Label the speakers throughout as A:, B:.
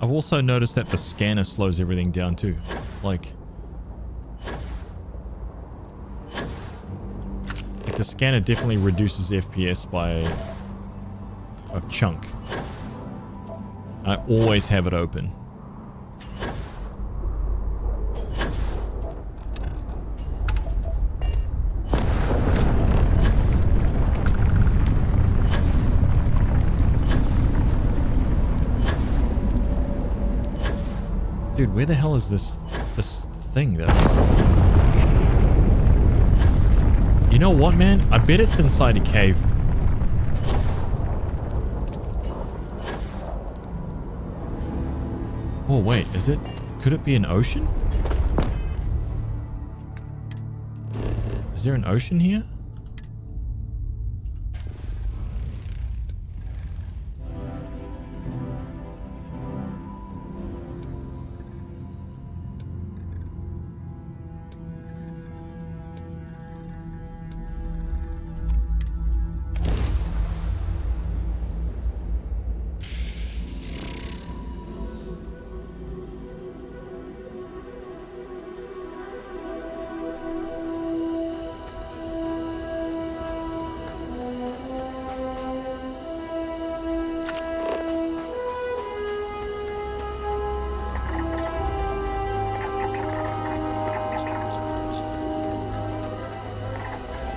A: I've also noticed that the scanner slows everything down too. Like the scanner definitely reduces FPS by a chunk. I always have it open. Dude, where the hell is this thing though? You know what, man? I bet it's inside a cave. Oh wait, is it? Could it be an ocean? Is there an ocean here?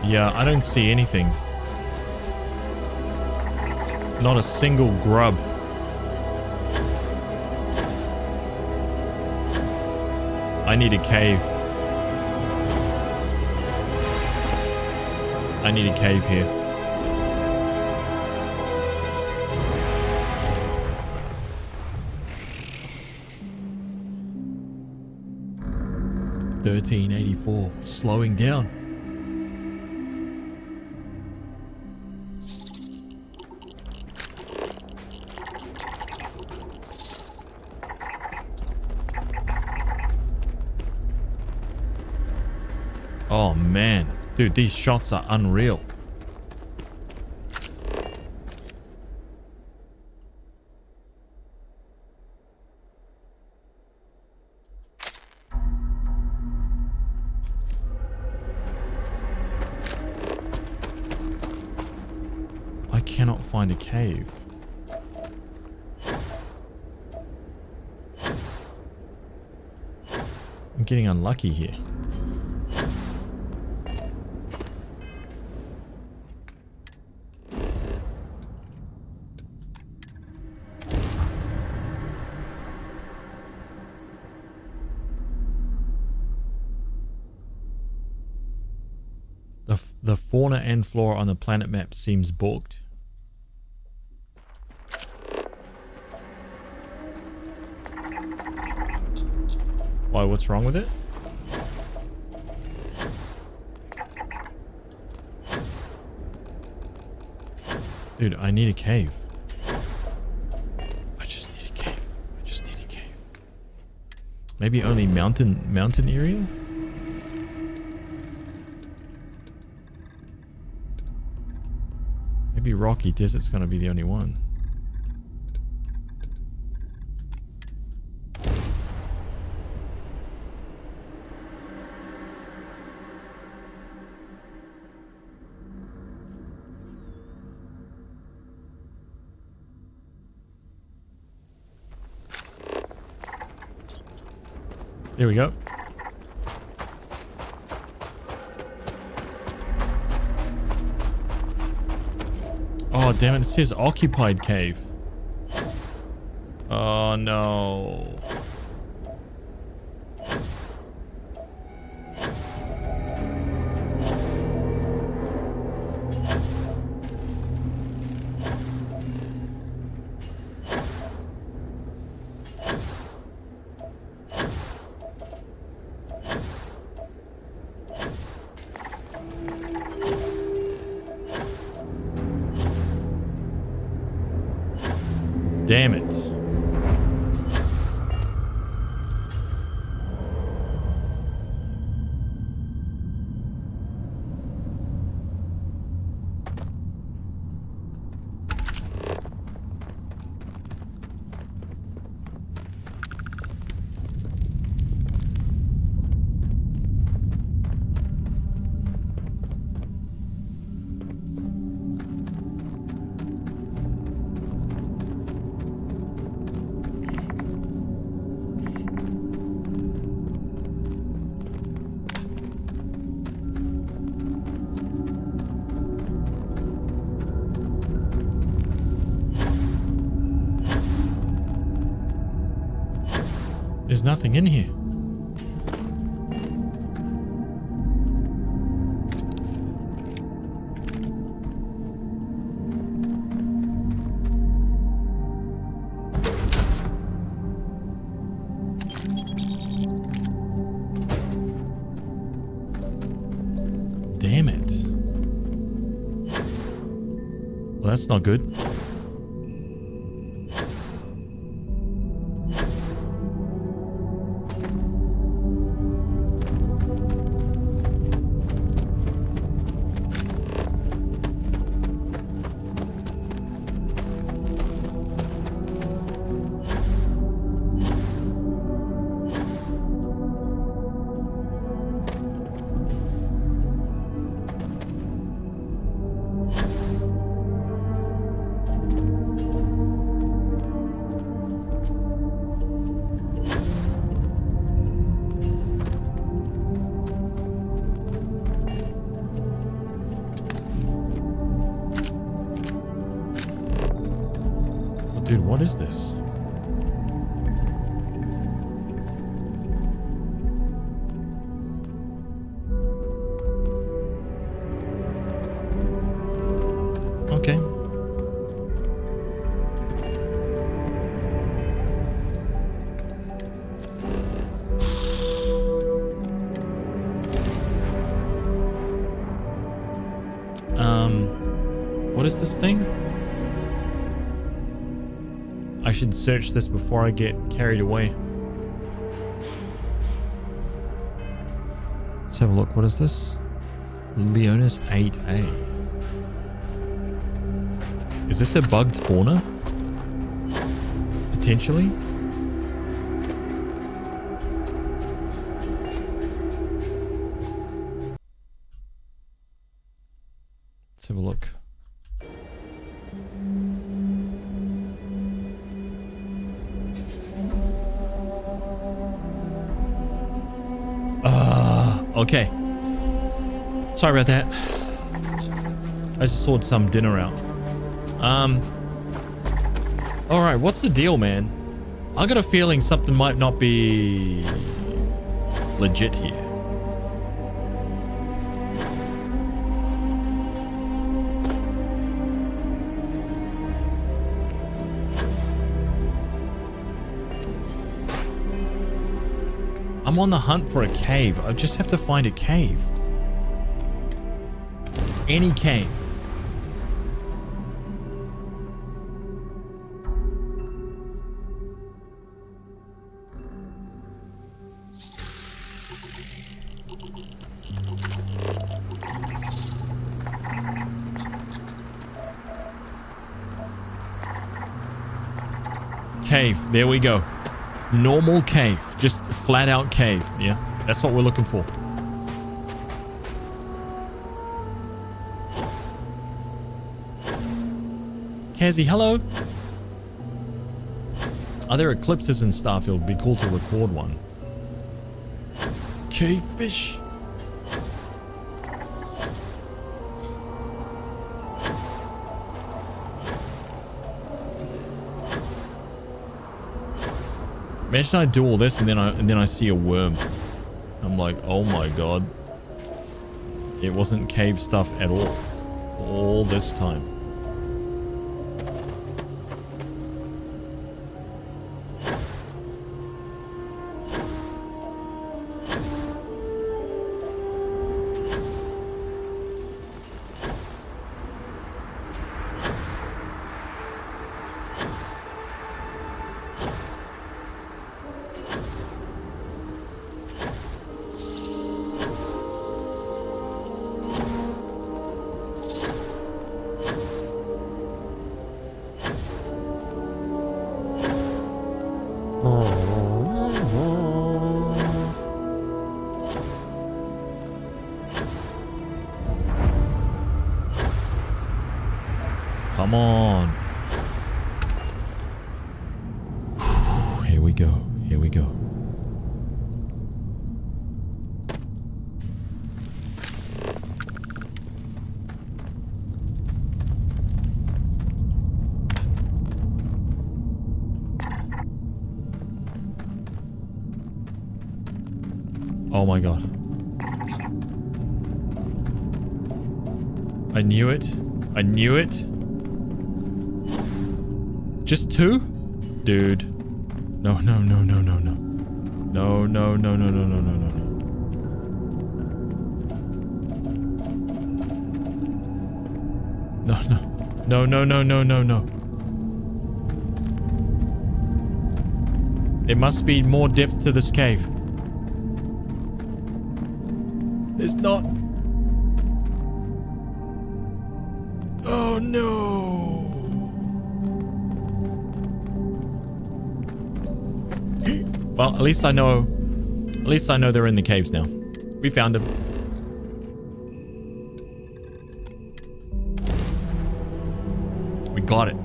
A: Yeah, I don't see anything. Not a single grub. I need a cave. I need a cave here. $13.84, slowing down. Oh man, dude, these shots are unreal. I cannot find a cave. I'm getting unlucky here. The fauna and flora on the planet map seems booked. Why, what's wrong with it? Dude, I need a cave. I just need a cave. I just need a cave. Maybe only mountain area? Maybe rocky desert's gonna be the only one. There we go. Oh, damn it. It says occupied cave. Oh, no. Damn it. There's nothing in here. Damn it. Well, that's not good. Dude, what is this? Okay. What is this thing? I should search this before I get carried away. Let's have a look. What is this? Leonis 8A. Is this a bugged fauna? Potentially? Let's have a look. Okay. Sorry about that. I just sorted some dinner out. Alright, what's the deal, man? I got a feeling something might not be legit here. I'm on the hunt for a cave. I just have to find a cave. Any cave. Cave. There we go. Normal cave. Just flat out cave. Yeah, that's what we're looking for. Kazzy, hello. Are there eclipses in Starfield? Be cool to record one. Cave fish. Imagine I do all this and then I see a worm. I'm like, oh my god. It wasn't cave stuff at all. All this time. Come on. Here we go. Here we go. Oh my god. I knew it. I knew it. Just 2? Dude. No, no, no, no, no, no. No, no, no, no, no, no, no, no, no. No, no. No, no, no, no, no, no. There must be more depth to this cave. There's not. Oh no. Well, at least I know they're in the caves now. We found them. We got it.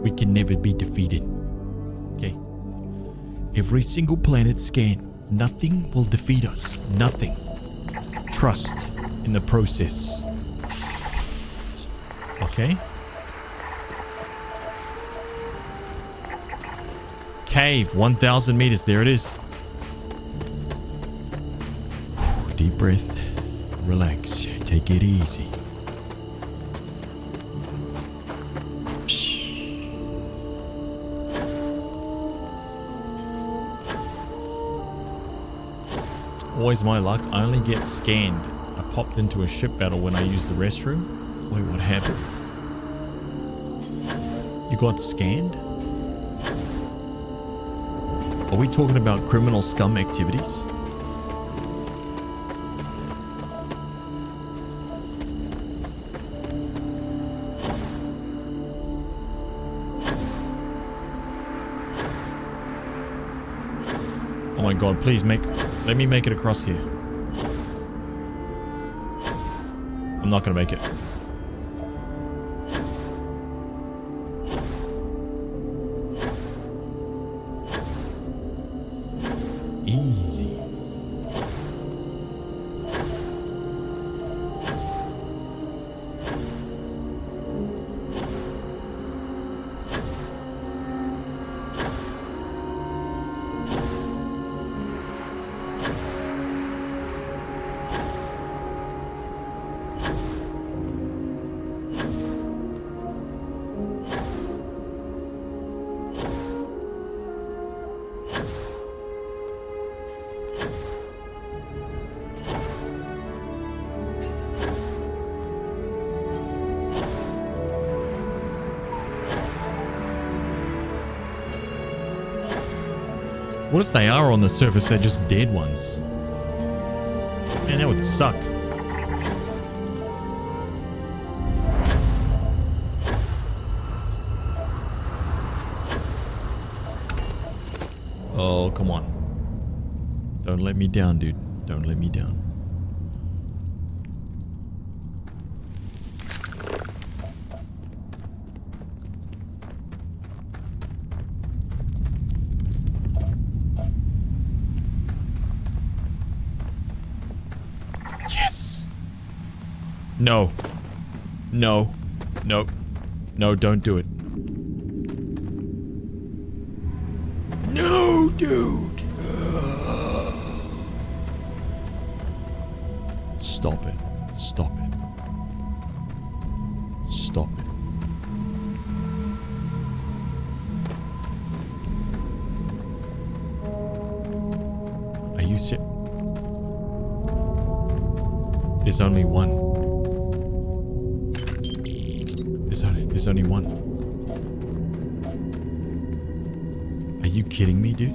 A: We can never be defeated. Okay. Every single planet scanned. Nothing will defeat us. Nothing. Trust in the process. Okay. Cave, 1,000 meters. There it is. Deep breath. Relax. Take it easy. Always my luck. I only get scanned. I popped into a ship battle when I used the restroom. Wait, what happened? You got scanned? Are we talking about criminal scum activities? Oh my god, please let me make it across here. I'm not gonna make it. Easy. What if they are on the surface, they're just dead ones? Man, that would suck. Oh, come on. Don't let me down, dude. Don't let me down. No. No. No. No, don't do it. No, dude. Stop it. Stop it. Stop it. Are you serious? There's only one. There's only one. Are you kidding me, dude?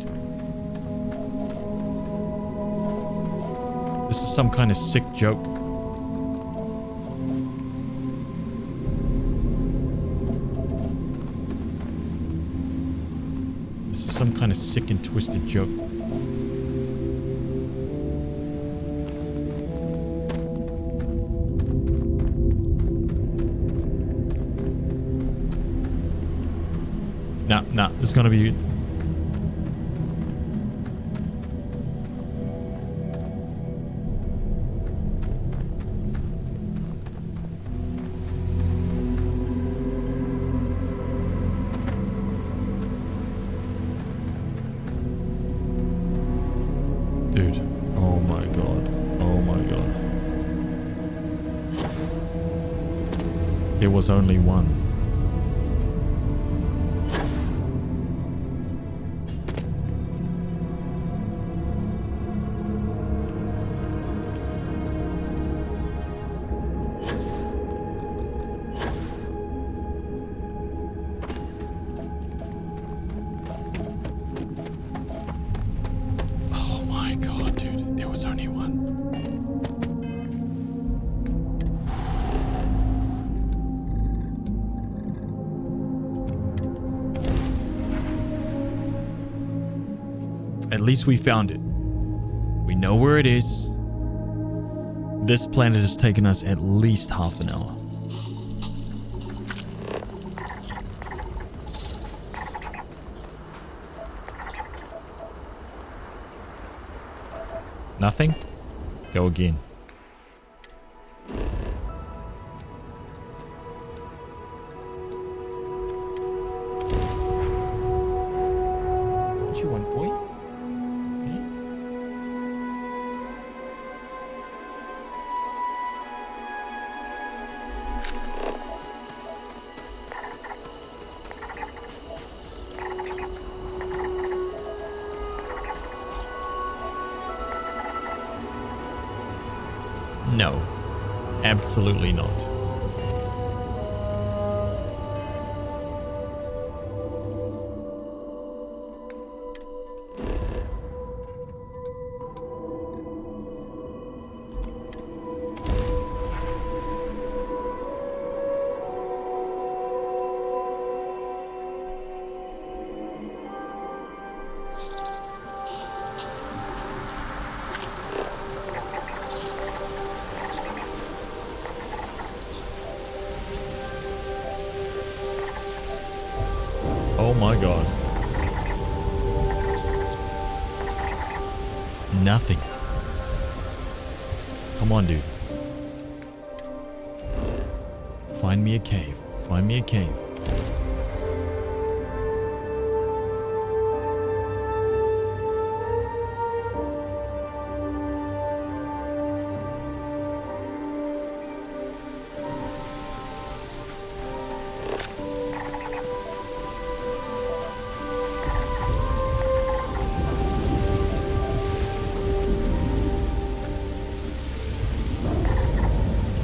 A: This is some kind of sick joke. This is some kind of sick and twisted joke. Nah, there's gonna be... There was only one. Oh my god, dude. There was only one. At least we found it. We know where it is. This planet has taken us at least half an hour. Nothing? Go again. What you want, boy? No, absolutely not. Oh my god. Nothing. Come on, dude. Find me a cave. Find me a cave.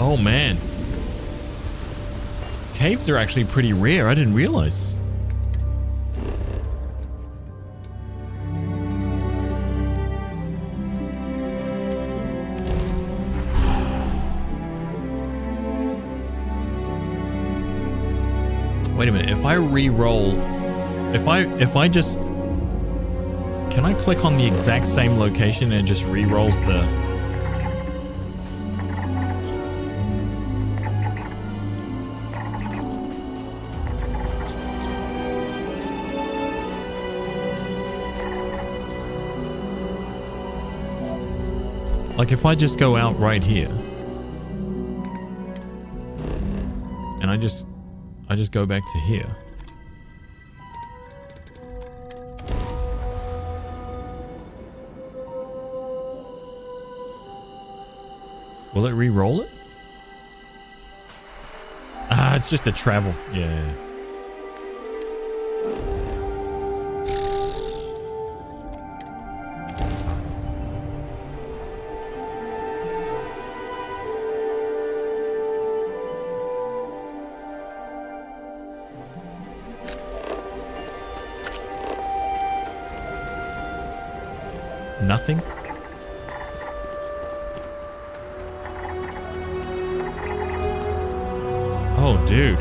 A: Oh man. Caves are actually pretty rare. I didn't realize. Wait a minute. If I re-roll, if I just, can I click on the exact same location and it just re-rolls the? Like if I just go out right here and I just go back to here. Will it re-roll it? Ah, it's just a travel. Yeah. Nothing? Oh, dude.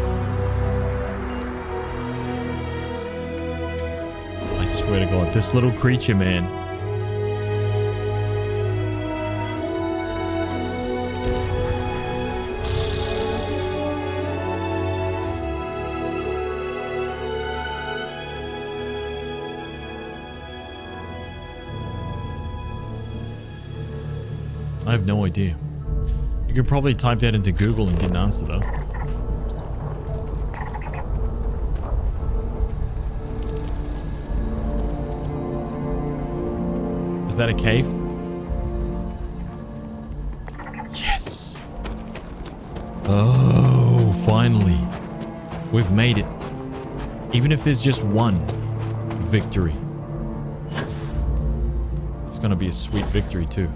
A: I swear to God, this little creature, man. I have no idea. You could probably type that into Google and get an answer though. Is that a cave? Yes. Oh, finally. Finally, we've made it. Even if there's just one victory. It's gonna be a sweet victory too.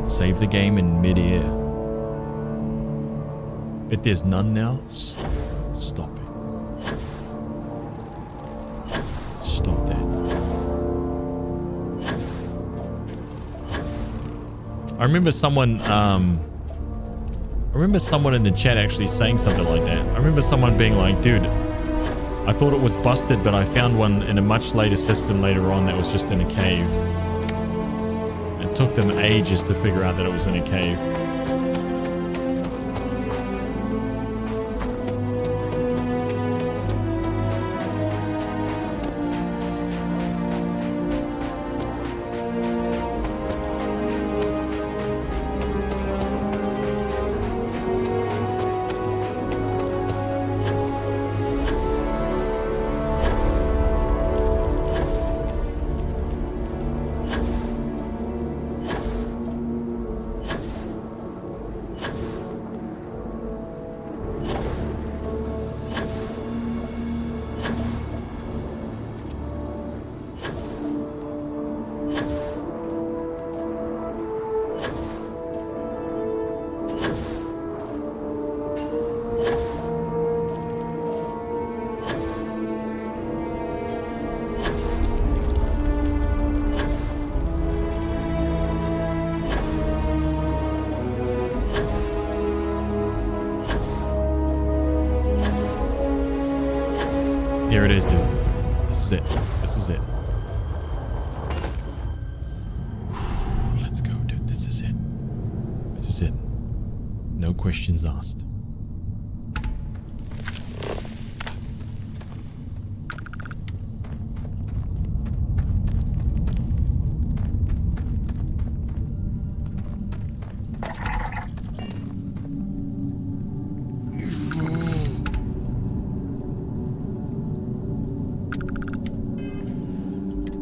A: Save the game in mid-air. But there's none now? Stop it. Stop that. I remember someone in the chat actually saying something like that. I remember someone being like, dude, I thought it was busted, but I found one in a much later system later on that was just in a cave. It took them ages to figure out that it was in a cave. Here it is, dude. This is it. This is it. Let's go, dude. This is it. This is it. No questions asked.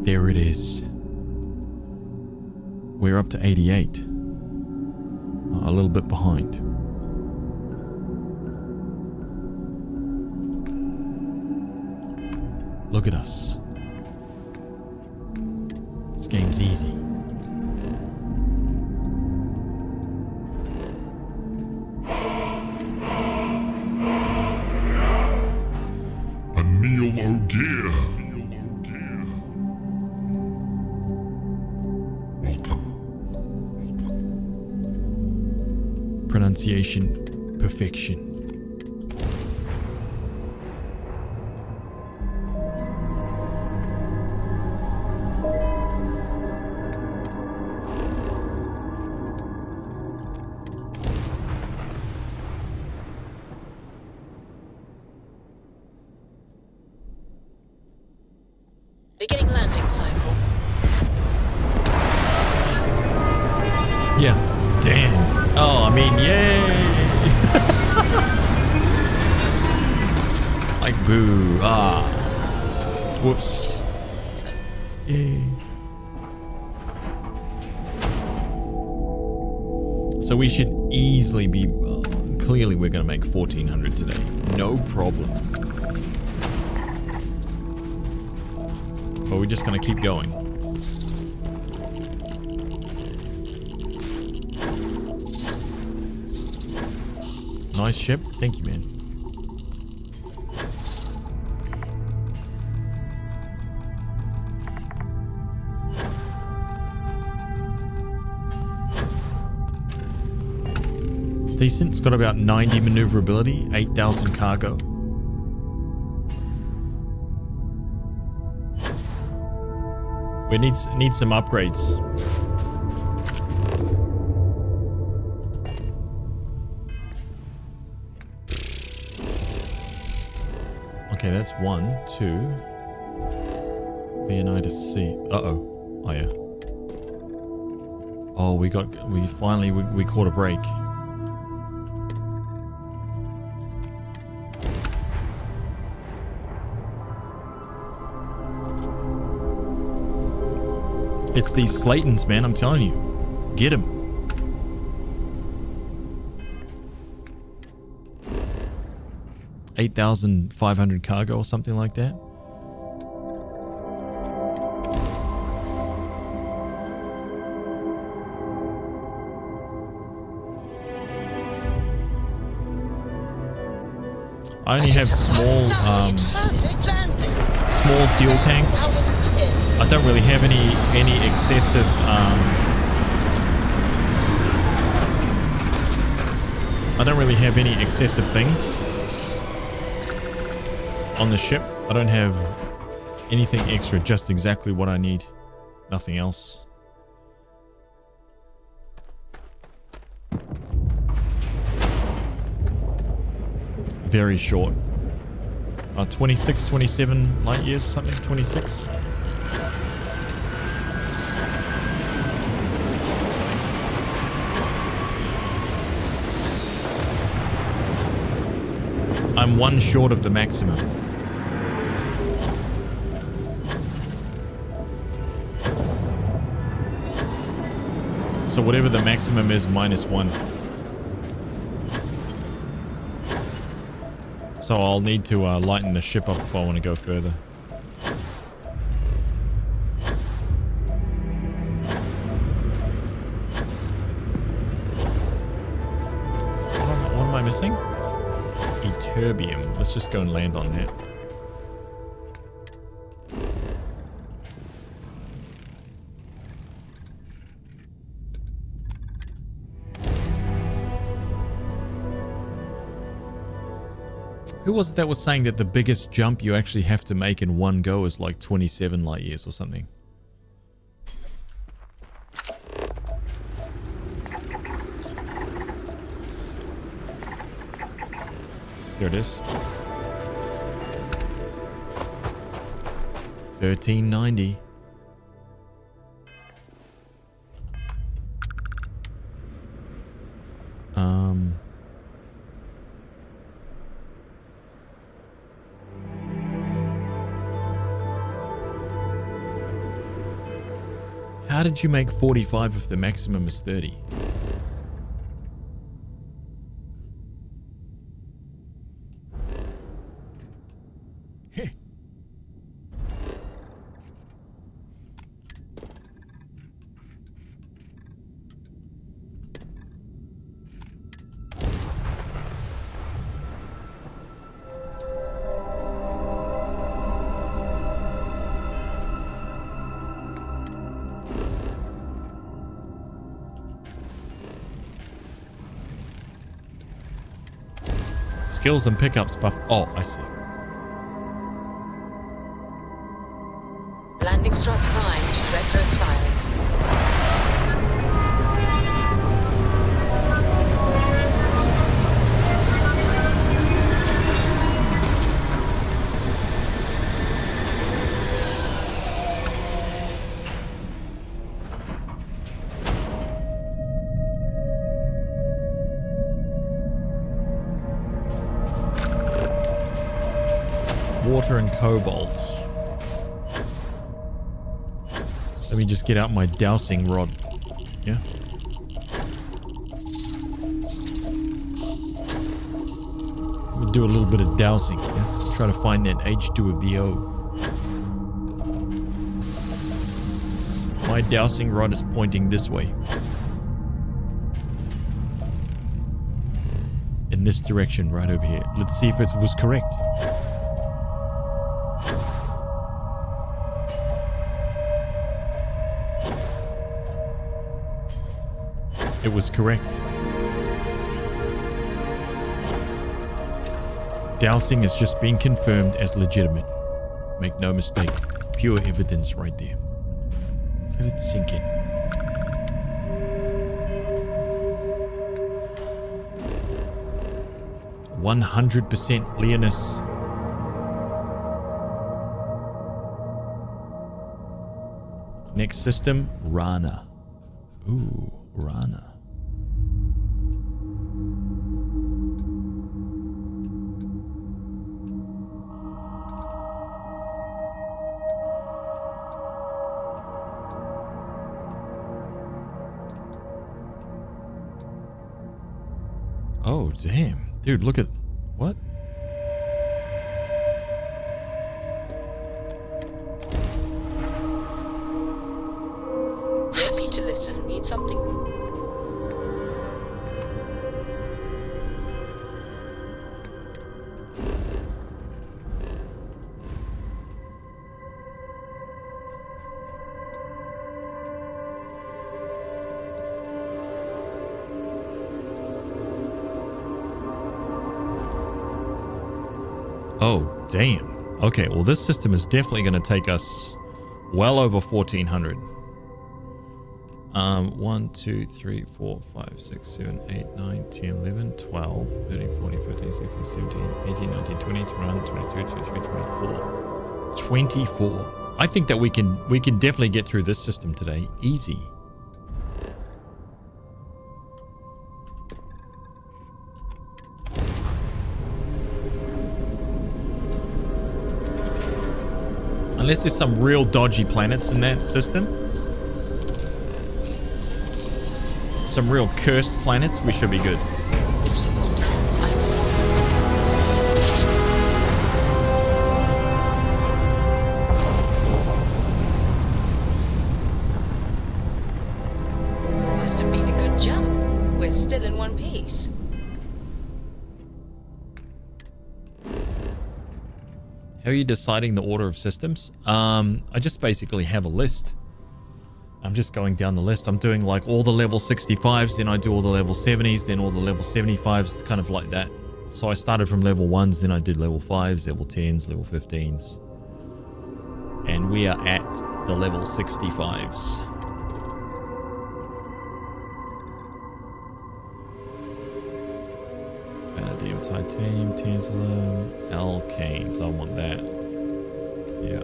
A: There it is. We're up to 88. A little bit behind. Look at us. This game's easy. Pronunciation perfection.
B: Beginning landing cycle.
A: Yeah. Damn. Oh, I mean, yay! Like, boo. Ah. Whoops. Yay. So we should easily be... clearly we're going to make 1400 today. No problem. But we're just going to keep going. Nice ship. Thank you, man. It's decent. It's got about 90 maneuverability, 8,000 cargo. We need some upgrades. Okay, that's 1, 2. Leonidas C. Uh-oh. Oh, yeah. Oh, we finally caught a break. It's these Slaytons, man. I'm telling you. Get them. $8,500 cargo or something like that. I only have small fuel tanks. I don't really have any excessive I don't really have any excessive things on the ship. I don't have anything extra, just exactly what I need. Nothing else. Very short. 26, 27 light years or something. 26. I'm one short of the maximum. So whatever the maximum is, -1. So I'll need to lighten the ship up if I want to go further. What am I missing? Terbium. Let's just go and land on that. Who was it that was saying that the biggest jump you actually have to make in one go is like 27 light years or something? There it is. 1390. How did you make 45 if the maximum is 30? Skills and pickups buff. Oh, I see.
B: Landing struts primed. Retros firing.
A: Water and cobalt. Let me just get out my dowsing rod. Yeah. We'll do a little bit of dowsing. Yeah? Try to find that H2O. My dowsing rod is pointing this way. In this direction, right over here. Let's see if it was correct. It was correct. Dowsing has just been confirmed as legitimate. Make no mistake. Pure evidence right there. Let it sink in. %, Leonis. Next system, Rana. Ooh, Rana. Oh, damn. Dude, look at... What?
B: Happy to listen. Need something?
A: Oh, damn. Okay, well, this system is definitely going to take us well over 1400. 1, 2, 3, 4, 5, 6, 7, 8, 9, 10, 11, 12, 13, 14, 15, 16, 17, 18, 19, 20, 21, 22, 23, 24. 24. I think that we can definitely get through this system today. Easy. Unless there's some real dodgy planets in that system. Some real cursed planets, we should be good.
B: If you want help, I'm here. Must have been a good jump. We're still in one piece.
A: How are you deciding the order of systems? I just basically have a list. I'm just going down the list. I'm doing like all the level 65s, then I do all the level 70s, then all the level 75s, kind of like that. So I started from level 1s, then I did level 5s, level 10s, level 15s. And we are at the level 65s. Vanadium, titanium, tantalum, alkanes. I want that. Yeah.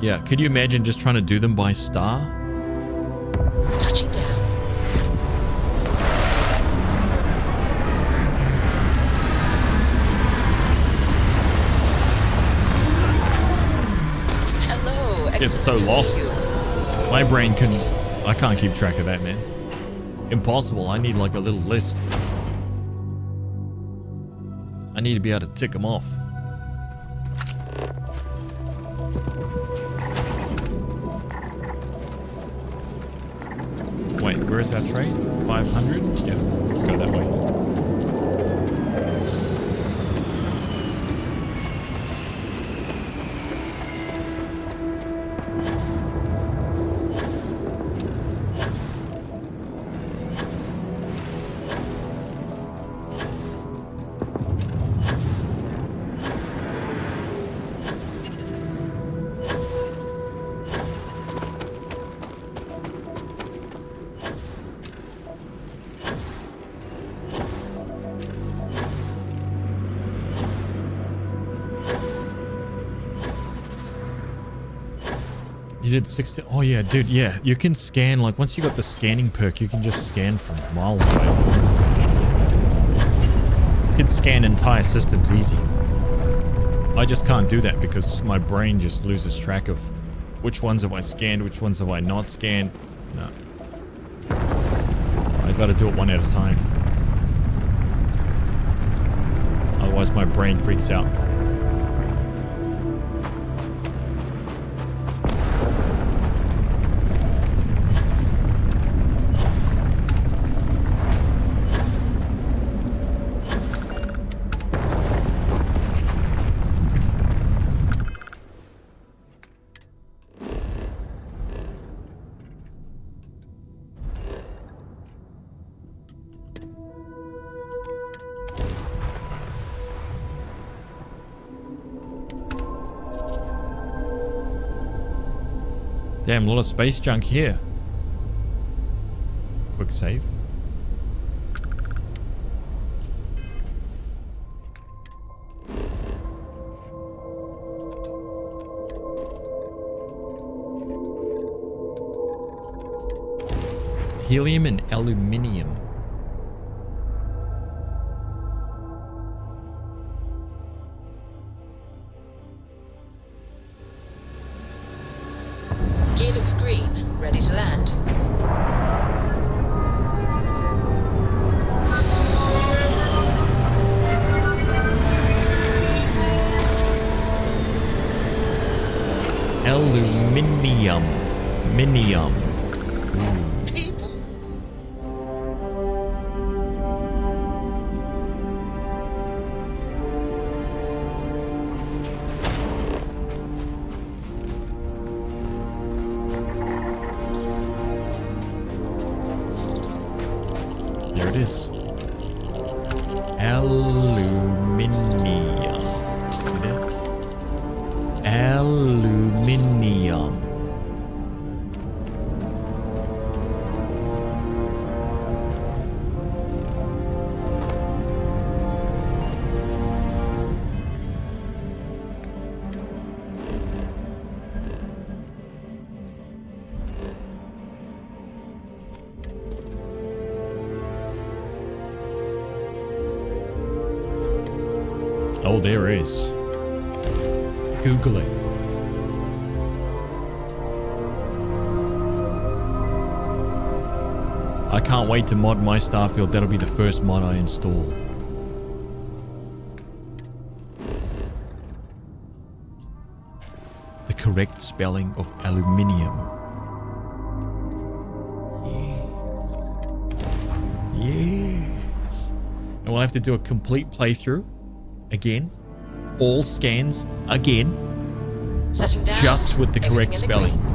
A: Yeah, could you imagine just trying to do them by star?
B: Touching down. Hello.
A: It's so
B: excellent to
A: lost.
B: see you.
A: My brain I can't keep track of that, man. Impossible. I need like a little list. I need to be able to tick them off. Wait, where's our trade? 500? Yeah, let's go that way. You did 60. Oh yeah, dude, yeah. You can scan, like once you got the scanning perk, you can just scan from miles away. You can scan entire systems easy. I just can't do that because my brain just loses track of which ones have I scanned, which ones have I not scanned. No. I gotta do it one at a time. Otherwise my brain freaks out. Damn, a lot of space junk here. Quick save. Helium and aluminium.
B: Gate looks green. ready to land.
A: Aluminium. Minium.
B: People.
A: There it is. Aluminium. See that? Aluminium. Oh, there is. Google it. I can't wait to mod my Starfield. That'll be the first mod I install. The correct spelling of aluminium. Yes. And we'll have to do a complete playthrough again. All scans again.
B: Setting down.
A: Just with the correct
B: Everything in the
A: spelling.
B: green.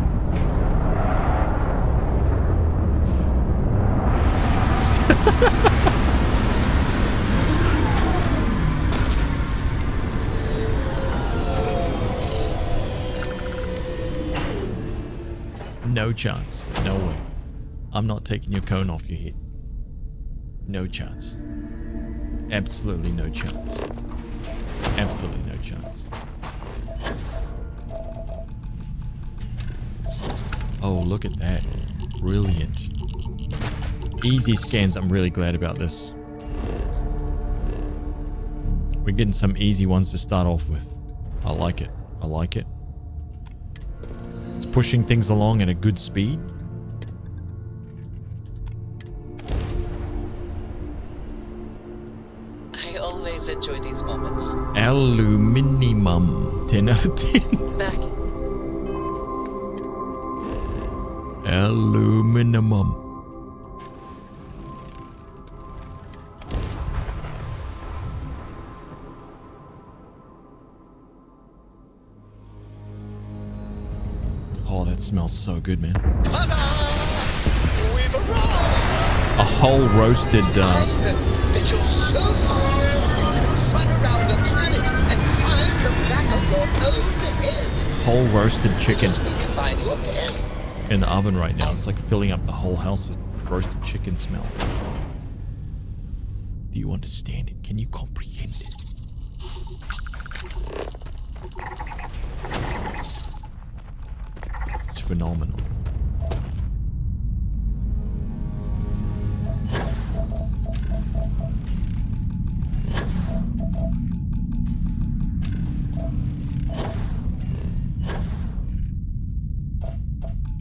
A: No chance. No way. I'm not taking your cone off your head. No chance. Absolutely no chance. Absolutely no chance. Oh, look at that. Brilliant. Easy scans. I'm really glad about this. We're getting some easy ones to start off with. I like it. I like it. It's pushing things along at a good speed.
B: I always enjoy these moments.
A: Aluminium. 10 out of 10.
B: Back.
A: Aluminum. Oh, that smells so good, man.
B: We've arrived!
A: A whole roasted,
B: That you're so fast, you can run around the planet and find the back of your own head.
A: whole roasted chicken
B: Just need to find your death.
A: in the oven right now. It's like filling up the whole house with roasted chicken smell. Do you understand it? Can you comprehend it? It's phenomenal.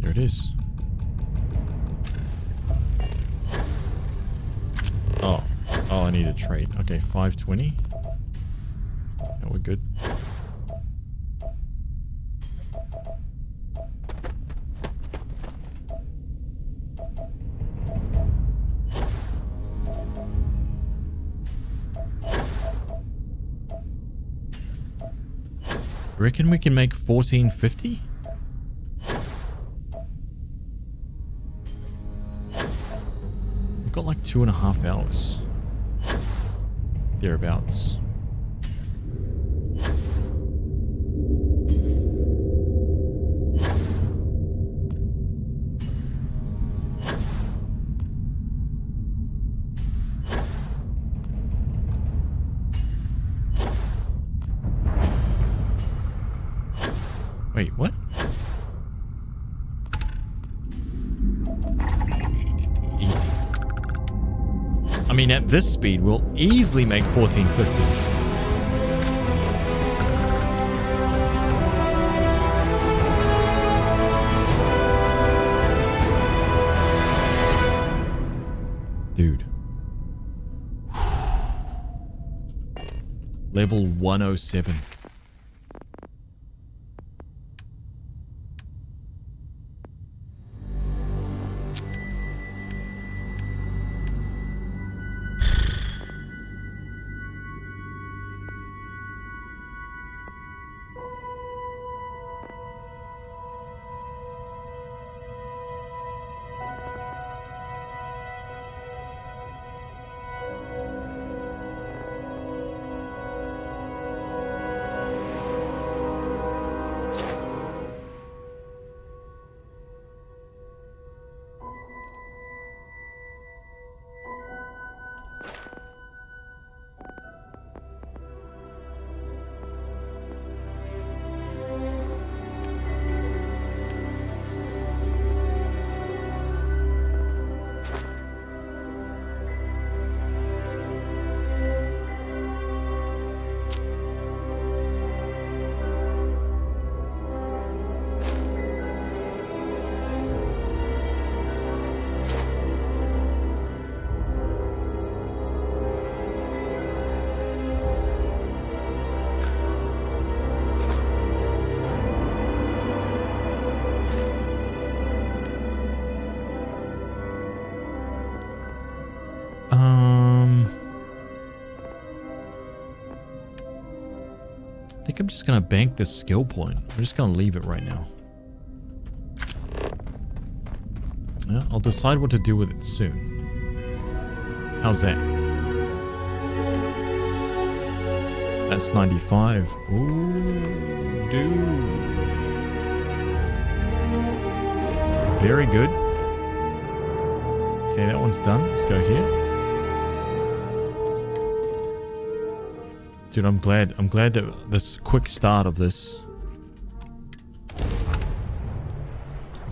A: There it is. Oh, I need a trade. Okay, 520. Yeah, we're good. Reckon we can make 1450? We've got like 2.5 hours. Thereabouts. Wait, what? Easy. I mean, at this speed, we'll easily make 1450. dude. Level 107. I think I'm just gonna bank this skill point. I'm just gonna leave it right now. Yeah, I'll decide what to do with it soon. How's that? That's 95. Ooh, dude. Very good. Okay, that one's done. Let's go here. Dude, I'm glad that this quick start of this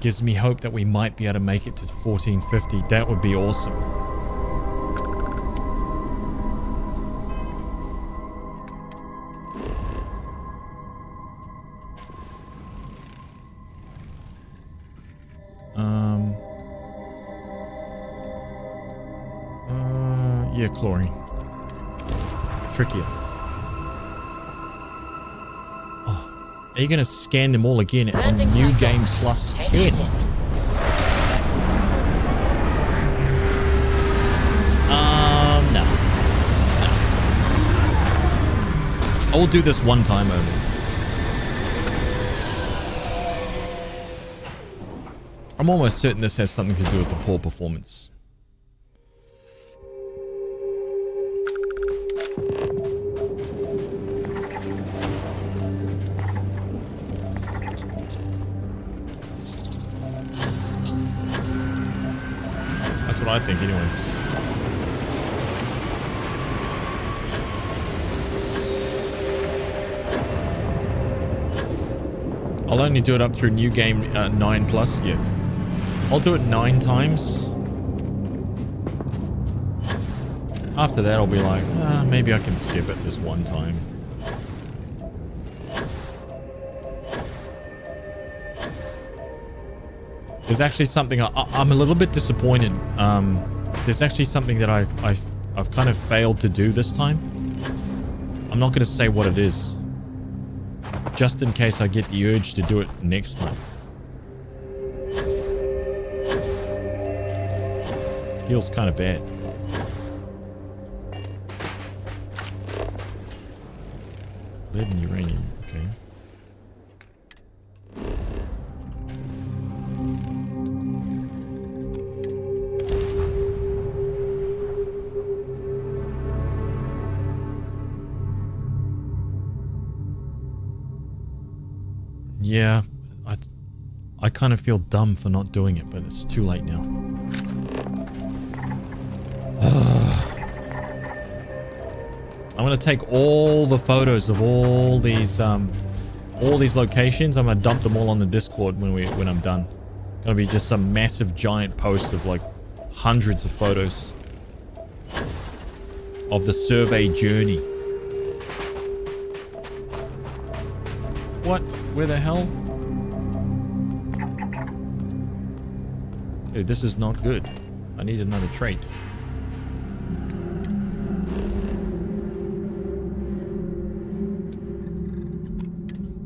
A: gives me hope that we might be able to make it to 1450. That would be awesome. Yeah, chlorine. Trickier. Are you going to scan them all again on New Game Plus 10? No. I will do this one time only. I'm almost certain this has something to do with the poor performance. I think anyway. I'll only do it up through New Game 9 Plus. Yeah. I'll do it 9 times. After that, I'll be like, maybe I can skip it this one time. There's actually something I'm a little bit disappointed. There's actually something that I've kind of failed to do this time. I'm not going to say what it is, just in case I get the urge to do it next time. Feels kind of bad. Lead and uranium. Okay. Yeah, I kind of feel dumb for not doing it, but it's too late now. I'm gonna take all the photos of all these locations. I'm gonna dump them all on the Discord when I'm done. Gonna be just some massive giant post of like hundreds of photos of the survey journey. What? Where the hell? Dude, this is not good. I need another trait.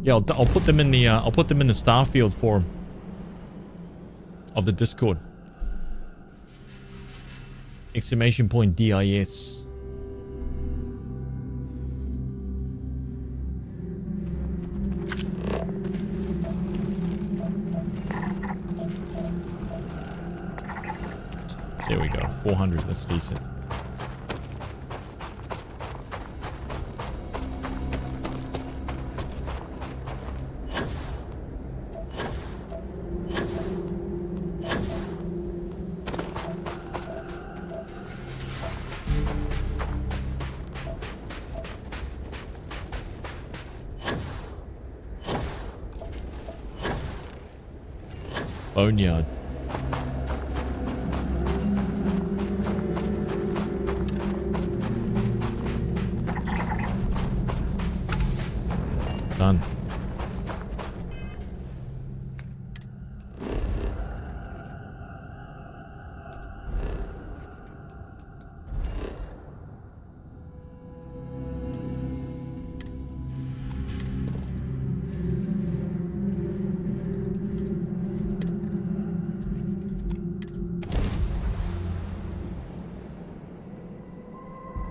A: Yeah, I'll put them in the Starfield forum of the Discord. Exclamation point DIS. There we go. 400. That's decent. Boneyard. Done.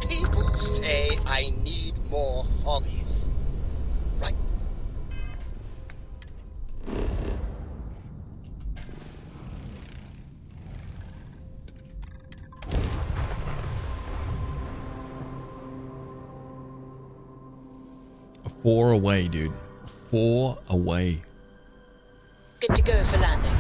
B: People say I need more hobbies. Right?
A: Four away, dude. 4 away.
C: Good to go for landing.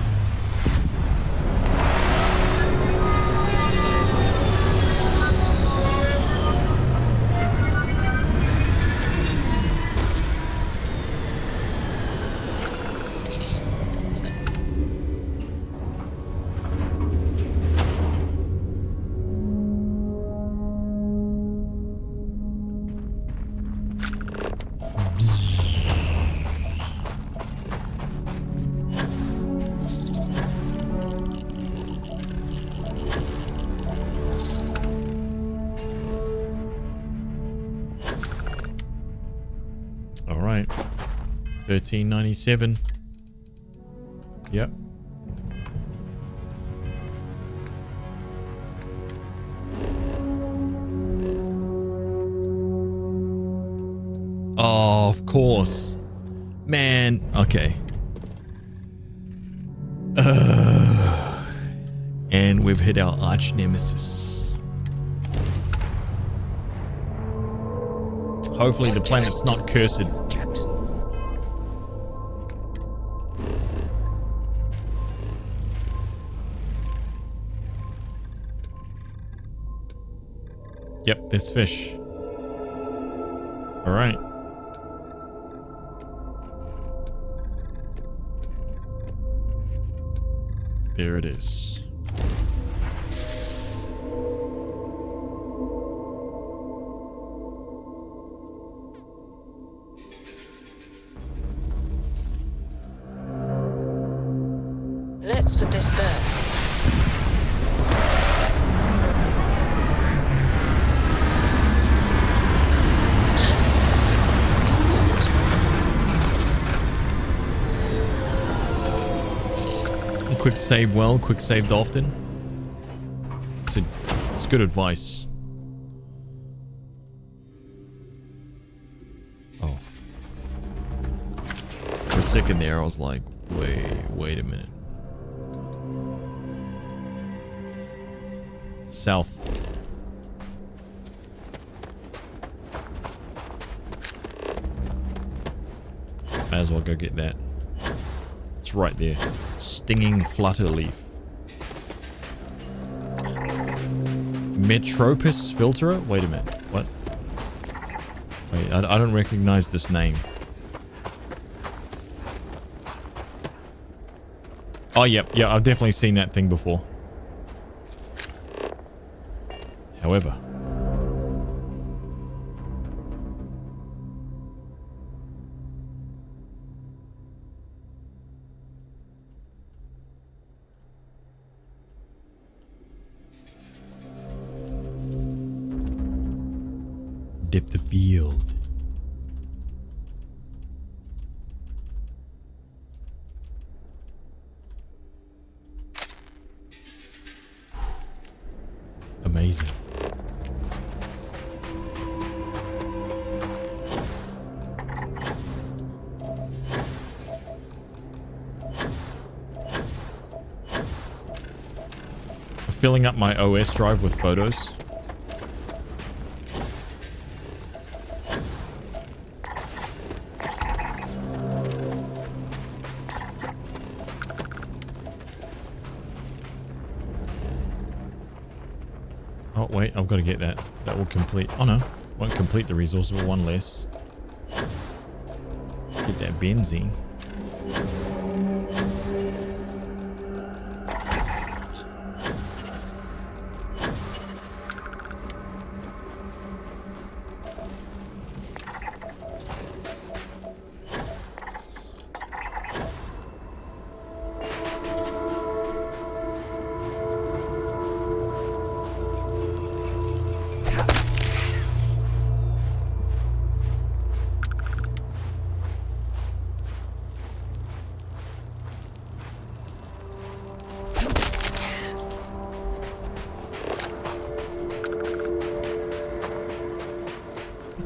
A: All right. 1397. Yep. Oh, of course. Man, okay. And we've hit our arch nemesis. Hopefully the planet's not cursed.
B: Captain.
A: Yep, there's fish. All right. There it is.
C: Let's put this bird.
A: Quick save well, quick saved often. It's good advice. Oh. For a second there, I was like, wait a minute. South. Might as well go get that. It's right there. Stinging flutter leaf. Metropus filterer? Wait a minute. What? Wait, I don't recognize this name. Oh, yep. Yeah, I've definitely seen that thing before. However. Dip the field. filling up my OS drive with photos. Oh, wait, I've got to get that. That will complete... Oh, no. Won't complete the resource, but one less. Get that benzene.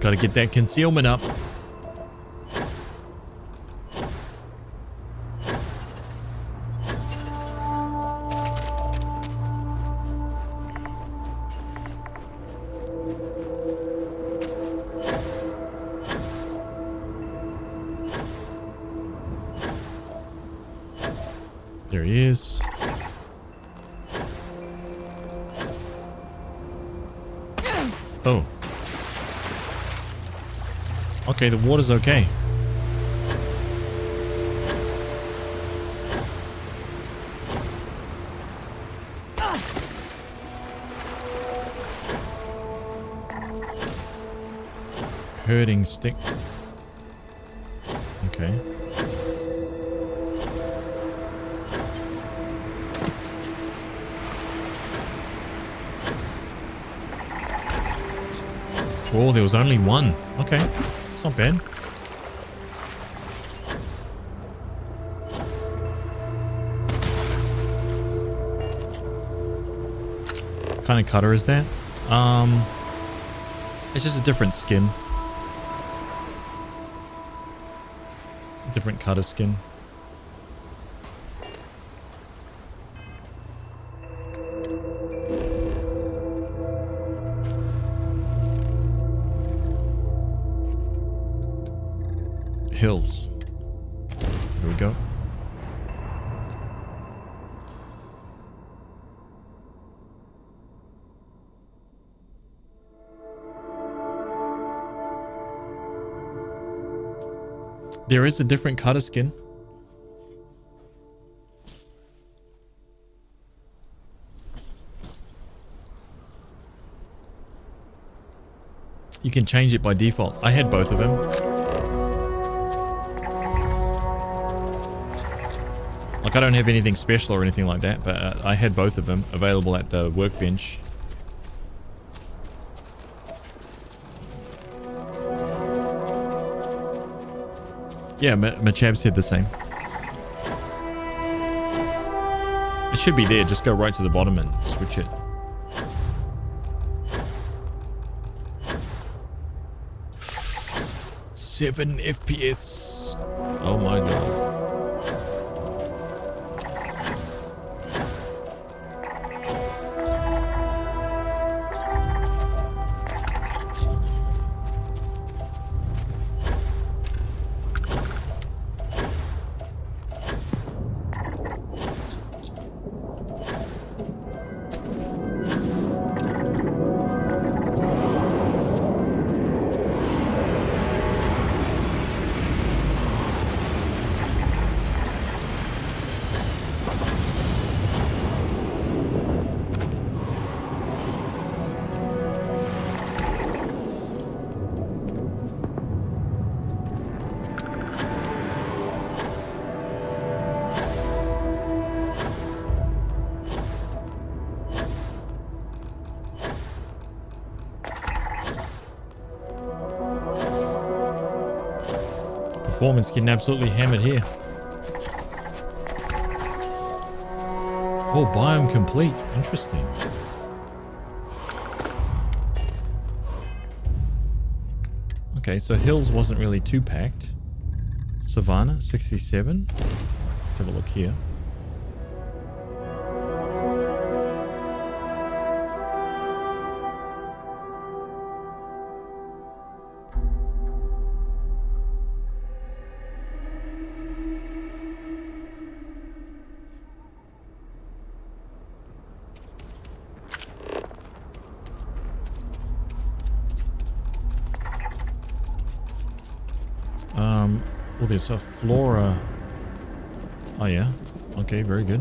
A: Gotta get that concealment up. There he is. Oh. Okay, the water's okay. Herding stick. Okay. Oh, there was only one. Okay. It's not bad. What kind of cutter is that? It's just a different skin. Different cutter skin. Hills. Here we go. There is a different cutter skin. You can change it by default. I had both of them. Like, I don't have anything special or anything like that, but I had both of them available at the workbench. Yeah, Machab said the same. It should be there. Just go right to the bottom and switch it. Seven FPS. Oh my god. Performance getting absolutely hammered here. Oh, biome complete. Interesting. Okay, so Hills wasn't really too packed. Savannah, 67. Let's have a look here. Well, there's a flora. Oh, yeah. Okay, very good.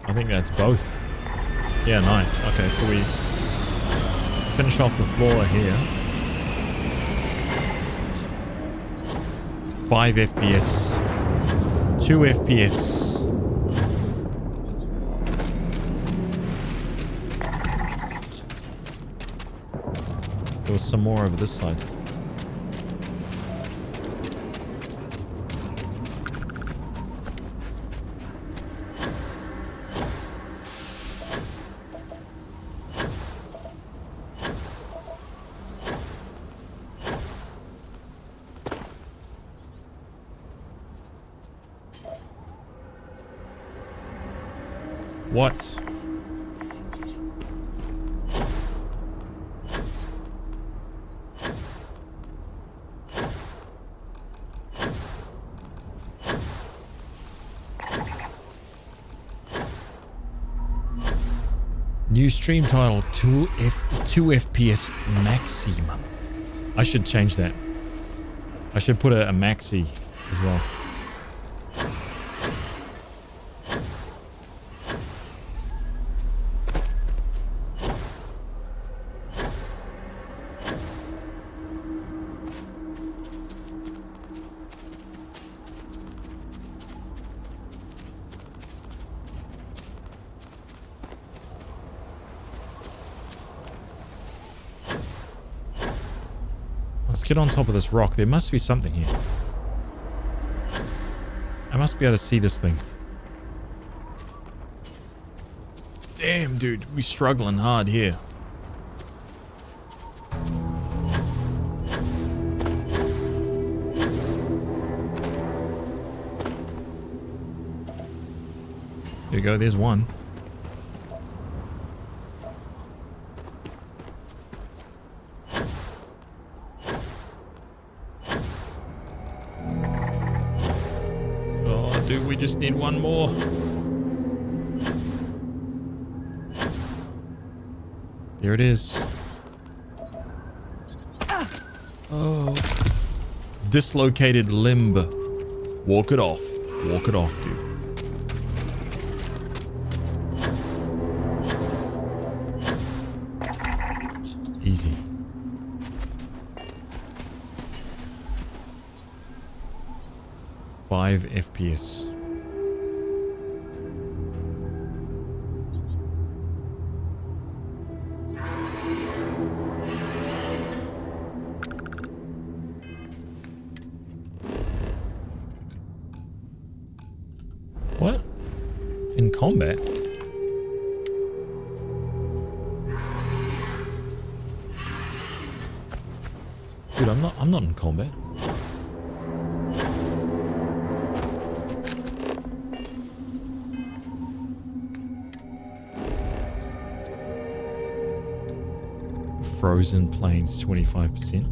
A: I think that's both. Yeah, nice. Okay, so we finish off the floor here. 5 FPS. 2 FPS. There was some more over this side. What? New stream title 2 FPS maximum. I should change that. I should put a maxi as well. Let's get on top of this rock. There must be something here. I must be able to see this thing. Damn, dude. We're struggling hard here. There you go. There's one. We just need one more. There it is. Oh. Dislocated limb. Walk it off. Walk it off, dude. Easy. Five FPS. What? In combat? Dude, I'm not in combat. Frozen plains 25%.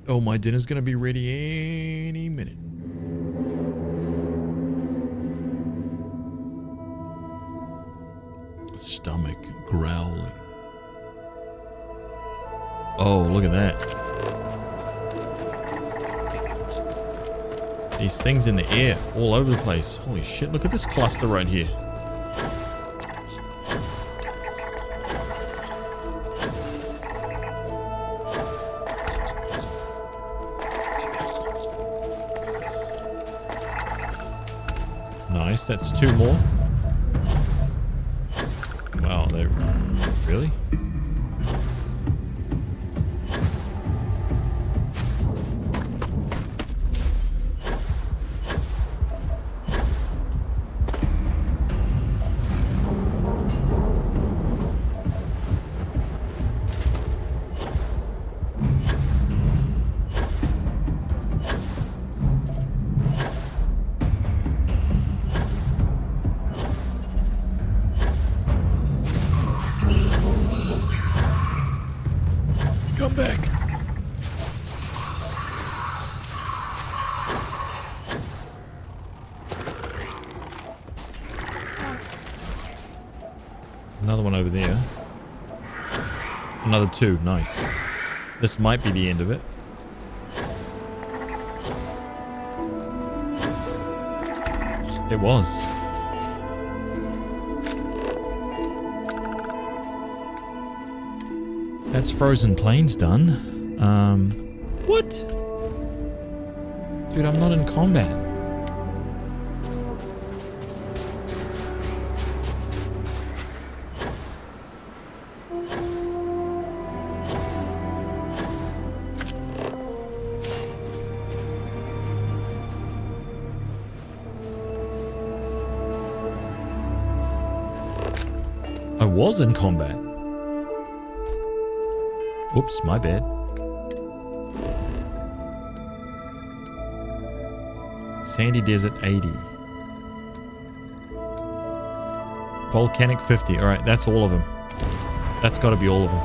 A: Oh, my dinner's gonna be ready any minute. Stomach growling. Oh, look at that. These things in the air, all over the place. Holy shit, look at this cluster right here. Nice, that's two more. Wow, they really? Come back. Another one over there. Another 2. Nice. This might be the end of it. It was. That's Frozen Plains done. What? Dude, I'm not in combat. I was in combat. Oops, my bad. Sandy Desert 80. Volcanic 50. Alright, that's all of them. That's got to be all of them.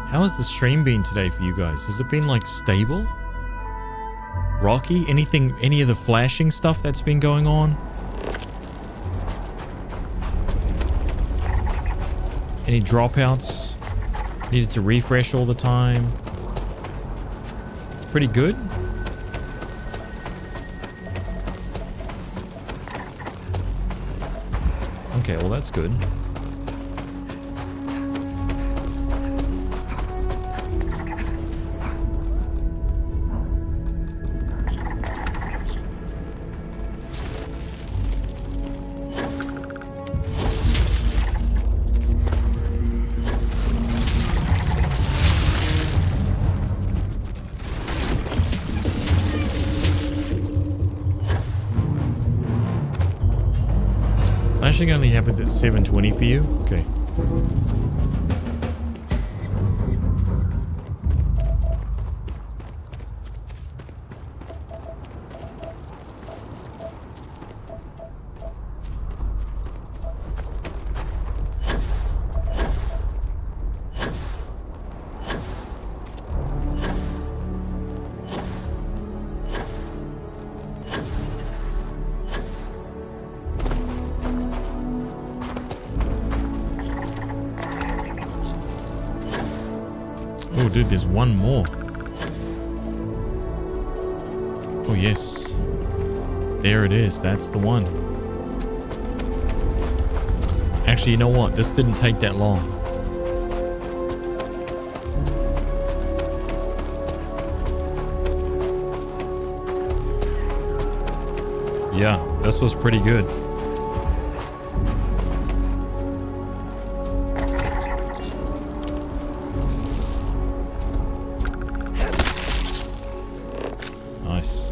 A: How has the stream been today for you guys? Has it been like stable? Rocky? Anything, any of the flashing stuff that's been going on? Any dropouts? Needed to refresh all the time? Pretty good? Okay, well that's good. Flashing only happens at 720 for you? Okay. Oh, dude, there's one more. Oh, yes. There it is. That's the one. Actually, you know what? This didn't take that long. Yeah, this was pretty good.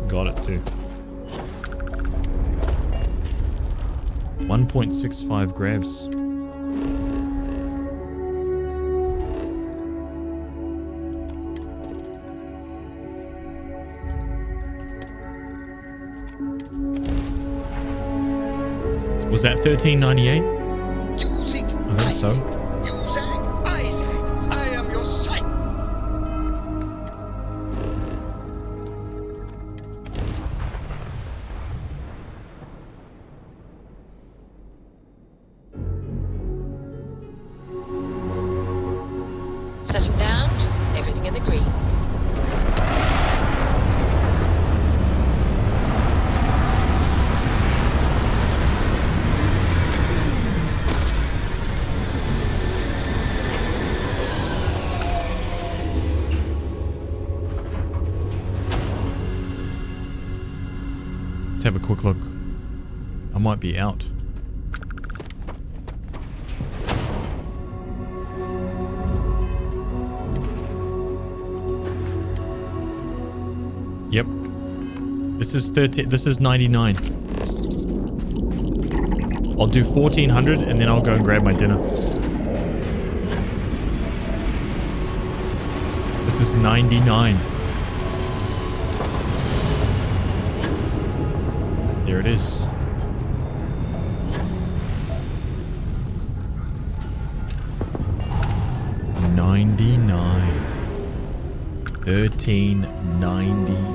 A: Got it too. 1.65 grabs. Was that 1398? I think so.
C: Setting down, everything in the green.
A: Let's have a quick look. I might be out. Yep. This is 13. This is 99. I'll do 1400 and then I'll go and grab my dinner. This is 99. There it is. $99. 1399.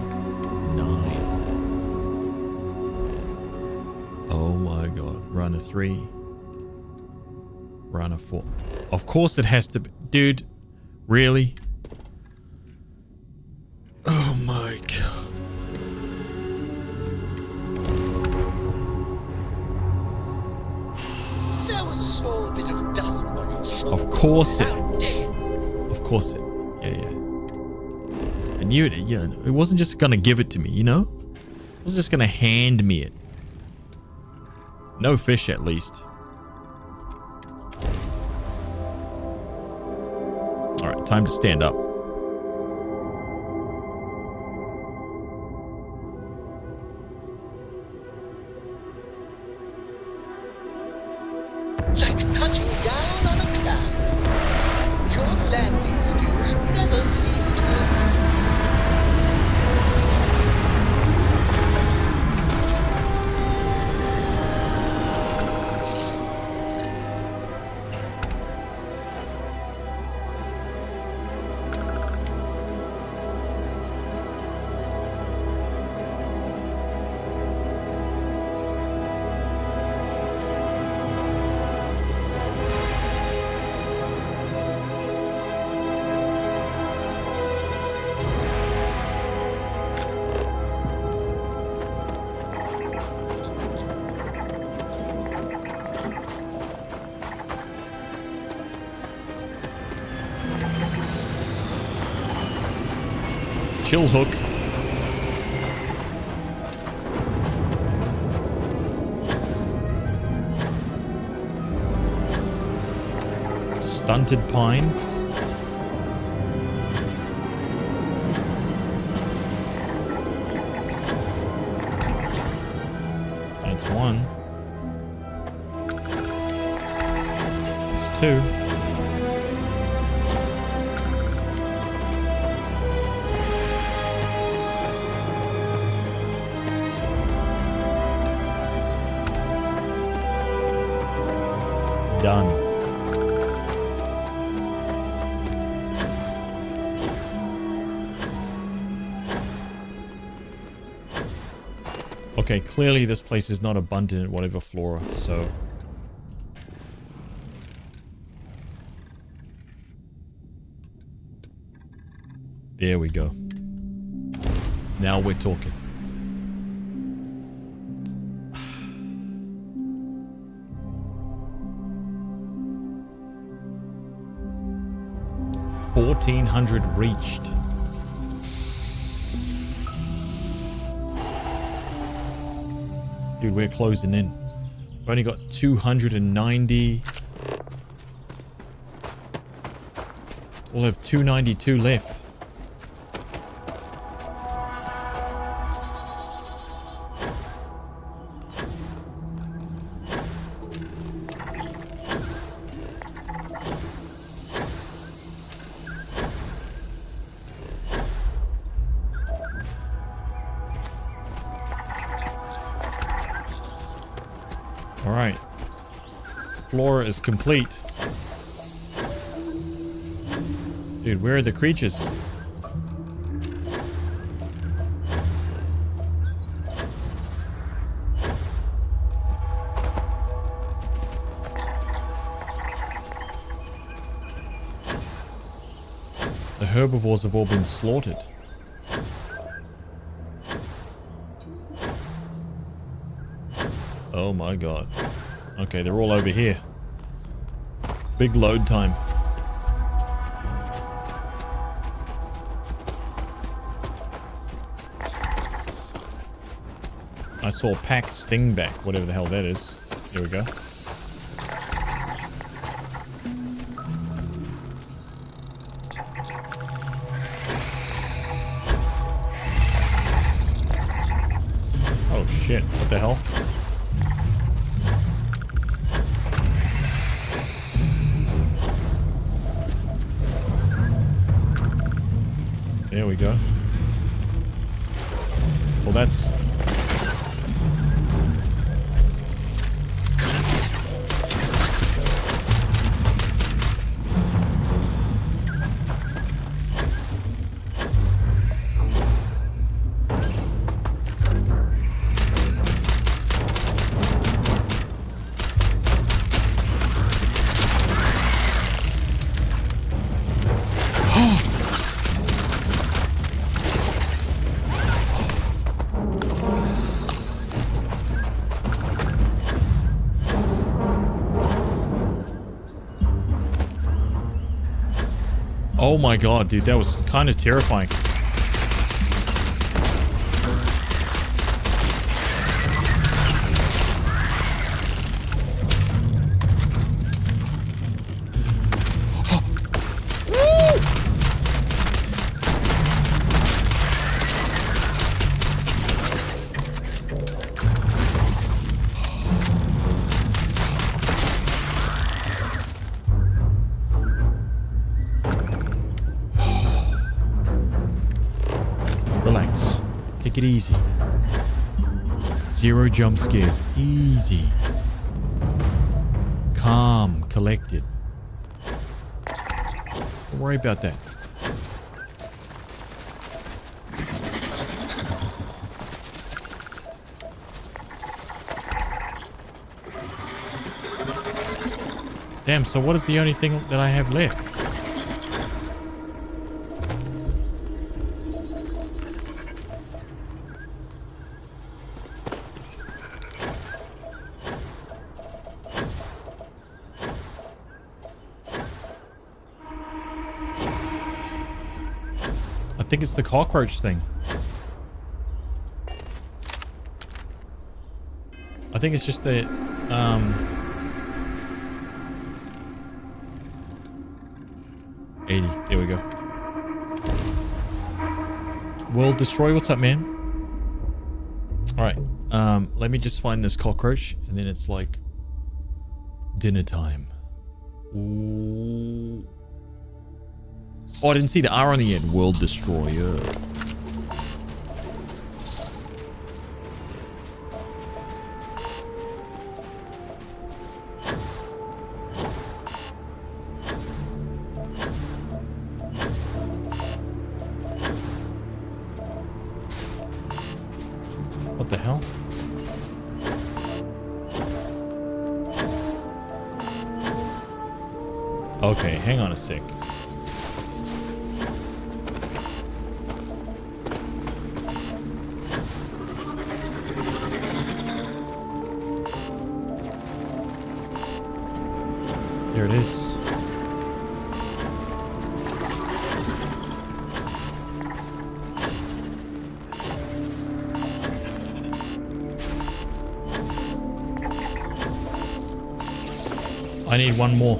A: Oh Piranha 3. Piranha 4. Of course it has to be. Dude, really? Oh my god.
B: There was a small bit of dust on its shoulder.
A: Of course it.
B: How dare.
A: Of course it. Yeah. I knew it. You know, it wasn't just gonna give it to me, you know? It was just gonna hand me it. No fish, at least. Alright, time to stand up.
B: Like touching down on a cloud. Your landing skills never cease to amaze.
A: Chill hook. Stunted pines. That's one. That's two. Done. Okay, clearly this place is not abundant in whatever flora, so... There we go. Now we're talking. $1,400 reached. Dude, we're closing in. We've only got 290. We'll have 292 left. Alright. Flora is complete. Dude, where are the creatures? The herbivores have all been slaughtered. Oh my god. Okay, they're all over here. Big load time. I saw packed stingback, whatever the hell that is. Here we go. Oh shit, what the hell? There we go. Well, that's... Oh my god, dude, that was kind of terrifying. Relax. Take it easy. Zero jump scares. Easy. Calm. Collected. Don't worry about that. Damn, so what is the only thing that I have left? I think it's the cockroach thing. I think it's just the, 80. There we go. World Destroy. What's up, man? Alright. Let me just find this cockroach. And then it's like... dinner time. Ooh. Oh, I didn't see the R on the end. World Destroyer. What the hell? Okay, hang on a sec. There it is. I need one more.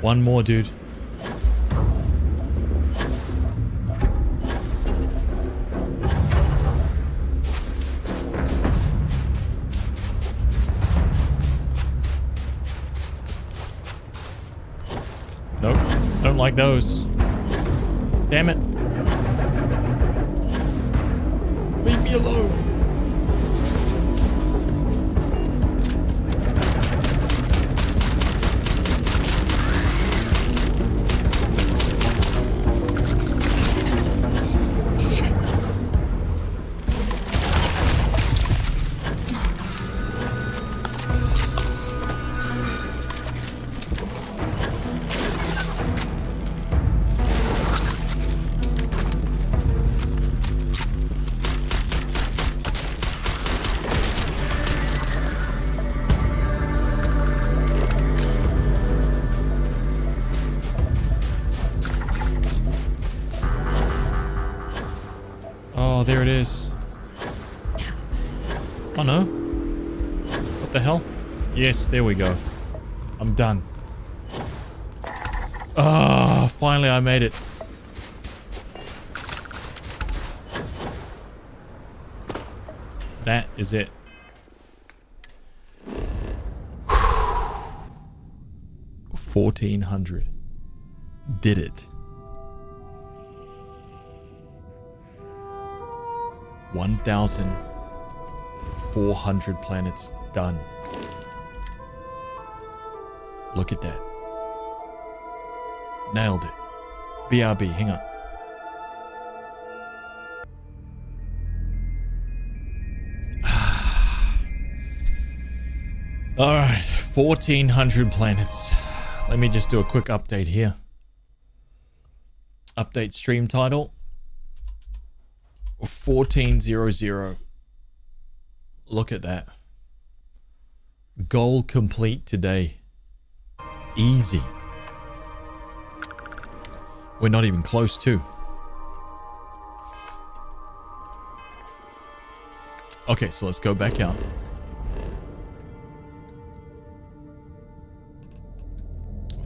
A: One more, dude. Nope. Don't like those. Damn it. Leave me alone. There it is. Oh no. What the hell? Yes, there we go. I'm done. Ah, finally I made it. That is it. 1400. Did it. 1,400 planets done. Look at that. Nailed it. BRB, hang on. Alright, 1,400 planets. Let me just do a quick update here. Update stream title. 1400. Look at that. Goal complete today. Easy. We're not even close to. Okay, so let's go back out.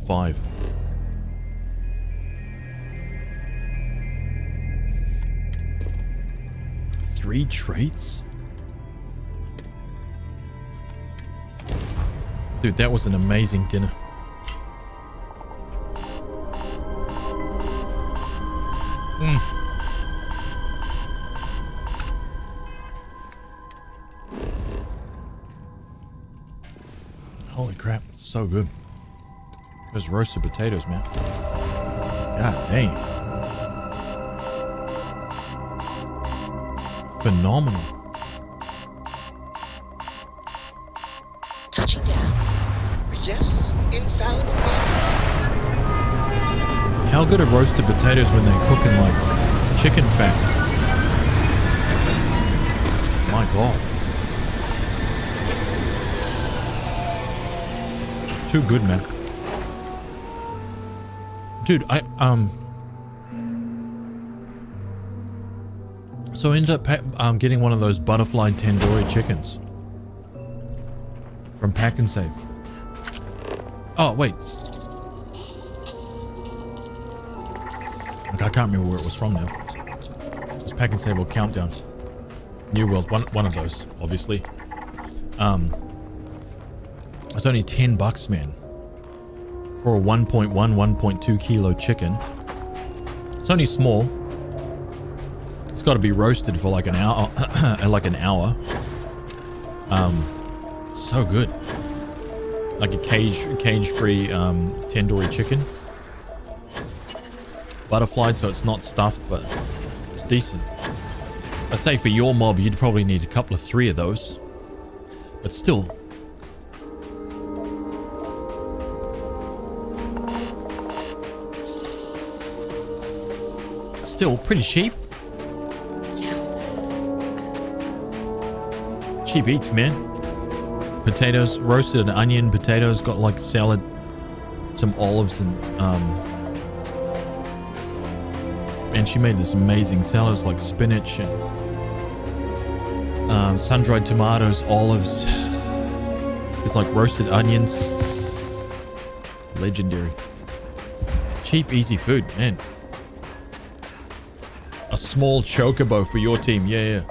A: Five. Three traits? Dude, that was an amazing dinner. Holy crap, it's so good. Those roasted potatoes, man. God dang. Phenomenal.
C: Touching down.
B: Yes, infallible.
A: How good are roasted potatoes when they cook in like chicken fat? My God. Too good, man. Dude, so I ended up getting one of those butterfly tandoori chickens from Pack and Save. Oh, wait. I can't remember where it was from now. It was Pack and Save or Countdown. New World, one of those, obviously. It's only $10, man. For a 1.1, 1.2 kilo chicken. It's only small. It's got to be roasted for like an hour. So good. Like a cage-free tandoori chicken. Butterflied, so it's not stuffed, but it's decent. I'd say for your mob, you'd probably need a couple of 3 of those. But still. Still pretty cheap. Cheap eats, man. Potatoes, roasted onion, potatoes, got like salad, some olives, and she made this amazing salads like spinach and sun-dried tomatoes, olives. It's like roasted onions. Legendary. Cheap, easy food, man. A small chocobo for your team. Yeah.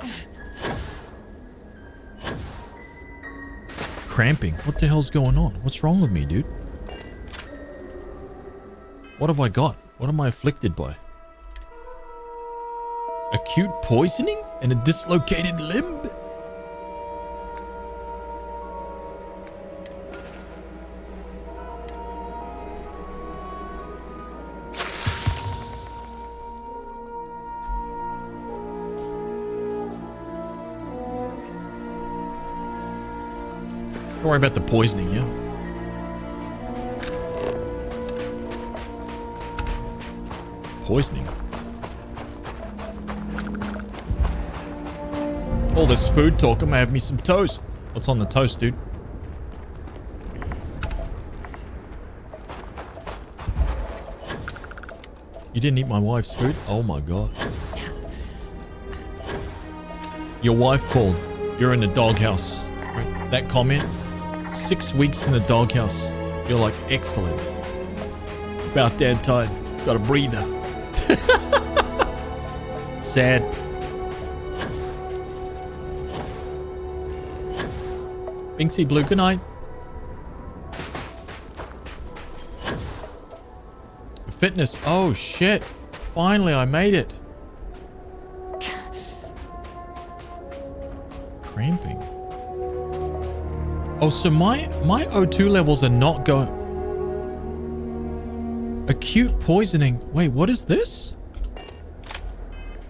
A: Cramping. What the hell's going on? What's wrong with me, dude? What have I got? What am I afflicted by? Acute poisoning and a dislocated limb? Don't worry about the poisoning, yeah? Poisoning? All this food talk, I'm gonna have me some toast. What's on the toast, dude? You didn't eat my wife's food? Oh my God. Your wife called. You're in the doghouse. Right? That comment? 6 weeks in the doghouse. You're like, excellent. About dad time. Got a breather. Sad. Binksy Blue, good night. Fitness. Oh shit. Finally I made it. Cramping. Oh, so my O2 levels are not going. Acute poisoning. Wait, what is this?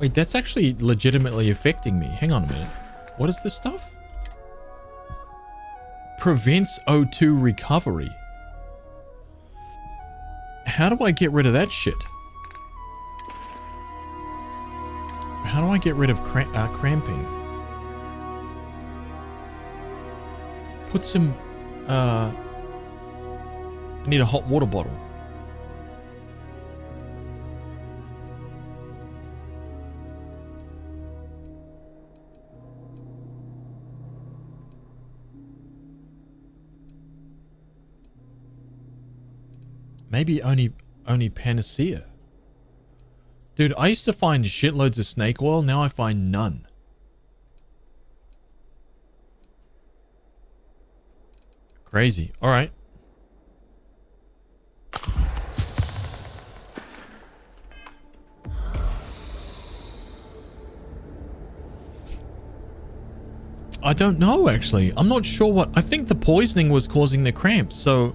A: Wait, that's actually legitimately affecting me. Hang on a minute. What is this stuff? Prevents O2 recovery. How do I get rid of that shit? How do I get rid of cramping? Put some... I need a hot water bottle. Maybe only panacea. Dude, I used to find shitloads of snake oil. Now I find none. Crazy. All right. I don't know, actually. I'm not sure what... I think the poisoning was causing the cramps, so...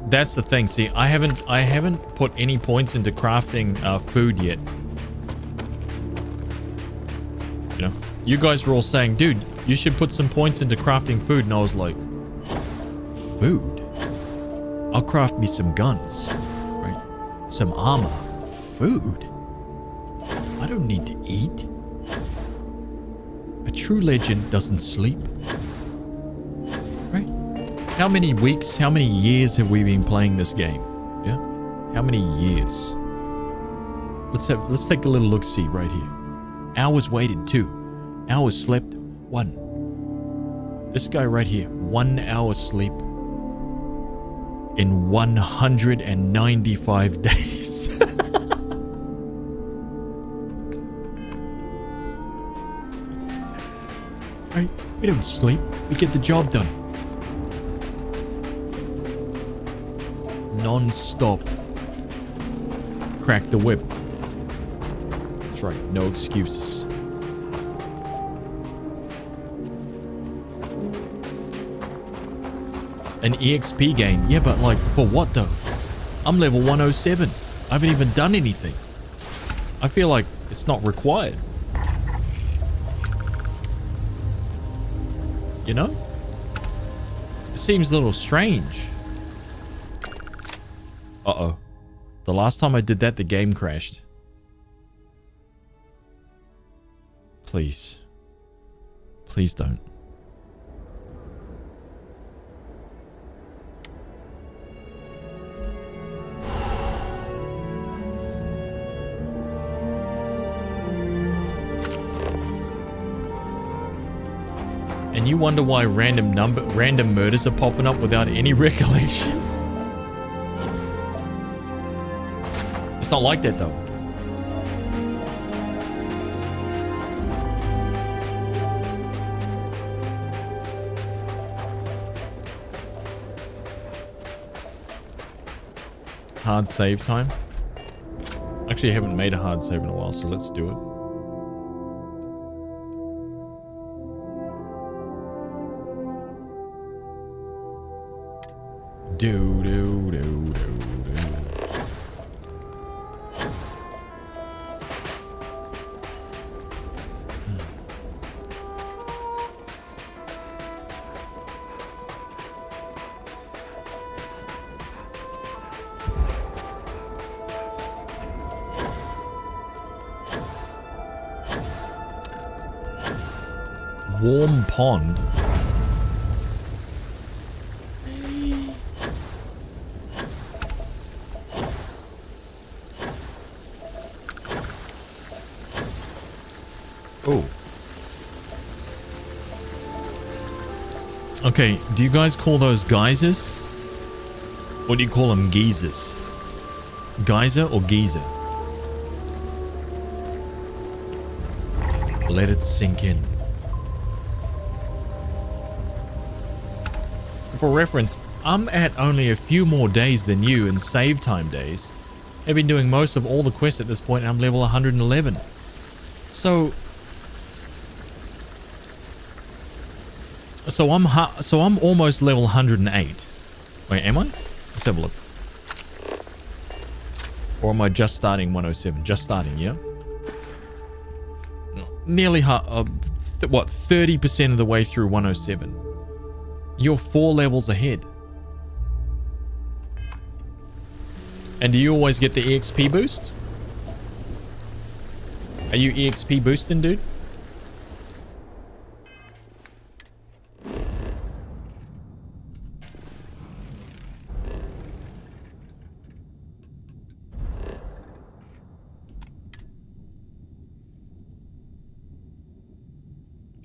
A: That's the thing. See, I haven't put any points into crafting food yet. You know, you guys were all saying, dude, you should put some points into crafting food, and I was like, food? I'll craft me some guns, right? Some armor. Food? I don't need to eat. A true legend doesn't sleep. Right? How many weeks, how many years have we been playing this game? Yeah? How many years? Let's take a little look-see right here. Hours waited 2. Hours slept 1. This guy right here, 1 hour sleep in 195 days. Right? We don't sleep. We get the job done. Non-stop. Crack the whip. That's right. No excuses. An EXP gain. Yeah, but like, for what though? I'm level 107. I haven't even done anything. I feel like it's not required. You know? It seems a little strange. Uh-oh. The last time I did that, the game crashed. Please. Please don't. And you wonder why random murders are popping up without any recollection? It's not like that though. Hard save time. Actually, I haven't made a hard save in a while, so let's do it. Do do do do do. Warm pond. Oh. Okay, do you guys call those geysers? Or do you call them geezers? Geyser or geezer? Let it sink in. For reference, I'm at only a few more days than you in save time days. I've been doing most of all the quests at this point, and I'm level 111. So I'm almost level 108. Wait, am I? Let's have a look. Or am I just starting 107? Just starting, yeah? Nearly, what, 30% of the way through 107. You're 4 levels ahead. And do you always get the EXP boost? Are you EXP boosting, dude?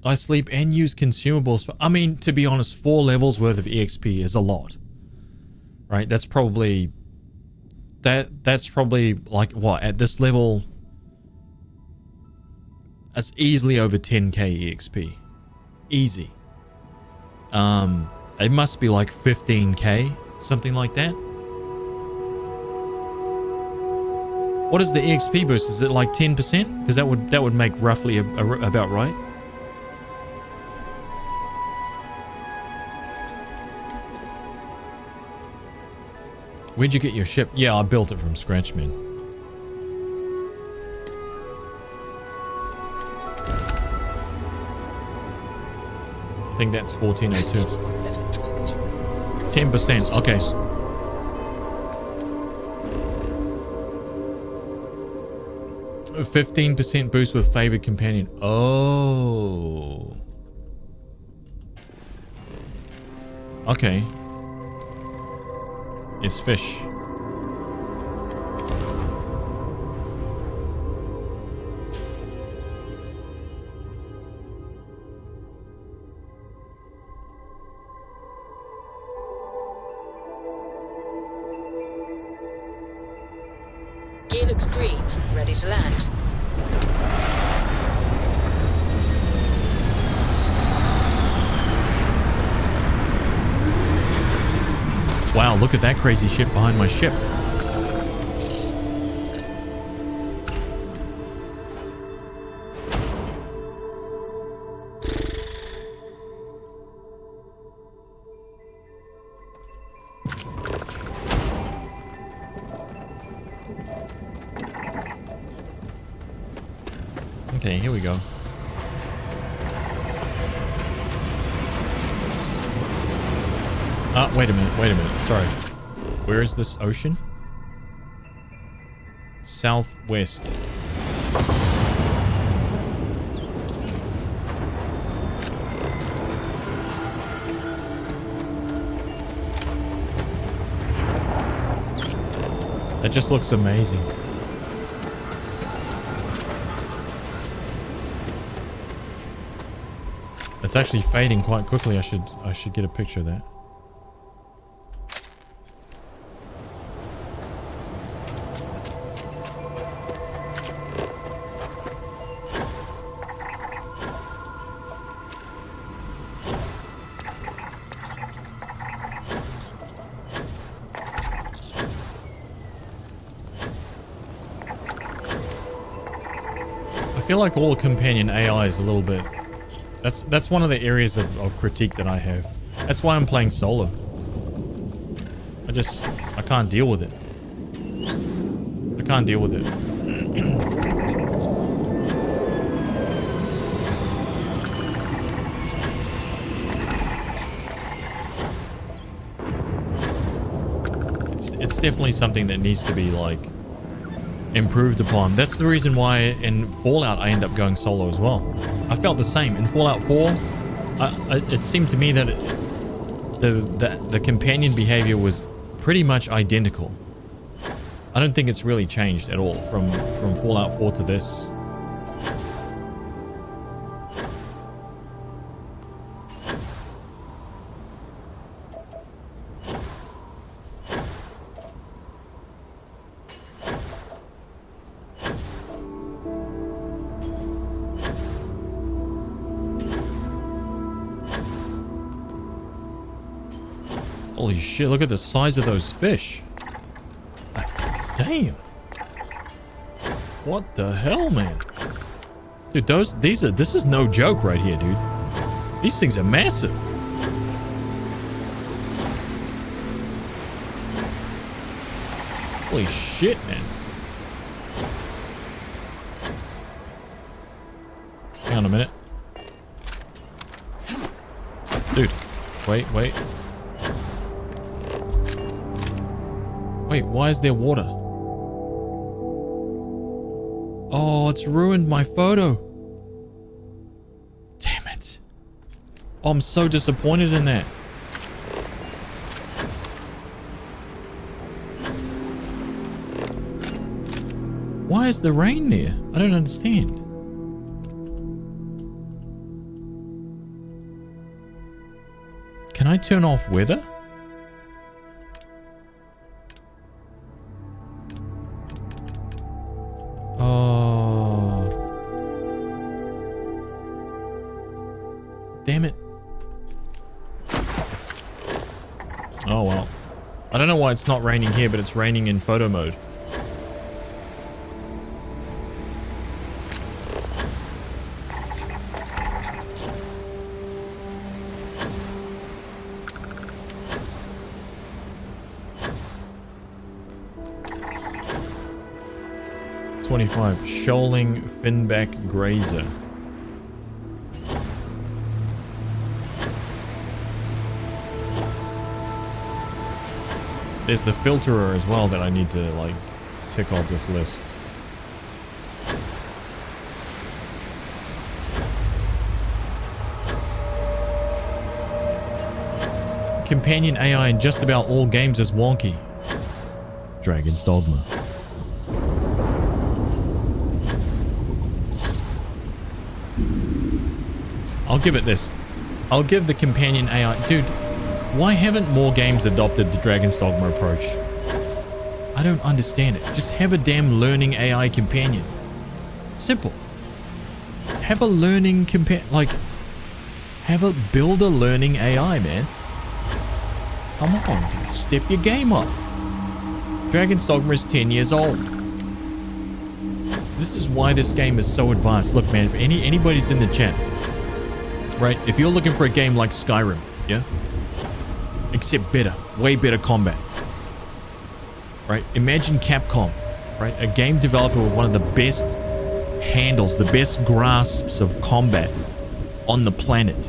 A: I sleep and use consumables for... I mean, to be honest, 4 levels worth of EXP is a lot. Right? That's probably... That's probably like, what? At this level... That's easily over 10k EXP. Easy. It must be like 15k. Something like that. What is the EXP boost? Is it like 10%? Because that would make roughly about right. Where'd you get your ship? Yeah, I built it from scratch, man. I think that's 1402. 10%, okay. A 15% boost with favored companion. Oh. Okay. It's fish.
C: Gear looks green, ready to land.
A: Wow, look at that crazy ship behind my ship. Okay, here we go. Wait a minute. Sorry. Where is this ocean? Southwest. That just looks amazing. It's actually fading quite quickly. I should get a picture of that. I feel like all companion AI is a little bit... That's one of the areas of critique that I have. That's why I'm playing solo. I can't deal with it. I can't deal with it. It's definitely something that needs to be like improved upon. That's the reason why in Fallout I end up going solo as well. I felt the same in Fallout 4. It seemed to me that the companion behavior was pretty much identical. I don't think it's really changed at all from Fallout 4 to this. Holy shit, look at the size of those fish. Damn. What the hell, man? Dude, this is no joke right here, dude. These things are massive. Holy shit, man. Hang on a minute. Dude, wait. Wait, why is there water? Oh, it's ruined my photo. Damn it. Oh, I'm so disappointed in that. Why is the rain there? I don't understand. Can I turn off weather? Oh. Damn it. Oh well. I don't know why it's not raining here, but it's raining in photo mode. Shoaling finback grazer. There's the filterer as well that I need to like tick off this list. Companion AI in just about all games is wonky. Dragon's Dogma. I'll give it this. I'll give the companion AI... Dude, why haven't more games adopted the Dragon's Dogma approach? I don't understand it. Just have a damn learning AI companion. Simple. Have a learning build a learning AI, man. Come on, dude. Step your game up. Dragon's Dogma is 10 years old. This is why this game is so advanced. Look, man, if anybody's in the chat... Right, if you're looking for a game like Skyrim, yeah? Except better, way better combat. Right, imagine Capcom, right? A game developer with one of the best handles, the best grasps of combat on the planet.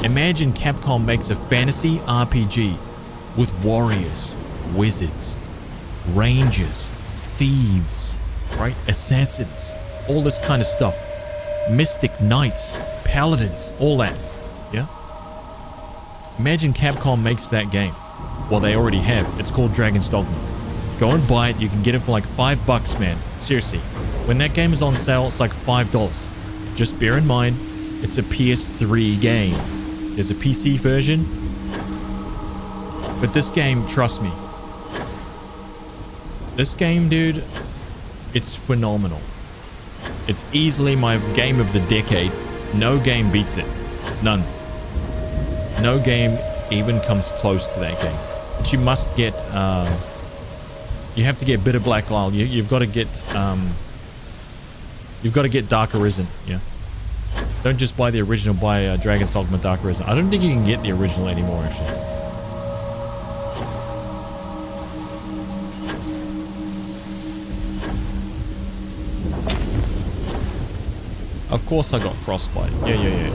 A: Imagine Capcom makes a fantasy RPG with warriors, wizards, rangers, thieves, right? Assassins, all this kind of stuff. Mystic knights, paladins, all that. Yeah? Imagine Capcom makes that game. Well, they already have. It's called Dragon's Dogma. Go and buy it. You can get it for like $5, man. Seriously. When that game is on sale, it's like $5. Just bear in mind, it's a PS3 game. There's a PC version. But this game, trust me. This game, dude, it's phenomenal. It's easily my game of the decade. No game beats it. None. No game even comes close to that game. But you must get, you have to get Bitter Black Isle. You've got to get Dark Arisen, yeah. Don't just buy the original, buy Dragon's Dogma Dark Arisen. I don't think you can get the original anymore, actually. Of course I got frostbite. Yeah.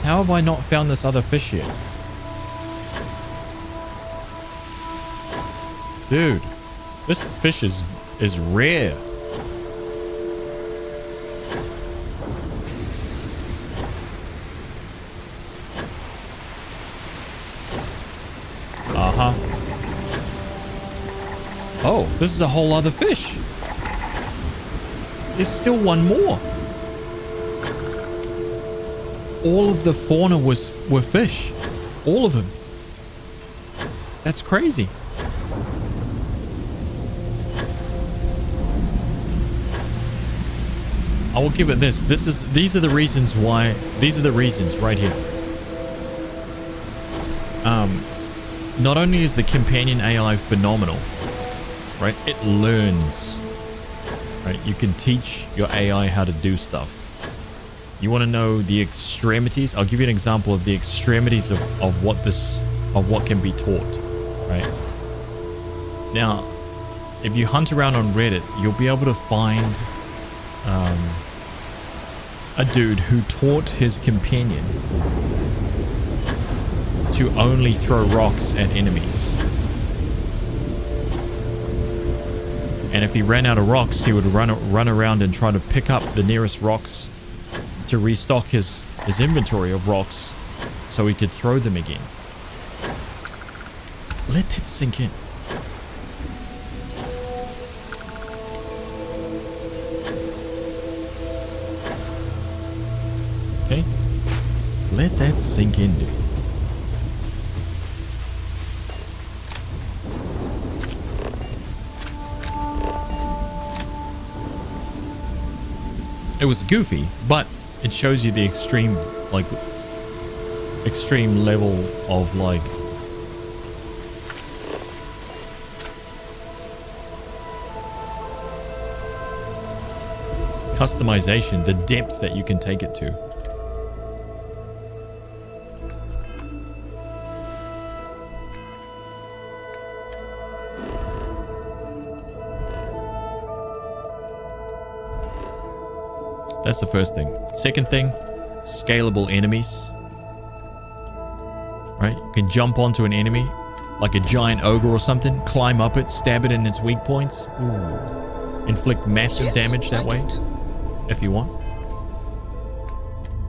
A: How have I not found this other fish yet? Dude, this fish is rare. Oh, this is a whole other fish. There's still one more. All of the fauna were fish. All of them. That's crazy. I will give it this. These are the reasons why. These are the reasons right here. Not only is the companion AI phenomenal, right? It learns, right? You can teach your AI how to do stuff. You want to know the extremities? I'll give you an example of the extremities of what can be taught, right? Now, if you hunt around on Reddit, you'll be able to find a dude who taught his companion to only throw rocks at enemies. And if he ran out of rocks, he would run around and try to pick up the nearest rocks to restock his inventory of rocks so he could throw them again. Let that sink in. Okay? Let that sink in, dude. It was goofy, but it shows you the extreme level of like customization, the depth that you can take it to. That's the first thing. Second thing, scalable enemies. Right? You can jump onto an enemy, like a giant ogre or something, climb up it, stab it in its weak points. Ooh. Inflict massive damage that way, if you want.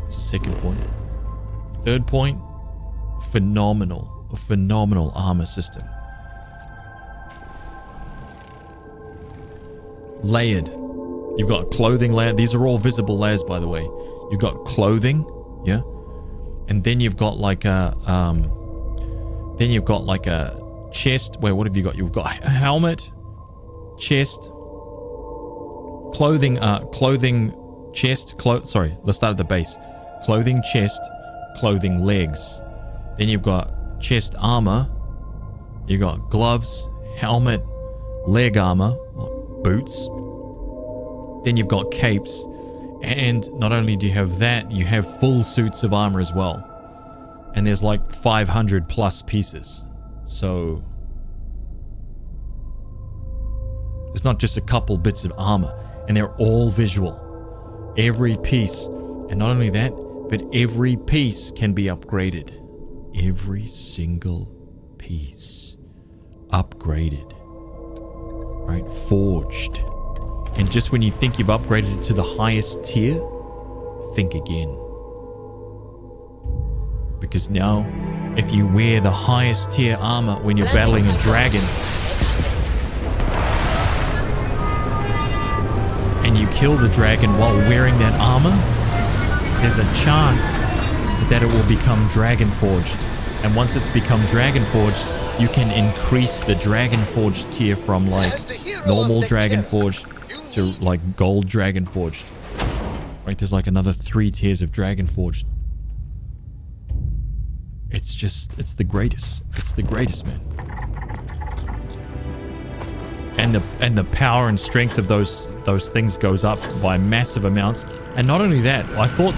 A: That's the second point. Third point, a phenomenal armor system. Layered. You've got clothing layer. These are all visible layers, by the way. You've got clothing, yeah, and then you've got like a chest. Wait, what have you got? You've got a helmet, chest, clothing, chest. Sorry, let's start at the base. Clothing, chest, clothing, legs. Then you've got chest armor. You've got gloves, helmet, leg armor, boots. Then you've got capes, and not only do you have that, you have full suits of armor as well. And there's like 500 plus pieces. So it's not just a couple bits of armor, and they're all visual. Every piece, and not only that, but every piece can be upgraded. Every single piece upgraded, right? Forged. And just when you think you've upgraded it to the highest tier, think again. Because now, if you wear the highest tier armor when you're battling a dragon, and you kill the dragon while wearing that armor, there's a chance that it will become dragon forged. And once it's become dragon forged, you can increase the dragon forged tier from like normal dragon forged to like gold dragon forged. Right, there's like another 3 tiers of dragon forged. It's the greatest. It's the greatest, man. And the power and strength of those things goes up by massive amounts. And not only that, I thought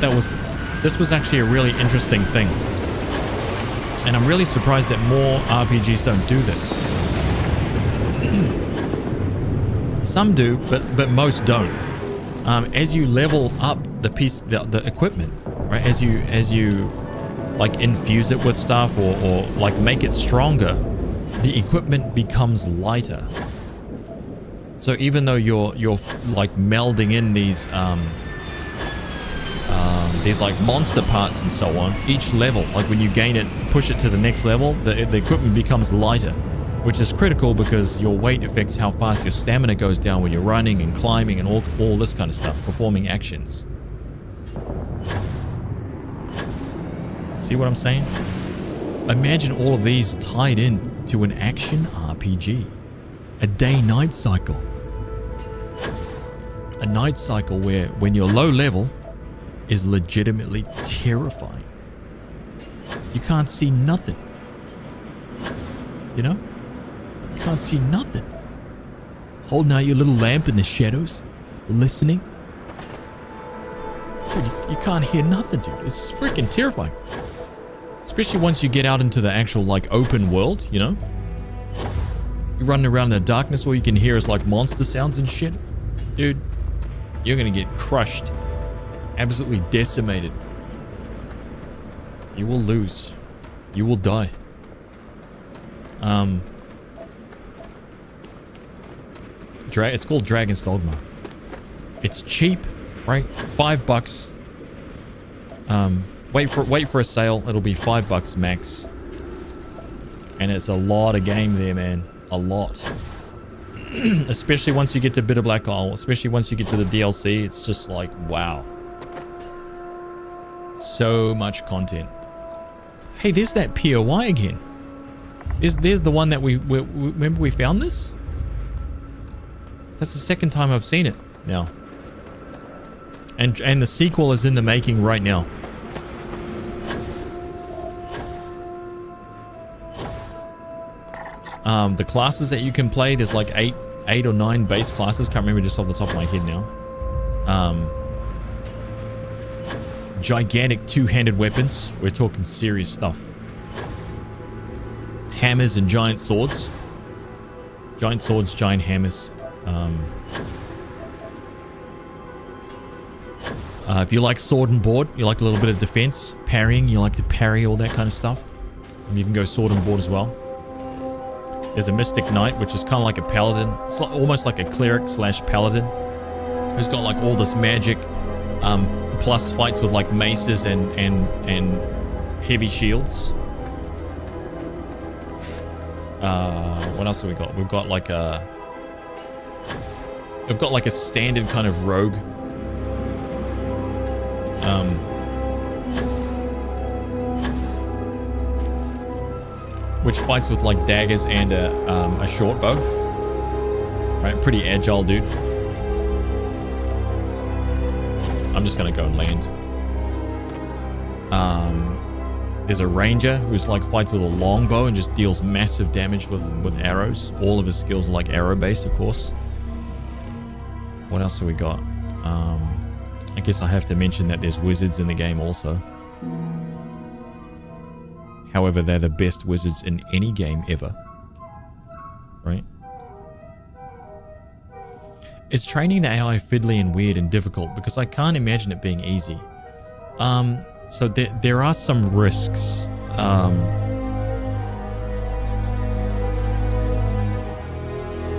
A: this was actually a really interesting thing. And I'm really surprised that more RPGs don't do this. Some do, but most don't. As you level up the equipment, right? As you like infuse it with stuff or like make it stronger, the equipment becomes lighter. So even though you're like melding in these like monster parts and so on, each level, like when you gain it, push it to the next level, the equipment becomes lighter. Which is critical because your weight affects how fast your stamina goes down when you're running and climbing and all this kind of stuff, performing actions. See what I'm saying? Imagine all of these tied in to an action RPG. A day-night cycle. A night cycle where when you're low level is legitimately terrifying. You can't see nothing. You know? Can't see nothing. Holding out your little lamp in the shadows, listening. Dude, you can't hear nothing, dude. It's freaking terrifying. Especially once you get out into the actual like open world, you know? You're running around in the darkness, all you can hear is like monster sounds and shit. Dude, you're gonna get crushed. Absolutely decimated. You will lose. You will die. It's called Dragon's Dogma. It's cheap, right? $5. Wait for a sale. It'll be $5 max. And it's a lot of game there, man. A lot. Especially once you get to Bitter Black Isle. Especially once you get to the DLC. It's just like, wow. So much content. Hey, there's that POI again. There's the one that we remember we found this? That's the second time I've seen it now. And the sequel is in the making right now. The classes that you can play, there's like eight or 9 base classes. Can't remember just off the top of my head now. Gigantic 2-handed weapons. We're talking serious stuff. Hammers and giant swords. Giant swords, giant hammers. If you like sword and board, you like a little bit of defense, parrying, you like to parry, all that kind of stuff. And you can go sword and board as well. There's a Mystic Knight, which is kind of like a paladin. It's like, almost like a cleric / paladin, who's got like all this magic, plus fights with like maces and heavy shields. What else have we got? We've got like a standard kind of rogue. Which fights with like daggers and a short bow. Right, pretty agile dude. I'm just gonna go and land. There's a ranger who's like fights with a longbow and just deals massive damage with arrows. All of his skills are like arrow based, of course. What else have we got? I guess I have to mention that there's wizards in the game also. However, they're the best wizards in any game ever. Right? Is training the AI fiddly and weird and difficult? Because I can't imagine it being easy. So there are some risks.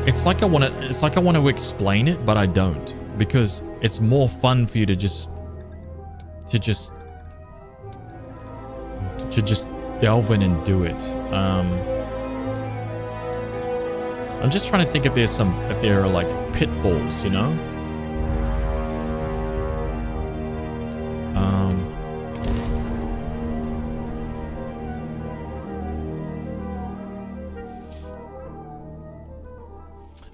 A: It's like I want to explain it, but I don't, because it's more fun for you to just delve in and do it. I'm just trying to think if there are like pitfalls, you know?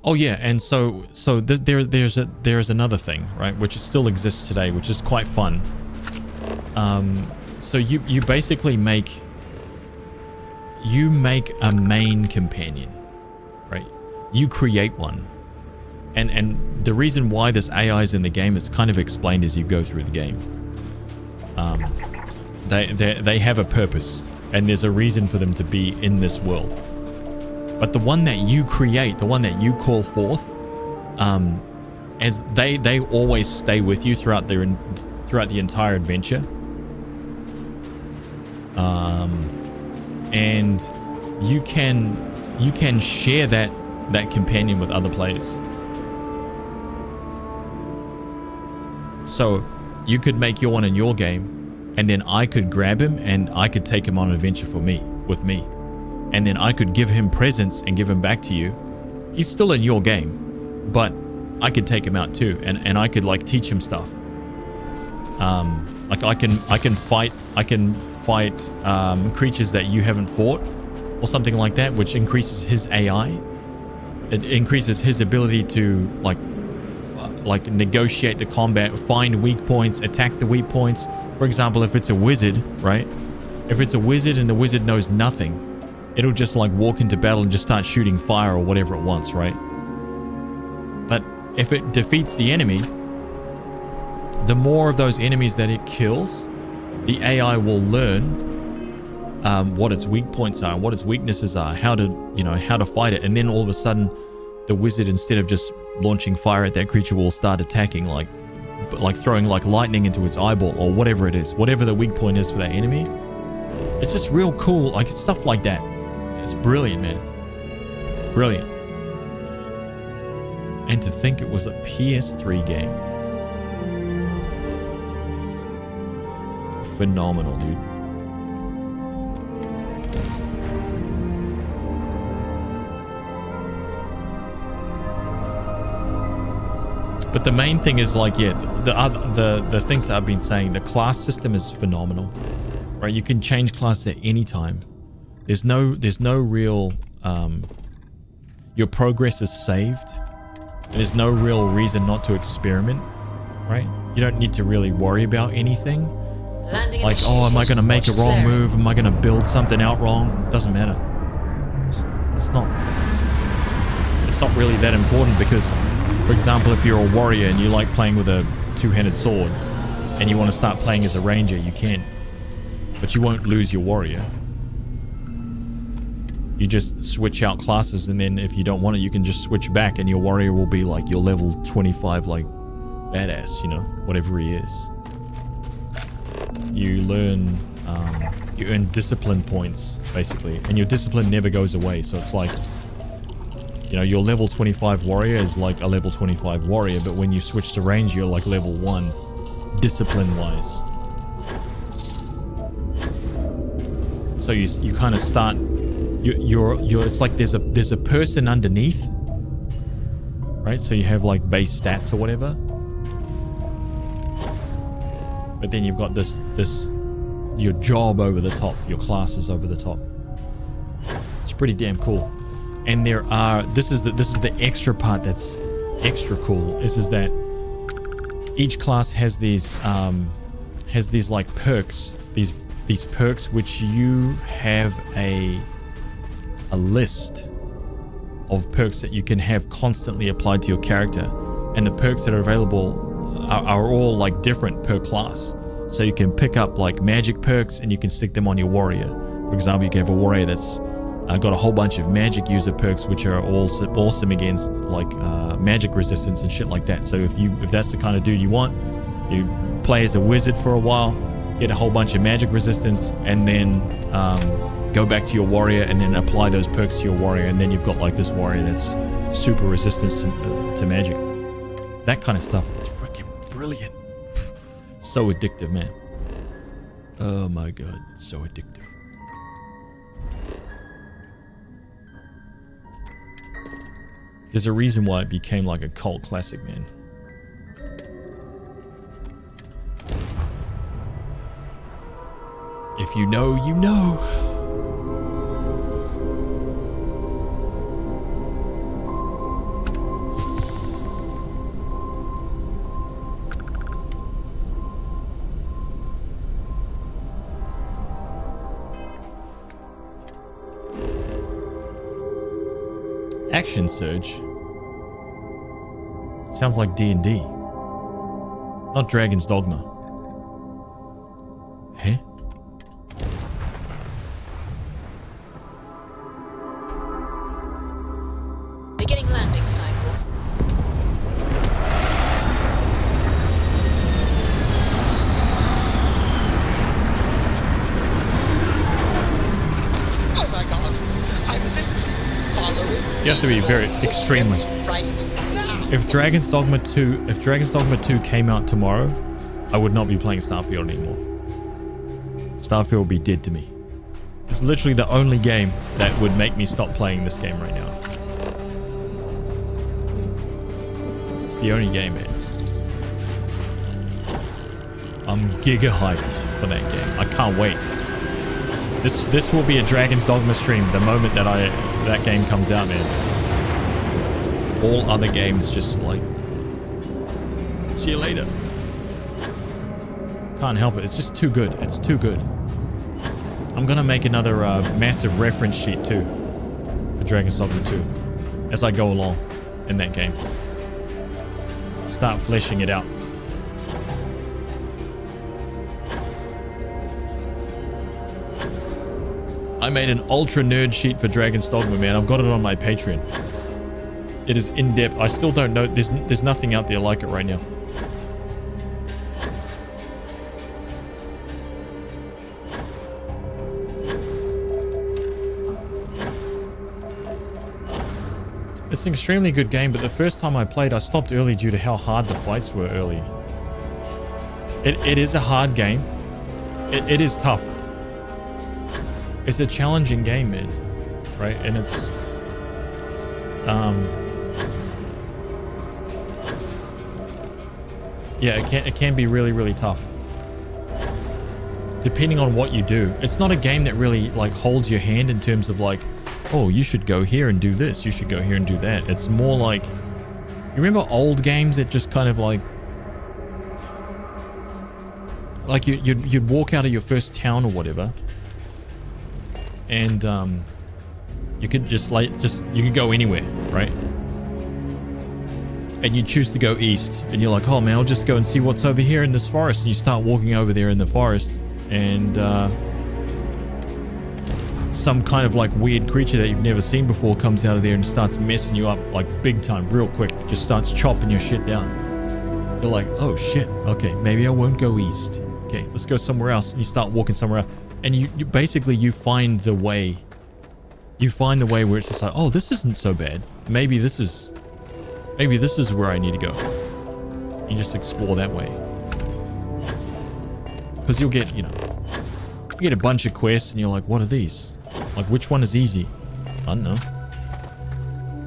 A: Oh yeah, and so there's another thing, right, which still exists today, which is quite fun. So you basically make a main companion, right? You create one, and the reason why this AI is in the game is kind of explained as you go through the game. They have a purpose, and there's a reason for them to be in this world. But the one that you create, the one that you call forth, as they always stay with you throughout the entire adventure, and you can share that companion with other players. So you could make your one in your game, and then I could grab him and I could take him on an adventure with me. And then I could give him presents and give him back to you. He's still in your game, but I could take him out too, and I could like teach him stuff. Like I can fight creatures that you haven't fought, or something like that, which increases his AI. It increases his ability to like negotiate the combat, find weak points, attack the weak points. For example, if it's a wizard, right? If it's a wizard and the wizard knows nothing, it'll just like walk into battle and just start shooting fire or whatever it wants, right? But if it defeats the enemy, the more of those enemies that it kills, the AI will learn what its weak points are and what its weaknesses are, how to fight it. And then all of a sudden, the wizard, instead of just launching fire at that creature, will start attacking, like throwing like lightning into its eyeball or whatever it is, whatever the weak point is for that enemy. It's just real cool, like stuff like that. It's brilliant, man. Brilliant. And to think it was a PS3 game. Phenomenal, dude. But the main thing is like, yeah, the things that I've been saying, the class system is phenomenal, right? You can change class at any time. There's no real, your progress is saved. There's no real reason not to experiment, right? You don't need to really worry about anything. Like, oh, am I going to make a wrong move? Am I going to build something out wrong? Doesn't matter. It's not really that important because, for example, if you're a warrior and you like playing with a two-handed sword and you want to start playing as a ranger, you can. But you won't lose your warrior. You just switch out classes, and then if you don't want it, you can just switch back and your warrior will be like your level 25, like badass, you know, whatever he is. You learn, you earn discipline points, basically, and your discipline never goes away. So it's like, you know, your level 25 warrior is like a level 25 warrior, but when you switch to range, you're like level 1, discipline-wise. So you kind of start, you're it's like there's a person underneath, right? So you have like base stats or whatever. But then you've got this your job over the top, your classes over the top. It's pretty damn cool. And there are this is the extra part that's extra cool. This is that each class has these like perks, these perks which you have a list of perks that you can have constantly applied to your character, and the perks that are available are all like different per class. So you can pick up like magic perks and you can stick them on your warrior. For example, you can have a warrior that's got a whole bunch of magic user perks which are also awesome against like magic resistance and shit like that. So if that's the kind of dude you want, you play as a wizard for a while, get a whole bunch of magic resistance, and then go back to your warrior and then apply those perks to your warrior, and then you've got like this warrior that's super resistant to magic. That kind of stuff. It's freaking brilliant. So addictive, man. Oh my god, it's so addictive. There's a reason why it became like a cult classic, man. If you know, you know. Action Surge sounds like D&D, not Dragon's Dogma. Huh?
C: Beginning landing cycle.
B: Oh my god, I'm literally following.
A: You have to be very extremely.
B: Right now.
A: If Dragon's Dogma 2 came out tomorrow, I would not be playing Starfield anymore. Starfield would be dead to me. It's literally the only game that would make me stop playing this game right now. It's the only game, man. I'm giga hyped for that game. I can't wait. This will be a Dragon's Dogma stream the moment that game comes out, man. All other games just like, see you later. Can't help it. It's just too good. It's too good. I'm gonna make another massive reference sheet too for Dragon's Dogma 2 as I go along in that game. Start fleshing it out. I made an ultra nerd sheet for Dragon's Dogma, man. I've got it on my Patreon. It is in depth. I still don't know. There's nothing out there like it right now. It's an extremely good game, but the first time I played, I stopped early due to how hard the fights were early. It is a hard game. It is tough. It's a challenging game, man. Right? And it's... yeah, it can be really, really tough. Depending on what you do. It's not a game that really, like, holds your hand in terms of, like, oh, you should go here and do this. You should go here and do that. It's more like... You remember old games that just kind of, like... Like, you'd walk out of your first town or whatever. And, you could just, like, you could go anywhere, right? And you choose to go east. And you're like, oh, man, I'll just go and see what's over here in this forest. And you start walking over there in the forest. And, some kind of like weird creature that you've never seen before comes out of there and starts messing you up like big time, real quick. Just starts chopping your shit down. You're like, oh shit, okay, maybe I won't go east. Okay, let's go somewhere else. And you start walking somewhere else. And you basically, you find the way. You find the way where it's just like, oh, this isn't so bad. Maybe this is where I need to go. You just explore that way. Because you'll get, you get a bunch of quests and you're like, what are these? Like, which one is easy? I don't know.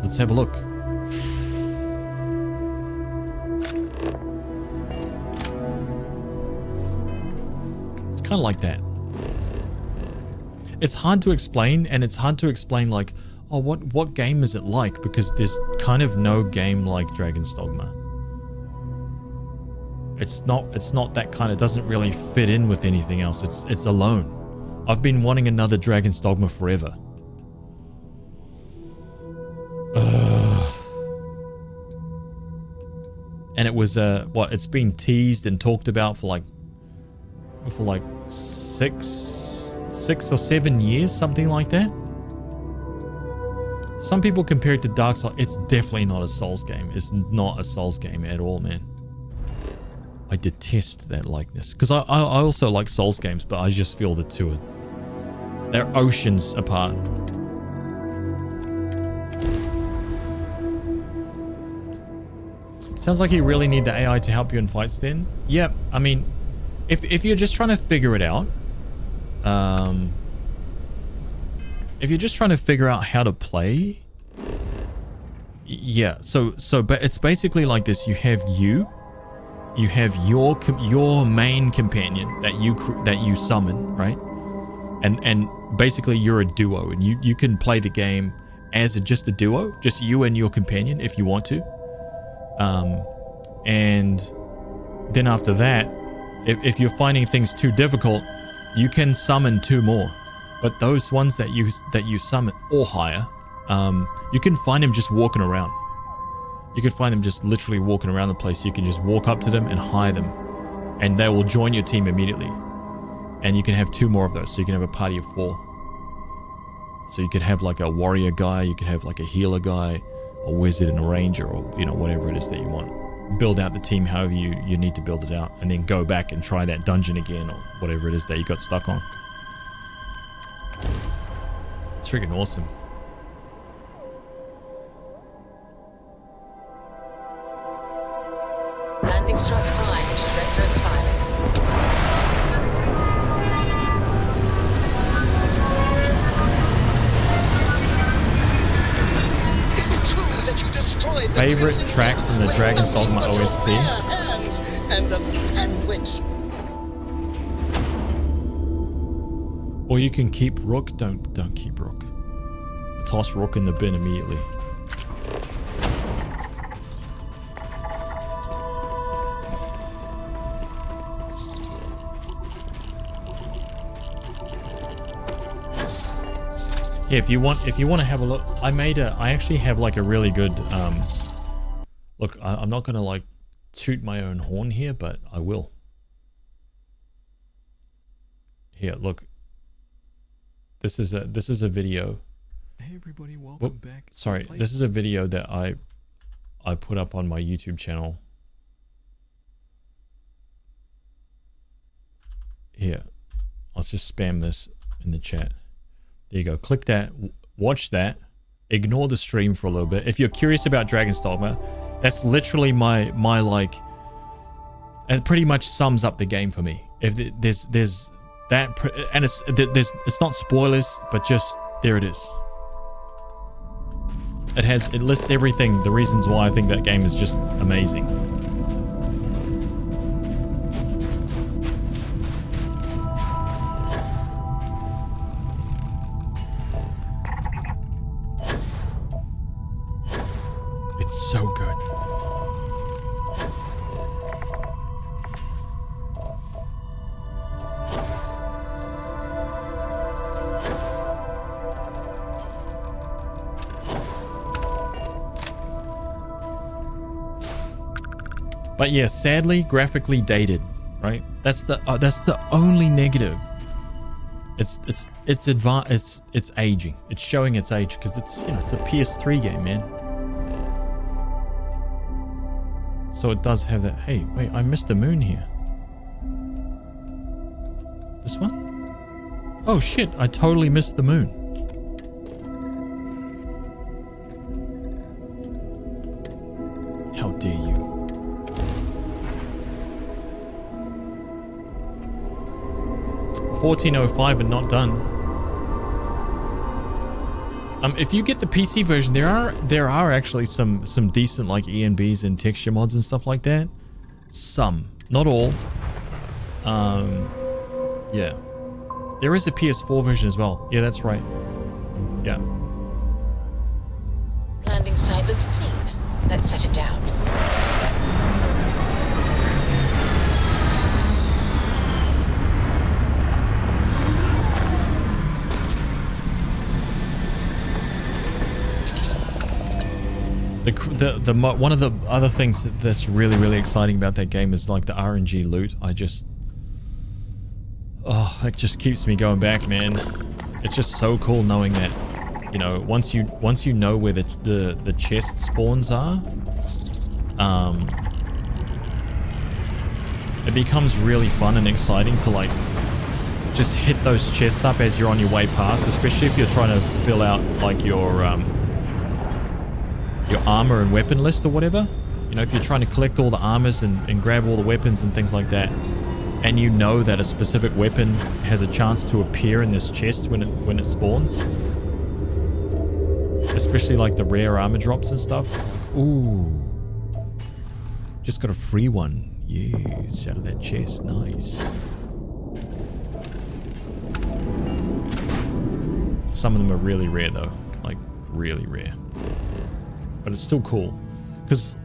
A: Let's have a look. It's kind of like that. It's hard to explain, and it's hard to explain, like, oh, what game is it like? Because there's kind of no game like Dragon's Dogma. It's not that kind of, doesn't really fit in with anything else. It's alone. I've been wanting another Dragon's Dogma forever. And it was it's been teased and talked about for like 6 or 7 years, something like that. Some people compare it to Dark Souls. It's definitely not a Souls game. It's not a Souls game at all, man. I detest that likeness. Because I also like Souls games, but I just feel the two they're oceans apart. Sounds like you really need the AI to help you in fights then. Yeah, I mean, if you're just trying to figure it out, if you're just trying to figure out how to play, yeah, but it's basically like this. You have your main companion that you summon, right? And basically you're a duo, and you can play the game as just a duo, just you and your companion if you want to. And then after that, if you're finding things too difficult, you can summon 2 more. But those ones that you summon or hire, you can find them just walking around. You can find them just literally walking around the place. You can just walk up to them and hire them, and they will join your team immediately. And you can have 2 more of those, so you can have a party of 4. So you could have like a warrior guy, you could have like a healer guy, a wizard and a ranger, or whatever it is that you want. Build out the team however you need to build it out, and then go back and try that dungeon again, or whatever it is that you got stuck on. It's freaking awesome.
C: Landing struts primed. Retros firing.
B: It's true that you destroyed the
A: Favorite
B: prison
A: track from the Dragon's Dogma
B: with your
A: OST?
B: bare hands and a sandwich.
A: Or you can keep Rook. Don't keep Rook. Toss Rook in the bin immediately. Yeah, if you want to have a look, I actually have like a really good look. I'm not gonna like toot my own horn here, but I will. Here, look. This is a video.
D: Hey everybody, welcome
A: Whoop,
D: back.
A: sorry, this is a video that I put up on my YouTube channel. Here, I'll just spam this in the chat. There you go. Click that, watch that, ignore the stream for a little bit. If you're curious about Dragon's Dogma, that's literally my like, it pretty much sums up the game for me. If there's that, and it's not spoilers, but just there it is. It lists everything, the reasons why I think that game is just amazing. It's so good. But yeah, sadly, graphically dated, right? That's the only negative. It's aging. It's showing its age because it's a PS3 game, man. So it does have that. Hey, wait, I missed a moon here. This one? Oh shit, I totally missed the moon. How dare you? $14.05 and not done. If you get the PC version, there are actually some decent like ENBs and texture mods and stuff like that. Some, not all. Yeah, there is a PS4 version as well. Yeah, that's right. Yeah.
C: Landing site looks clean. Let's set it down.
A: One of the other things that's really exciting about that game is like the RNG loot. It just keeps me going back, man. It's just so cool knowing that, once you know where the chest spawns are, it becomes really fun and exciting to like just hit those chests up as you're on your way past, especially if you're trying to fill out like your armor and weapon list or whatever. If you're trying to collect all the armors and grab all the weapons and things like that, and you know that a specific weapon has a chance to appear in this chest when it spawns, especially like the rare armor drops and stuff. It's like, ooh, just got a free one. Yes, out of that chest. Nice. Some of them are really rare though, like really rare. But it's still cool, because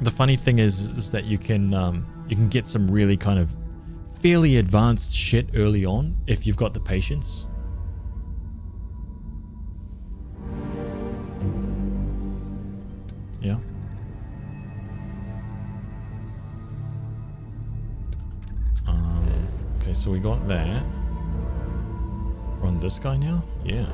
A: the funny thing is that you can get some really kind of fairly advanced shit early on if you've got the patience. Yeah. Okay, so we got that. We're on this guy now? Yeah.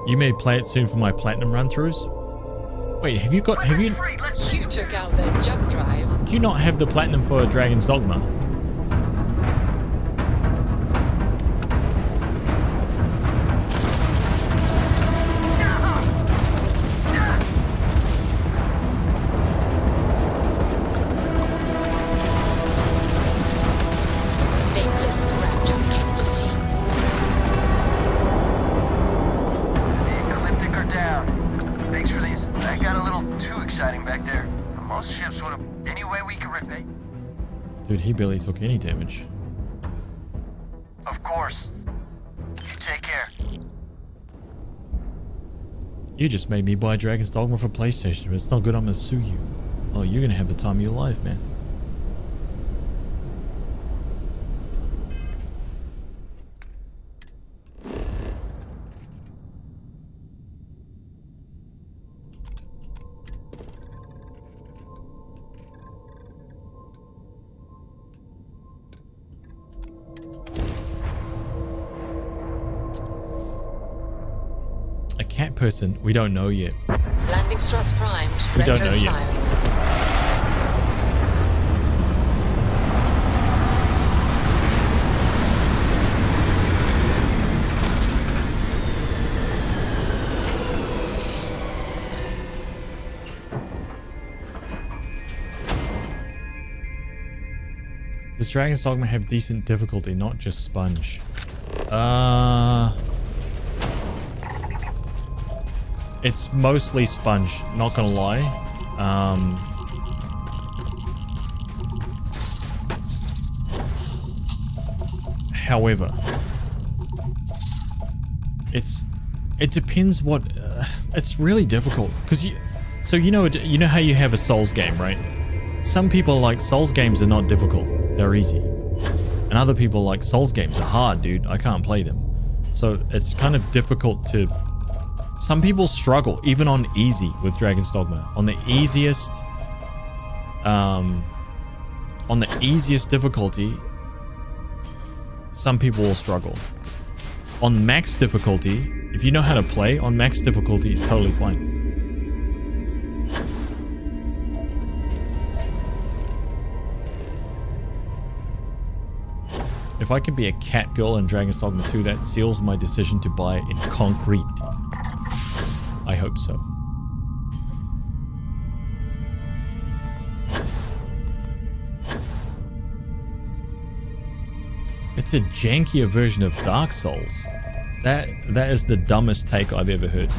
A: You may play it soon for my platinum run-throughs. Wait, have you?
C: You took out their jump drive.
A: Do you not have the platinum for Dragon's Dogma? Dude, he barely took any damage.
E: Of course. You take care.
A: You just made me buy Dragon's Dogma for PlayStation. If it's not good, I'm gonna sue you. Oh, you're gonna have the time of your life, man. A cat person? We don't know yet.
C: Landing struts primed.
A: We don't know
C: Retros
A: yet.
C: firing.
A: Does Dragon's Dogma have decent difficulty, not just sponge? It's mostly sponge, not gonna lie. However, it depends what it's really difficult because you know how you have a Souls game, right? Some people are like Souls games are not difficult, they're easy, and other people like Souls games are hard, dude. I can't play them, so it's kind of difficult to. Some people struggle even on easy with Dragon's Dogma. On the easiest difficulty, some people will struggle. On max difficulty, if you know how to play on max difficulty, it's totally fine. If I can be a cat girl in Dragon's Dogma 2, that seals my decision to buy it in concrete. I hope so. It's a jankier version of Dark Souls. That is the dumbest take I've ever heard.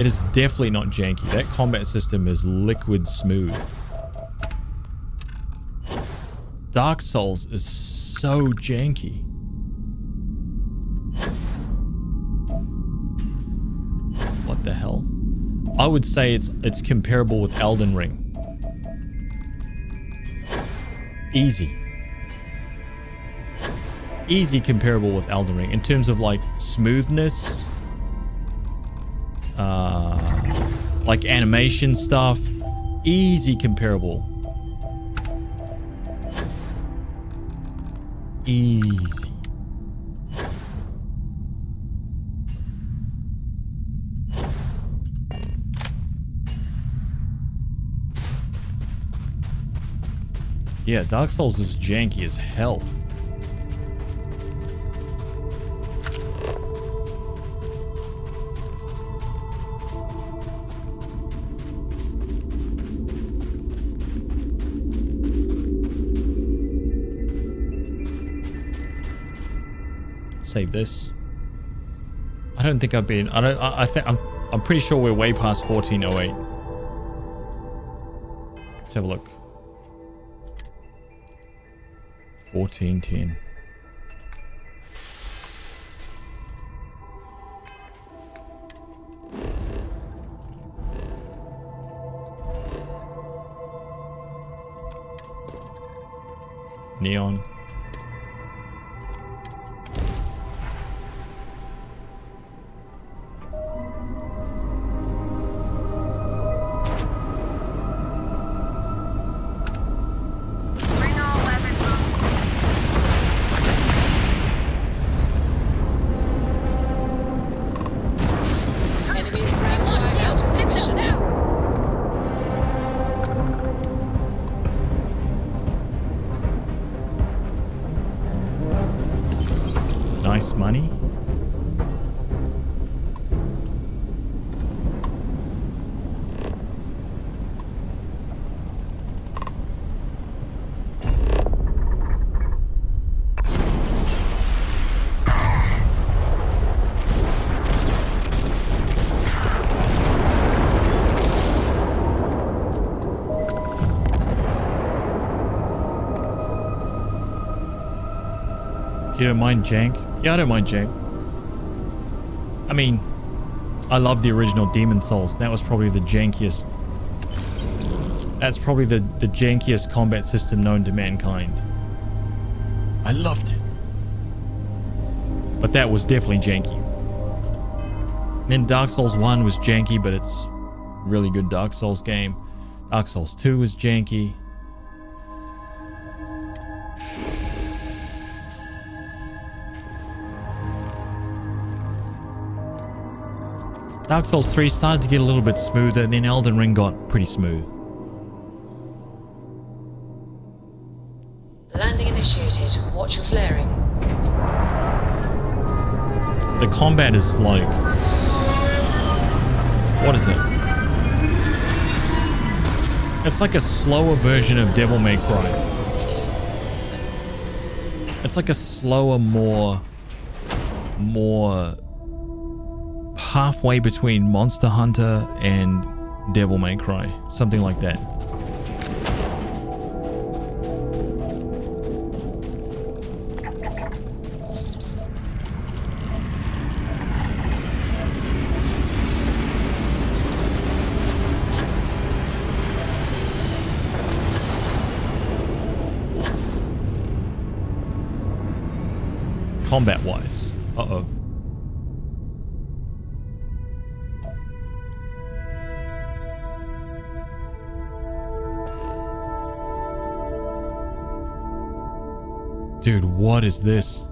A: It is definitely not janky. That combat system is liquid smooth. Dark Souls is so janky. What the hell? I would say it's comparable with Elden Ring. Easy. Easy comparable with Elden Ring in terms of like smoothness, like animation stuff. Easy comparable. Easy. Yeah, Dark Souls is janky as hell. Save this. I don't think I've been. I think I'm pretty sure we're way past 1408. Let's have a look. 1410. Neon.
C: Enemies ground fire out of commission.
A: Nice money. You don't mind jank? Yeah, I don't mind jank. I mean, I love the original Demon Souls. That was probably the jankiest. That's probably the jankiest combat system known to mankind. I loved it. But that was definitely janky. Then Dark Souls 1 was janky, but it's a really good Dark Souls game. Dark Souls 2 was janky. Dark Souls 3 started to get a little bit smoother, and then Elden Ring got pretty smooth.
C: Landing initiated. Watch your flaring.
A: The combat is like... What is it? It's like a slower version of Devil May Cry. It's like a slower, more halfway between Monster Hunter and Devil May Cry. Something like that. Combat-wise. Uh-oh. Dude, what is this?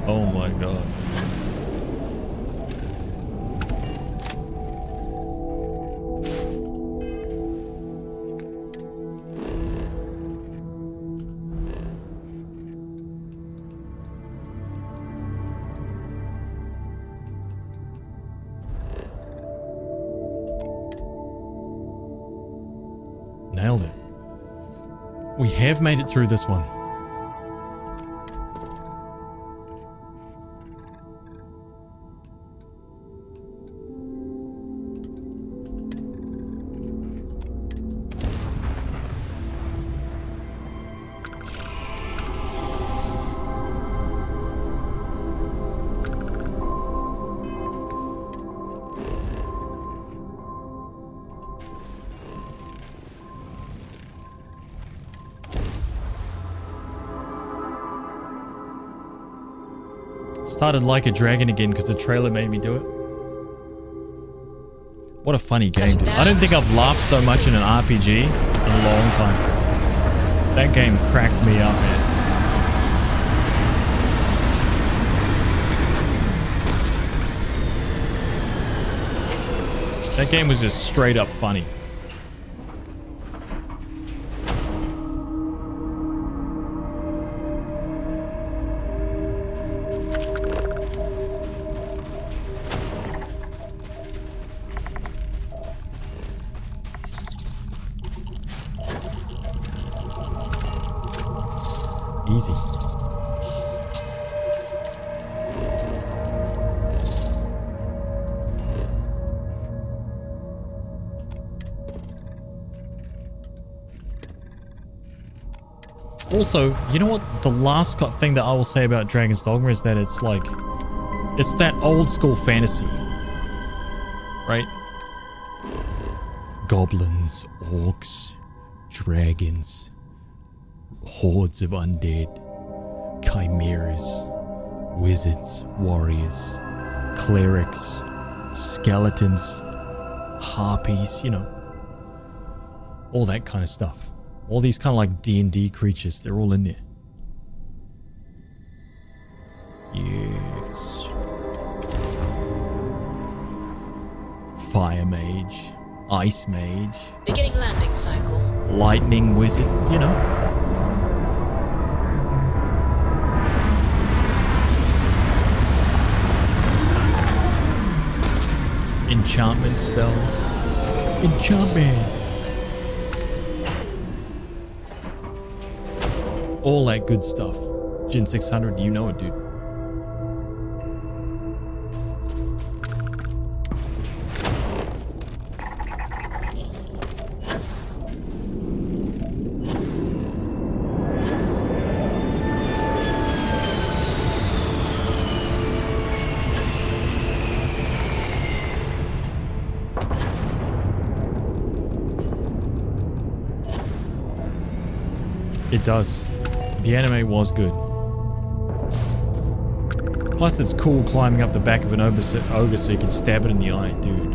A: Oh my god. Nailed it. We have made it through this one. Started Like a Dragon again because the trailer made me do it. What a funny game, dude. I don't think I've laughed so much in an RPG in a long time. That game cracked me up, man. That game was just straight up funny. Easy. Also, you know what? The last thing that I will say about Dragon's Dogma is that it's like, it's that old school fantasy, right? Goblins, orcs, dragons, hordes of undead, chimeras, wizards, warriors, clerics, skeletons, harpies, you know, all that kind of stuff. All these kind of like D&D creatures, they're all in there. Yes. Fire mage, ice mage,
C: Beginning landing cycle.
A: lightning wizard, you know. Enchantment spells. Enchantment. All that good stuff. Gen 600, you know it, dude. It does. The anime was good. Plus it's cool climbing up the back of an ogre so you can stab it in the eye, dude.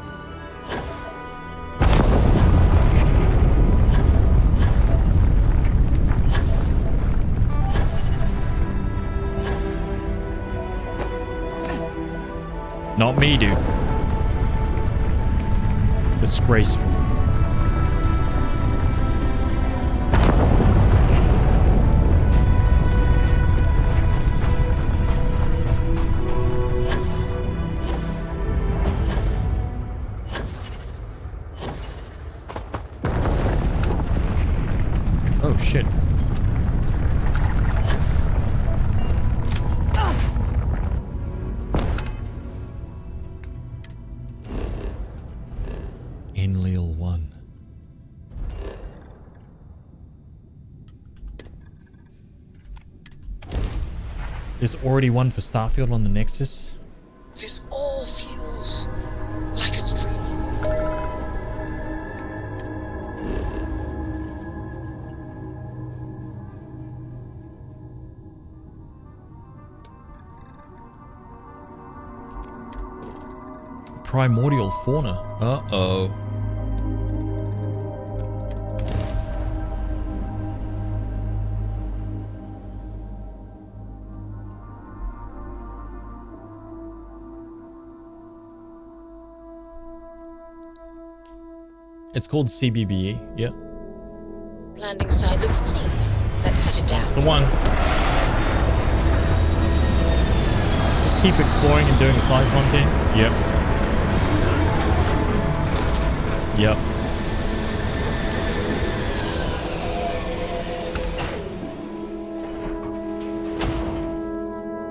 A: Not me, dude. Disgraceful. Oh, shit. Enlil 1. There's already one for Starfield on the Nexus.
B: This all feels like a dream.
A: Primordial fauna. Uh-oh. It's called CBBE. Yeah.
C: Landing site looks clean. Let's set it down.
A: That's the one. Just keep exploring and doing side content. Yep. Yep.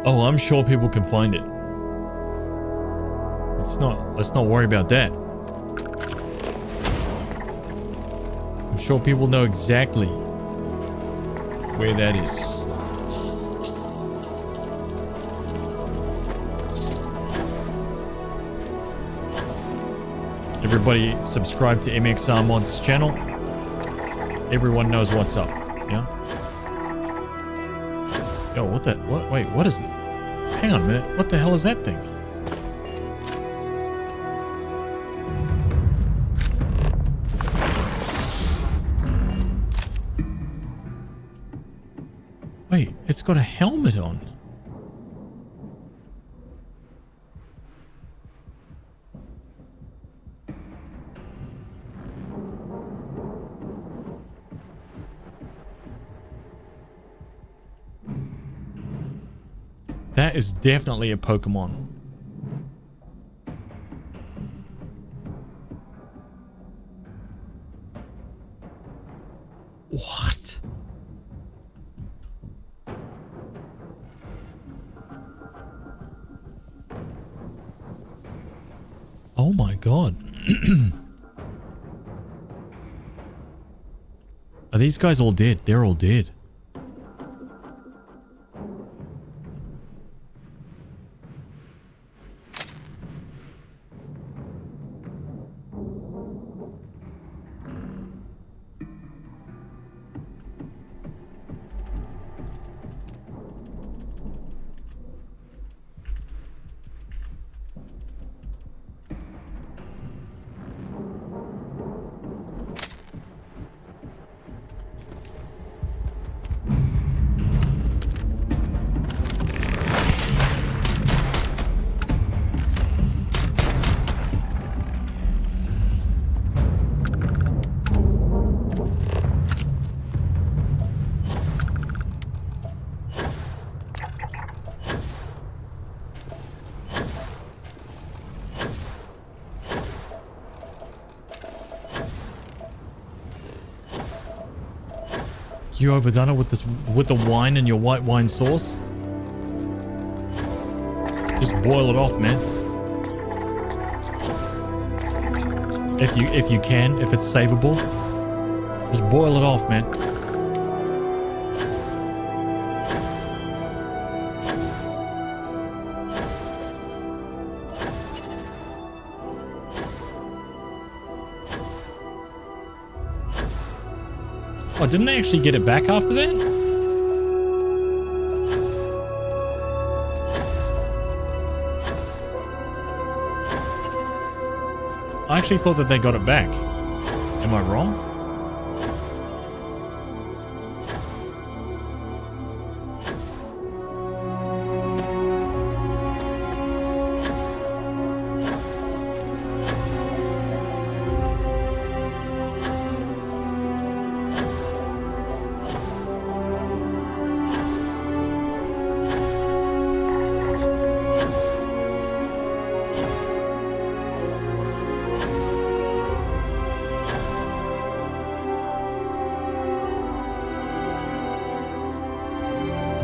A: Oh, I'm sure people can find it. Let's not worry about that. I'm sure people know exactly where that is. Everybody subscribe to MXR Mods channel. Everyone knows what's up. Yeah. Yo, what the? What? Wait, what is it? Hang on a minute. What the hell is that thing? Wait, it's got a helmet on. That is definitely a Pokemon. What? Oh my god. Are these guys all dead? They're all dead. You overdone it with this, with the wine and your white wine sauce. Just boil it off, man. If you can, if it's savable, just boil it off, man. Oh, didn't they actually get it back after that? I actually thought that they got it back. Am I wrong?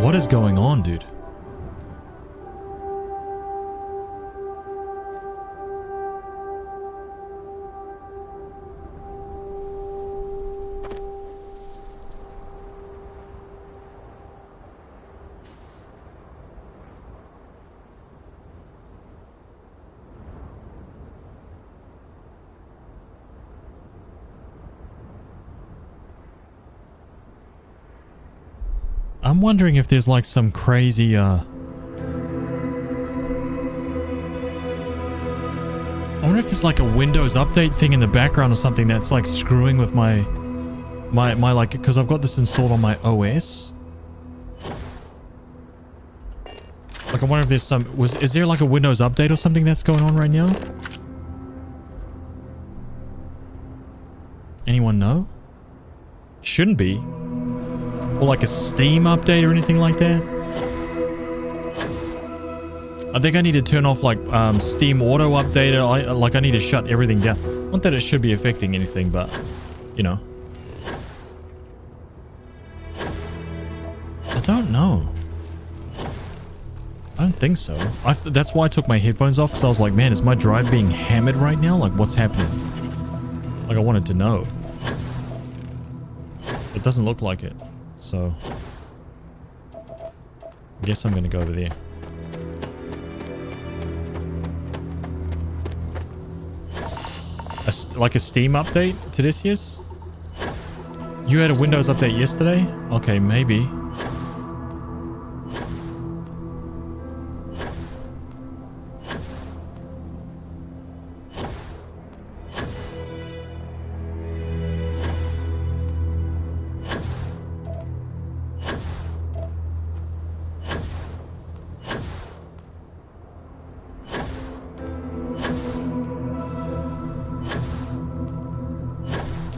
A: What is going on, dude? I'm wondering if there's like some crazy I wonder if it's like a Windows update thing in the background or something that's like screwing with my like, because I've got this installed on my OS. Like I wonder if there's some is there like a Windows update or something that's going on right now? Anyone know? Shouldn't be. Or like a Steam update or anything like that. I think I need to turn off like Steam auto updater. I need to shut everything down. Not that it should be affecting anything, but you know. I don't know. I don't think so. That's why I took my headphones off, because I was like, man, is my drive being hammered right now? Like, what's happening? Like, I wanted to know. It doesn't look like it. So, I guess I'm going to go over there. Like a Steam update to this, yes? You had a Windows update yesterday? Okay, maybe.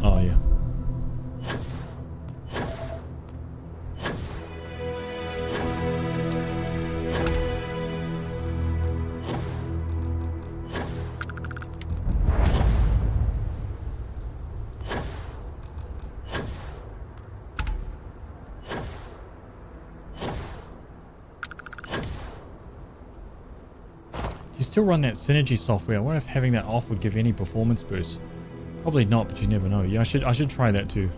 A: Oh, yeah. You still run that Synergy software. I wonder if having that off would give any performance boost. Probably not, but you never know. Yeah, I should try that too.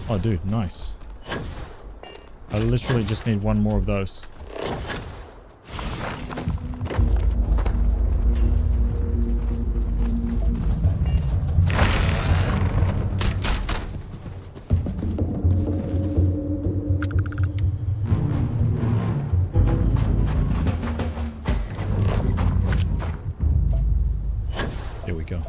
A: Oh, dude, nice. I literally just need one more of those. There we go.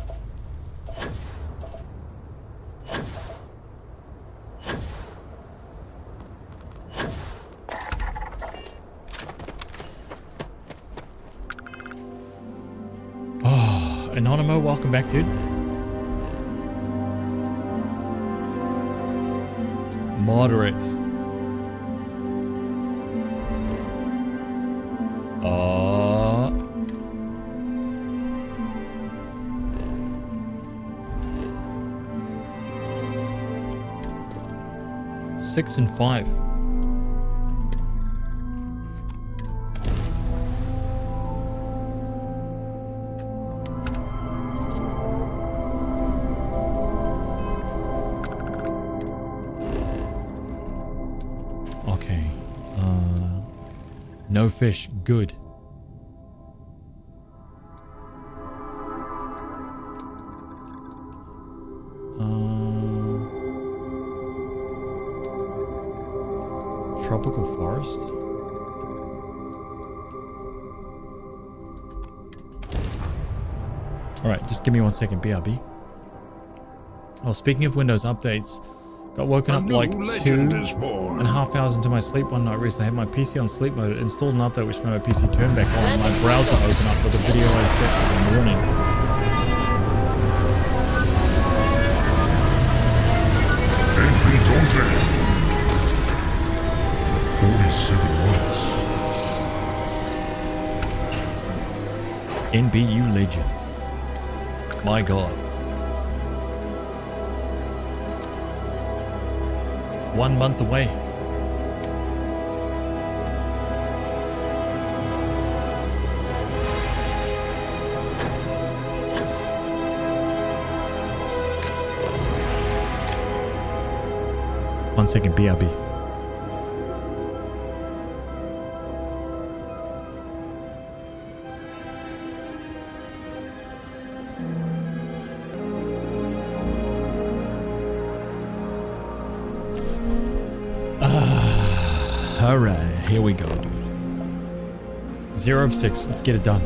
A: Oh, Anonymous, welcome back, dude. Moderate. Six and 5. Okay. No fish. Good. Tropical forest? Alright, just give me 1 second, BRB. Oh, speaking of Windows updates, got woken up like 2.5 hours into my sleep one night recently. I had my PC on sleep mode, installed an update which made my PC turn back on. My browser opened up with a video I set for the morning.
F: Don't 47 months.
A: NBU legend. My God. 1 month away. One second, BRB. All right, here we go, dude. 0 of 6. Let's get it done.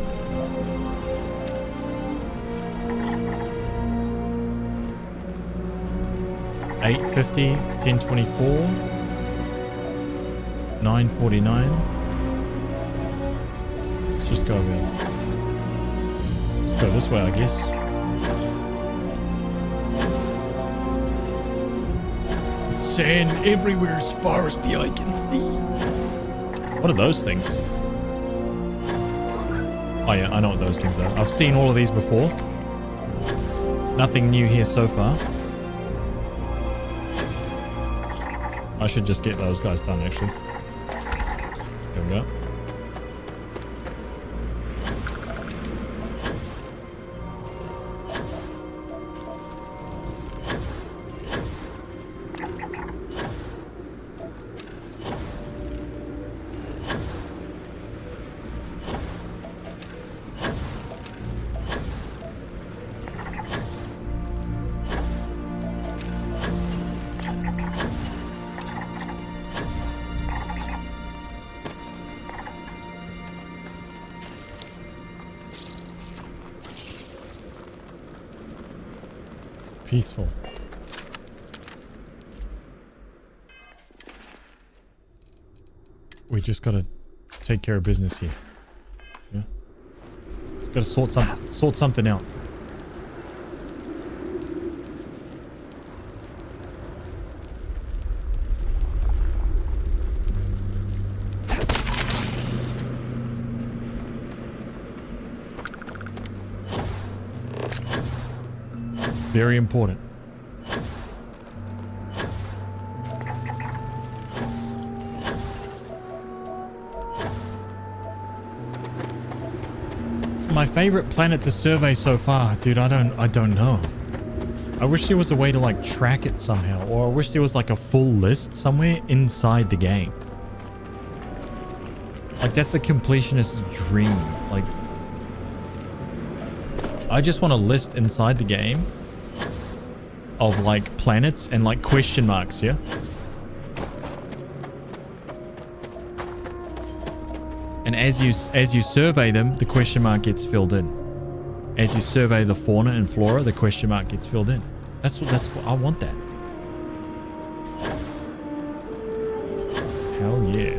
A: $8.50, $10.24, $9.49. Let's just go over. Let's go this way, I guess. Sand everywhere as far as the eye can see. What are those things? Oh yeah, I know what those things are. I've seen all of these before. Nothing new here so far. I should just get those guys done, actually. There we go. Peaceful. We just gotta take care of business here. Yeah. Gotta sort something out. Very important. My favorite planet to survey so far, dude. I don't know. I wish there was a way to like track it somehow, or I wish there was like a full list somewhere inside the game. Like that's a completionist's dream. Like I just want a list inside the game of like planets and like question marks, yeah? And as you survey them, the question mark gets filled in. As you survey the fauna and flora, the question mark gets filled in. That's what I want that. Hell yeah.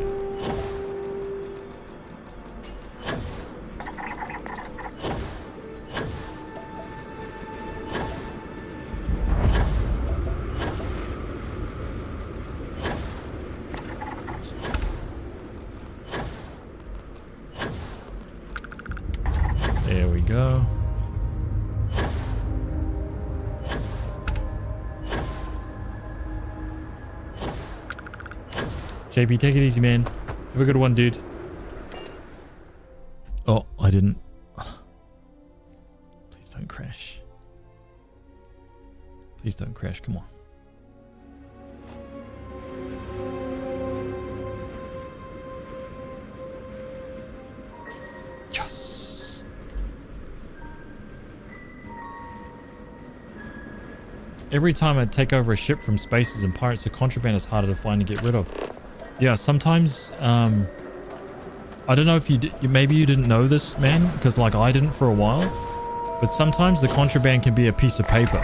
A: There we go. JP, take it easy, man. Have a good one, dude. Oh, I didn't. Please don't crash. Please don't crash. Come on. Yes. Every time I take over a ship from spaces and pirates, the contraband is harder to find and get rid of. Yeah, sometimes, I don't know if maybe you didn't know this, man, because like I didn't for a while, but sometimes the contraband can be a piece of paper.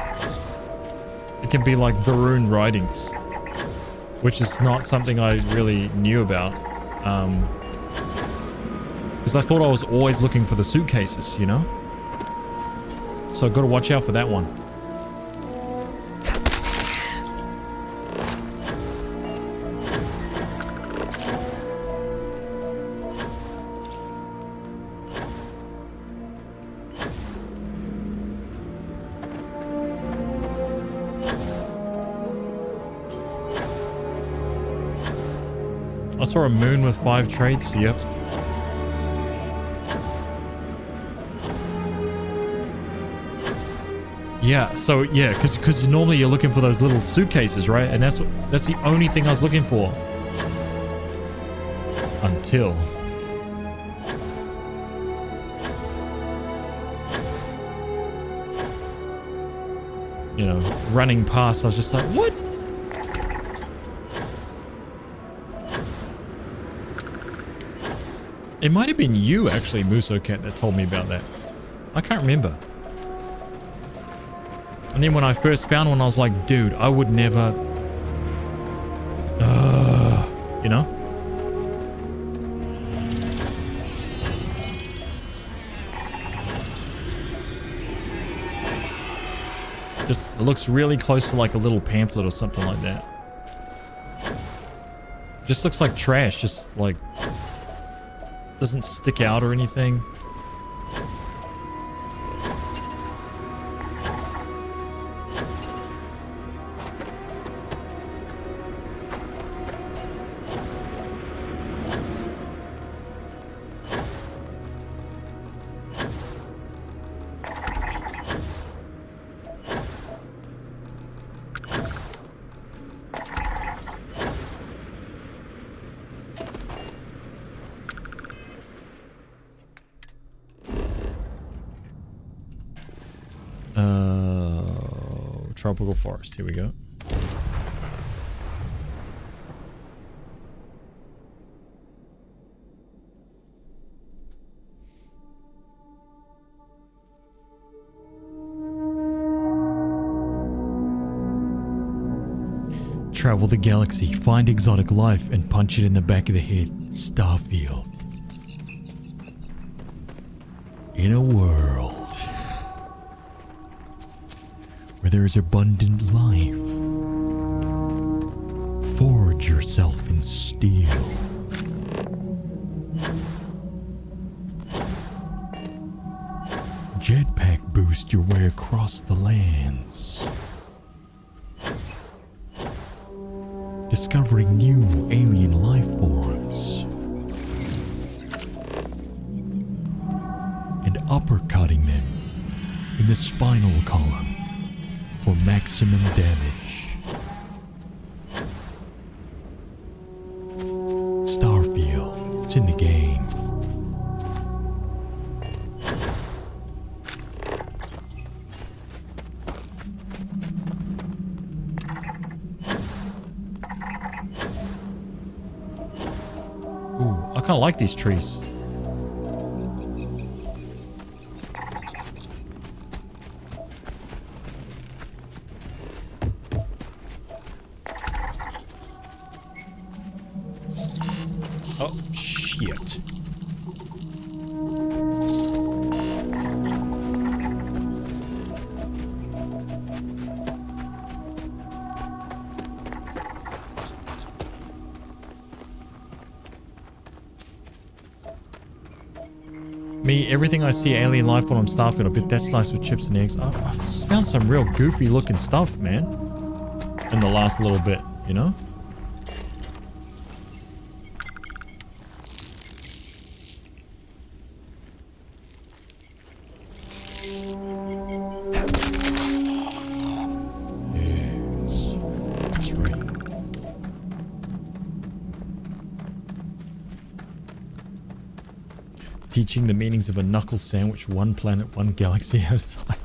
A: It can be like Varun writings, which is not something I really knew about, because I thought I was always looking for the suitcases, you know? So I've got to watch out for that one. I saw a moon with 5 traits. Yep. Yeah, so yeah, because normally you're looking for those little suitcases, right? And that's the only thing I was looking for. Until... you know, running past, I was just like, what? It might have been you, actually, Muso Cat, that told me about that. I can't remember. And then when I first found one, I was like, dude, I would never... you know? Just it looks really close to like a little pamphlet or something like that. Just looks like trash, just like... doesn't stick out or anything. Tropical forest. Here we go. Travel the galaxy, find exotic life, and punch it in the back of the head. Starfield. In a world where there is abundant life, forge yourself in steel. Jetpack boost your way across the lands. Discovering new alien life forms. And uppercutting them in the spinal column for maximum damage. Starfield, it's in the game. Ooh, I kind of like these trees. Oh, shit. Me, everything I see alien life form on Starfield, I bet that's sliced with chips and eggs. I've found some real goofy looking stuff, man. In the last little bit, you know? That's right. Teaching the meanings of a knuckle sandwich, one planet, one galaxy at a time.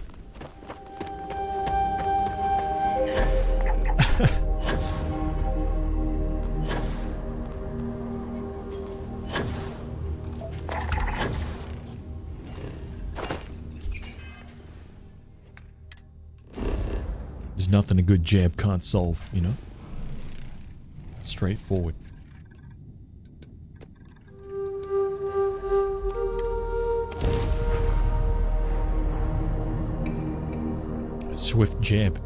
A: There's nothing a good jab can't solve, you know? Straightforward. Swift jab.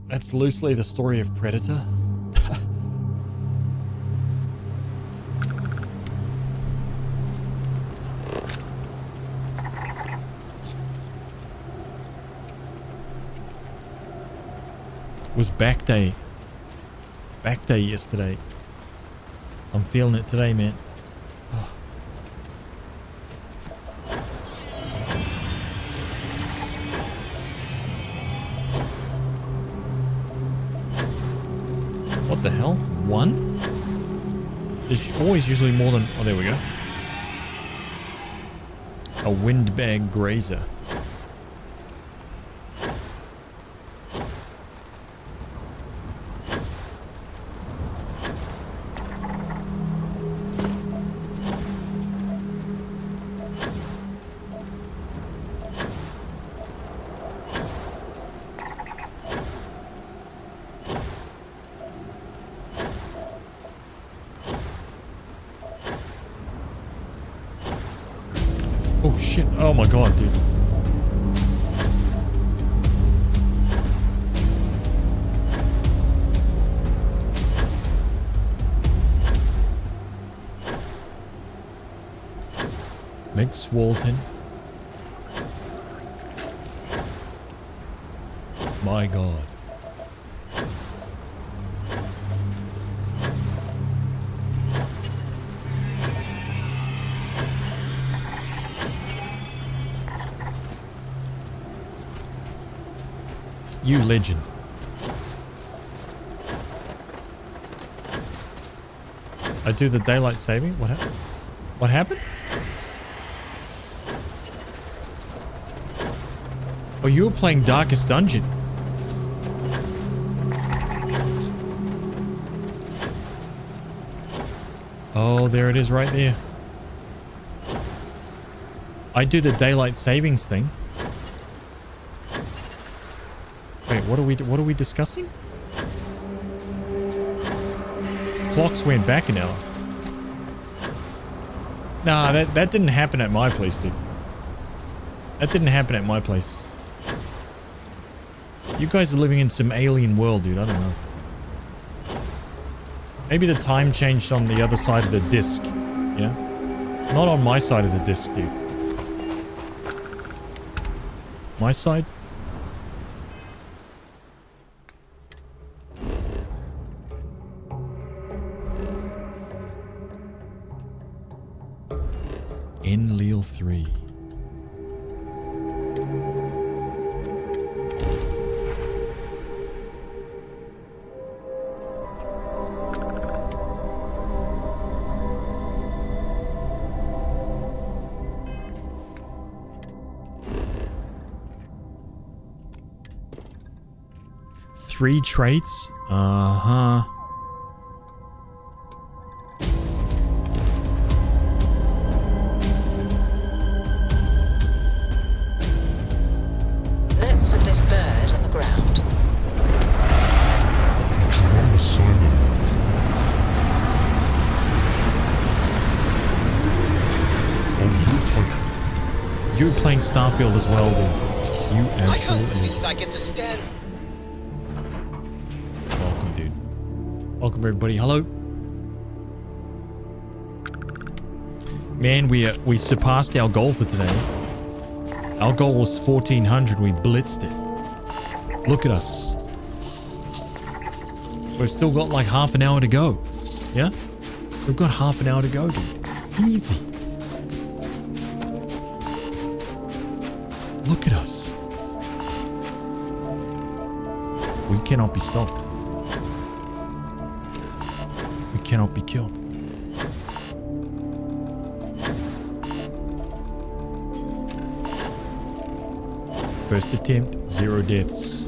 A: That's loosely the story of Predator. was back day. Back day yesterday. I'm feeling it today, man. Oh. What the hell? One? There's always usually more than... Oh, there we go. A windbag grazer. Oh shit, oh my god, dude. Meg Swalton. My god. You legend. I do the daylight saving? What happened? What happened? Oh, you were playing Darkest Dungeon. Oh, there it is right there. I do the daylight savings thing. Wait, what are we discussing? Clocks went back an hour. Nah, that didn't happen at my place, dude. That didn't happen at my place. You guys are living in some alien world, dude. I don't know. Maybe the time changed on the other side of the disc. Yeah? Not on my side of the disc, dude. My side? Enlil 3. Three traits? Uh-huh.
C: Let's put this bird on the ground.
F: From assignment. Oh,
A: You're playing Starfield as well, dude. You
B: I can't
A: absolutely...
B: believe I get to stand.
A: Welcome, dude. Welcome, everybody. Hello. Man, we surpassed our goal for today. Our goal was 1400. We blitzed it. Look at us. We've still got like half an hour to go. Yeah? We've got half an hour to go, dude. Easy. Look at us. We cannot be stopped. We cannot be killed. First attempt, 0 deaths.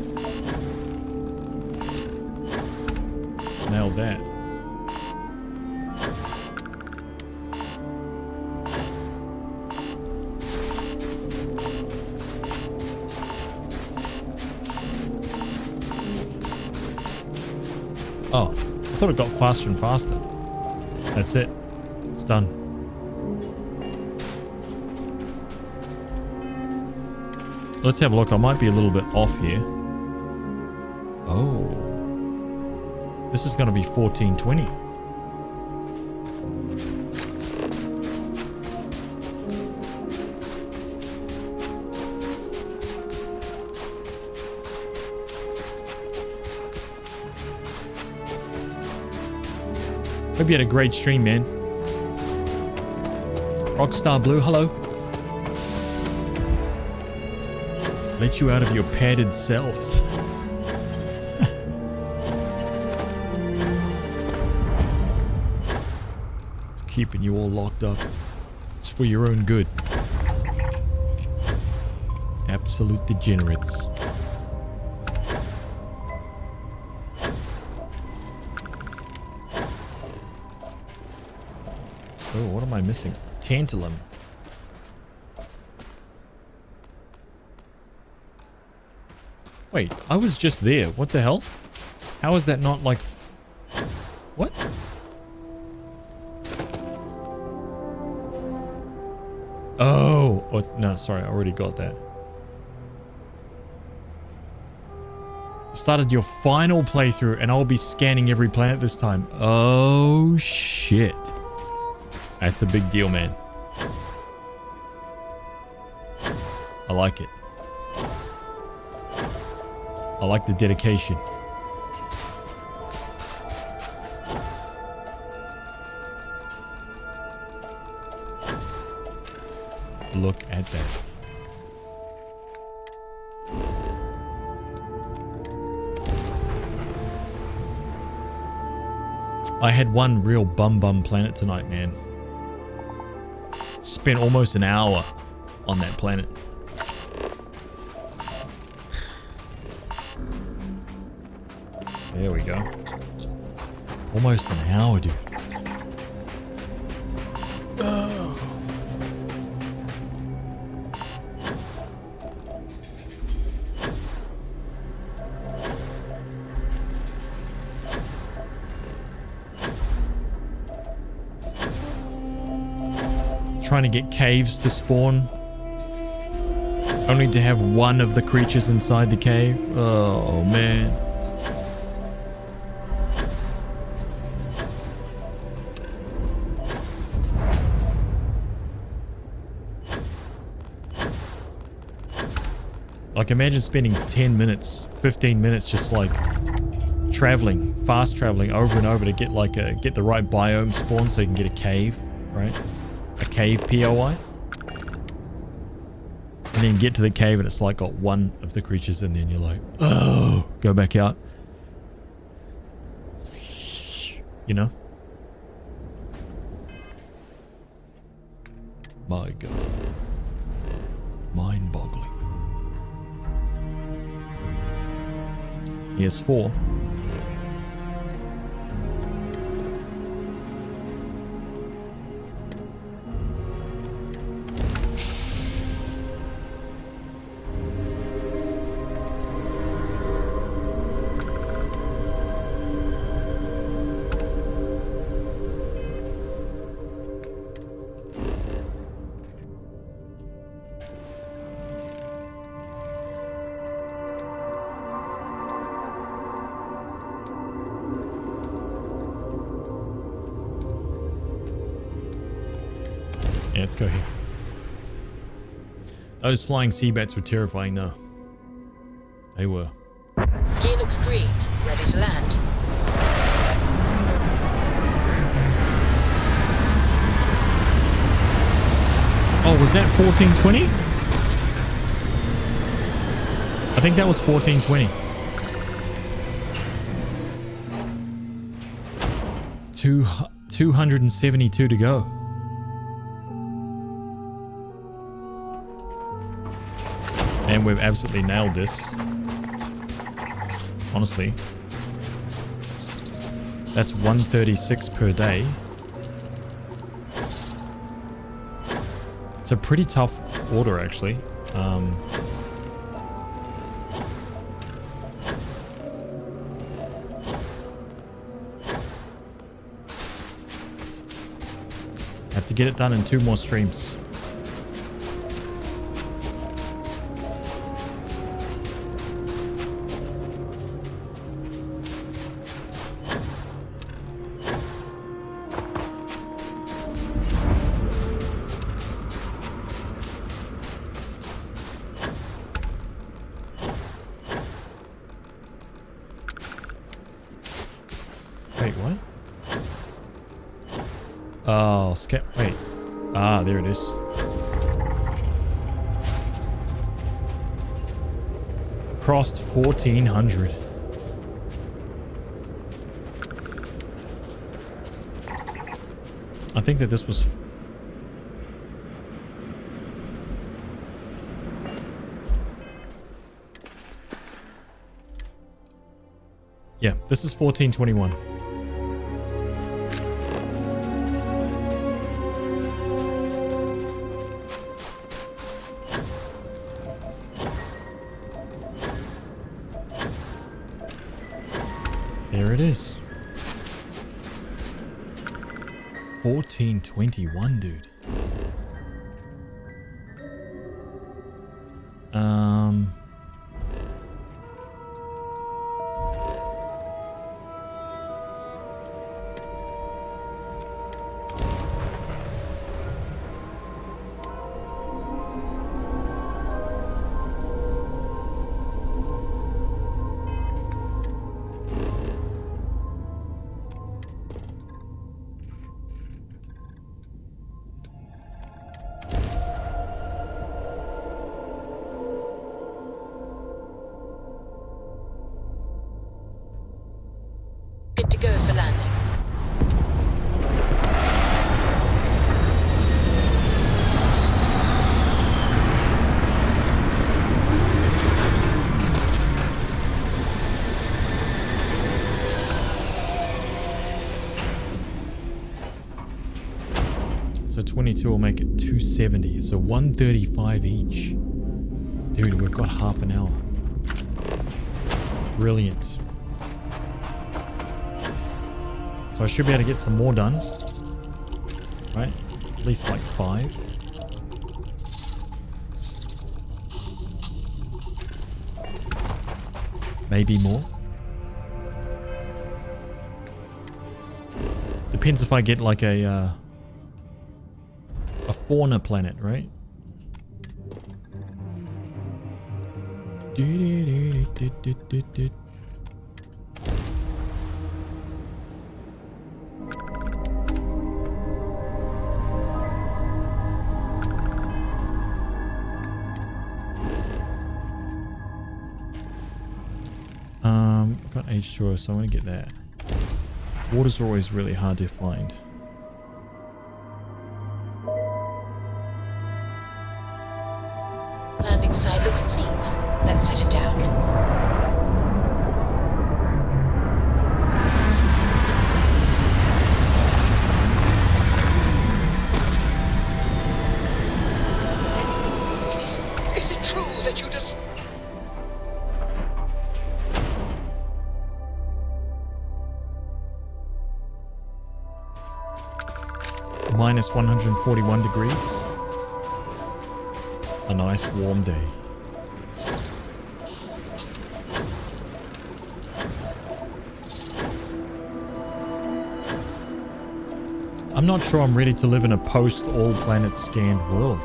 A: Nailed that. Oh, I thought it got faster and faster. That's it. It's done. Let's have a look. I might be a little bit off here. Oh. This is going to be 1420. Hope you had a great stream, man. Rockstar Blue, hello. Let you out of your padded cells. Keeping you all locked up. It's for your own good. Absolute degenerates. Oh, what am I missing? Tantalum. Wait, I was just there. What the hell? How is that not like... What? Oh, no, sorry, I already got that. Started your final playthrough and I'll be scanning every planet this time. Oh, shit. That's a big deal, man. I like it. I like the dedication. Look at that. I had one real bum planet tonight, man. Spent almost an hour on that planet. There we go. Almost an hour, dude. Oh. Trying to get caves to spawn, only to have one of the creatures inside the cave. Oh man. Like imagine spending 10 minutes, 15 minutes just like traveling, fast traveling over and over to get like get the right biome spawn so you can get a cave, right? A cave POI. And then get to the cave and it's like got one of the creatures and then you're like, oh, go back out. You know? My God. Mind-boggling. Here's 4. Let's go here. Those flying sea bats were terrifying though. They were.
C: Gear looks green. Ready to land.
A: Oh, was that 1420? I think that was 1420. 272 to go. And we've absolutely nailed this. Honestly. That's 136 per day. It's a pretty tough order, actually. Have to get it done in 2 more streams. Wait, what? Oh, wait. Ah, there it is. Crossed 1400. I think that this was... Yeah, this is 1421. There it is. 1421, dude.
C: Good to go for landing.
A: So 22 will make it 270. So 135 each. Dude, we've got half an hour. Brilliant. So I should be able to get some more done. Right? At least like 5. Maybe more. Depends if I get like a fauna planet, right? Got H2O, so I want to get that. Waters are always really hard to find.
C: Landing site looks clean. Let's set it down.
B: Is it true that you just...
A: Minus 141 degrees. A nice warm day. I'm not sure I'm ready to live in a post all planets scanned world.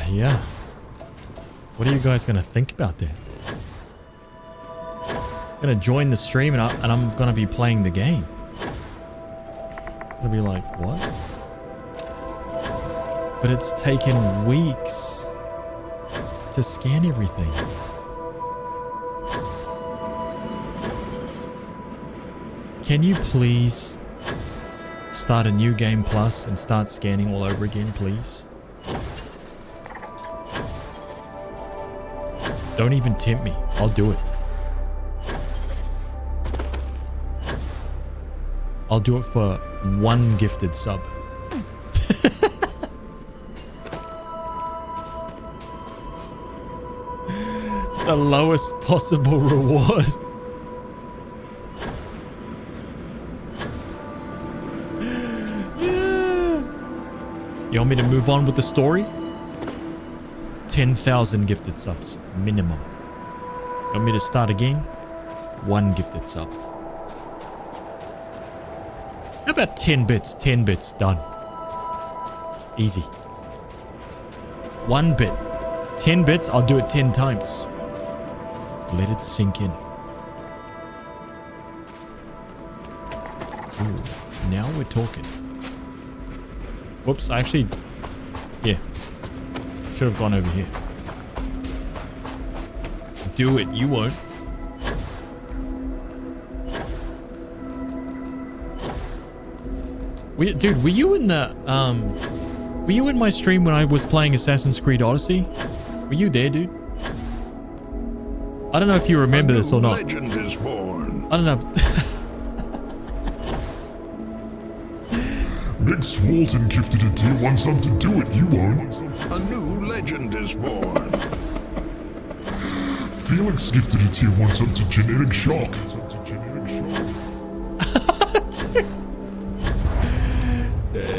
A: Yeah. What are you guys going to think about that? I'm going to join the stream and I'm going to be playing the game. I'm going to be like, what? But it's taken weeks to scan everything. Can you please start a new game plus and start scanning all over again, please? Don't even tempt me. I'll do it. I'll do it for 1 gifted sub. The lowest possible reward. Yeah. You want me to move on with the story? 10,000 gifted subs, minimum. You want me to start again? 1 gifted sub. How about 10 bits? 10 bits, done. Easy. 1 bit. 10 bits, I'll do it 10 times. Let it sink in. Ooh, now we're talking. Whoops, I actually... Yeah. Should have gone over here. Do it, you won't. Dude, were you in the... Were you in my stream when I was playing Assassin's Creed Odyssey? Were you there, dude? I don't know if you remember this or not.
F: Legend is born.
A: I don't know.
F: Mick Walton gifted a tier 1 son to do it, you won't.
G: A new legend is born.
F: Felix gifted a tier 1 son to Genetic Shock.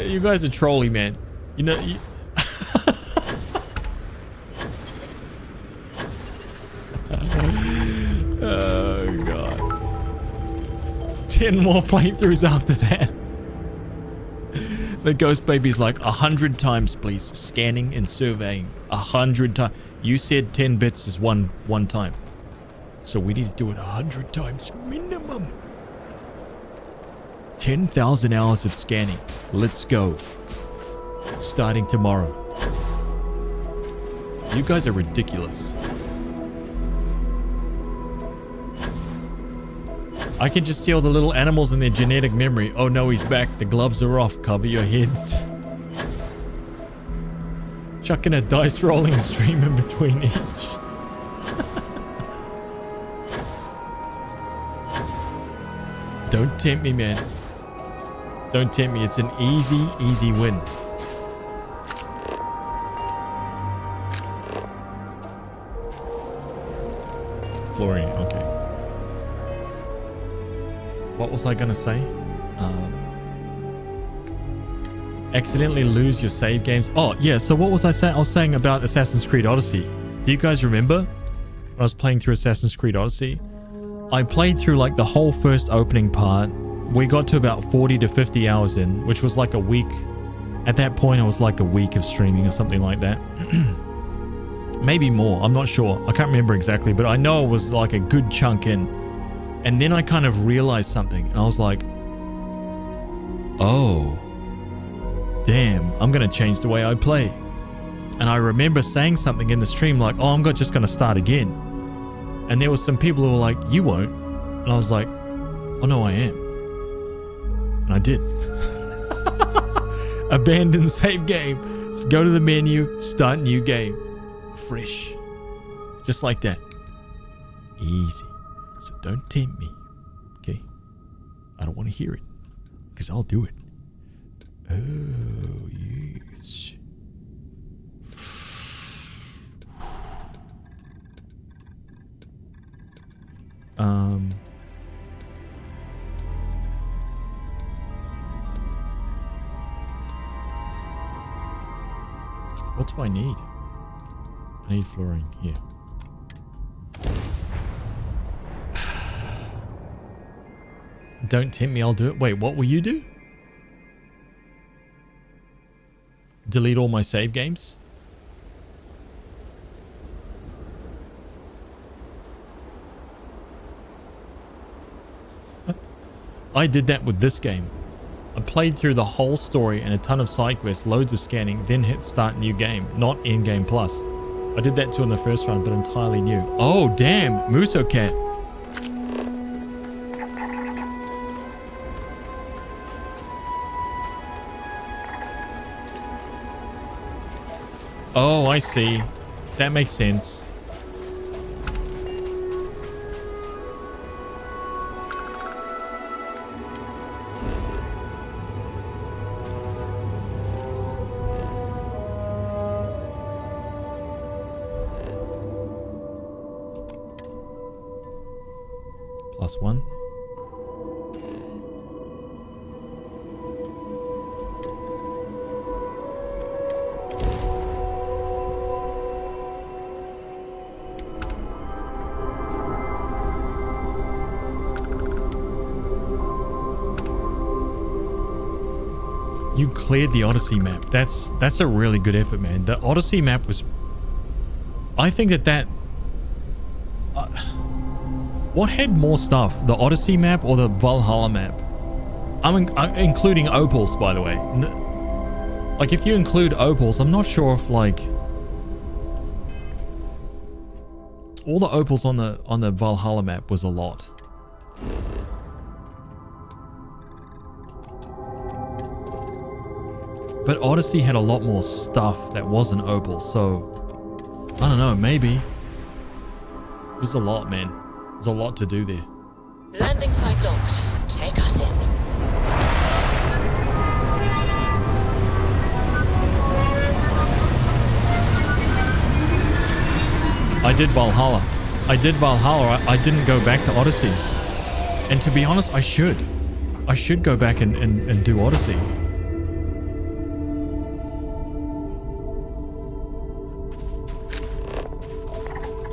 A: You guys are trolling, man. You know... You... Oh, God. 10 more playthroughs after that. The Ghost Baby's like 100 times, please. Scanning and surveying. 100 times. You said 10 bits is one time. So we need to do it 100 times minimum. 10,000 hours of scanning. Let's go. Starting tomorrow. You guys are ridiculous. I can just see all the little animals in their genetic memory. Oh no, he's back. The gloves are off. Cover your heads. Chucking a dice rolling stream in between each. Don't tempt me, man. Don't tempt me. It's an easy win. Flooring, okay. What was I gonna say? Accidentally lose your save games. Oh, yeah, so what was I saying? I was saying about Assassin's Creed Odyssey. Do you guys remember when I was playing through Assassin's Creed Odyssey? I played through like the whole first opening part. We got to about 40 to 50 hours in, which was like a week. At that point, it was like a week of streaming or something like that. Maybe more. I'm not sure. I can't remember exactly, but I know it was like a good chunk in. And then I kind of realized something, and I was like, oh, damn, I'm going to change the way I play. And I remember saying something in the stream like, oh, I'm just going to start again. And there was some people who were like, you won't. And I was like, oh, no, I am. And I did. Abandon save game. Just go to the menu, start new game. Fresh. Just like that. Easy. So don't tempt me. Okay? I don't want to hear it. Because I'll do it. Oh, yes. What do I need? I need flooring here. Don't tempt me, I'll do it. Wait, what will you do? Delete all my save games? I did that with this game. I played through the whole story and a ton of side quests, loads of scanning, then hit start new game, not in-game plus. I did that too in the first run, but entirely new. Oh, damn, Muso Cat. Oh, I see. That makes sense. +1. You cleared the Odyssey map. That's a really good effort, man. The Odyssey map was... I think that... what had more stuff? The Odyssey map or the Valhalla map? I'm including opals, by the way. Like, if you include opals, I'm not sure if, like... all the opals on the Valhalla map was a lot. But Odyssey had a lot more stuff that wasn't opal, so... I don't know, maybe. It was a lot, man. There's a lot to do there.
C: Landing site locked. Take us in.
A: I did Valhalla. I didn't go back to Odyssey. And to be honest, I should. I should go back and do Odyssey.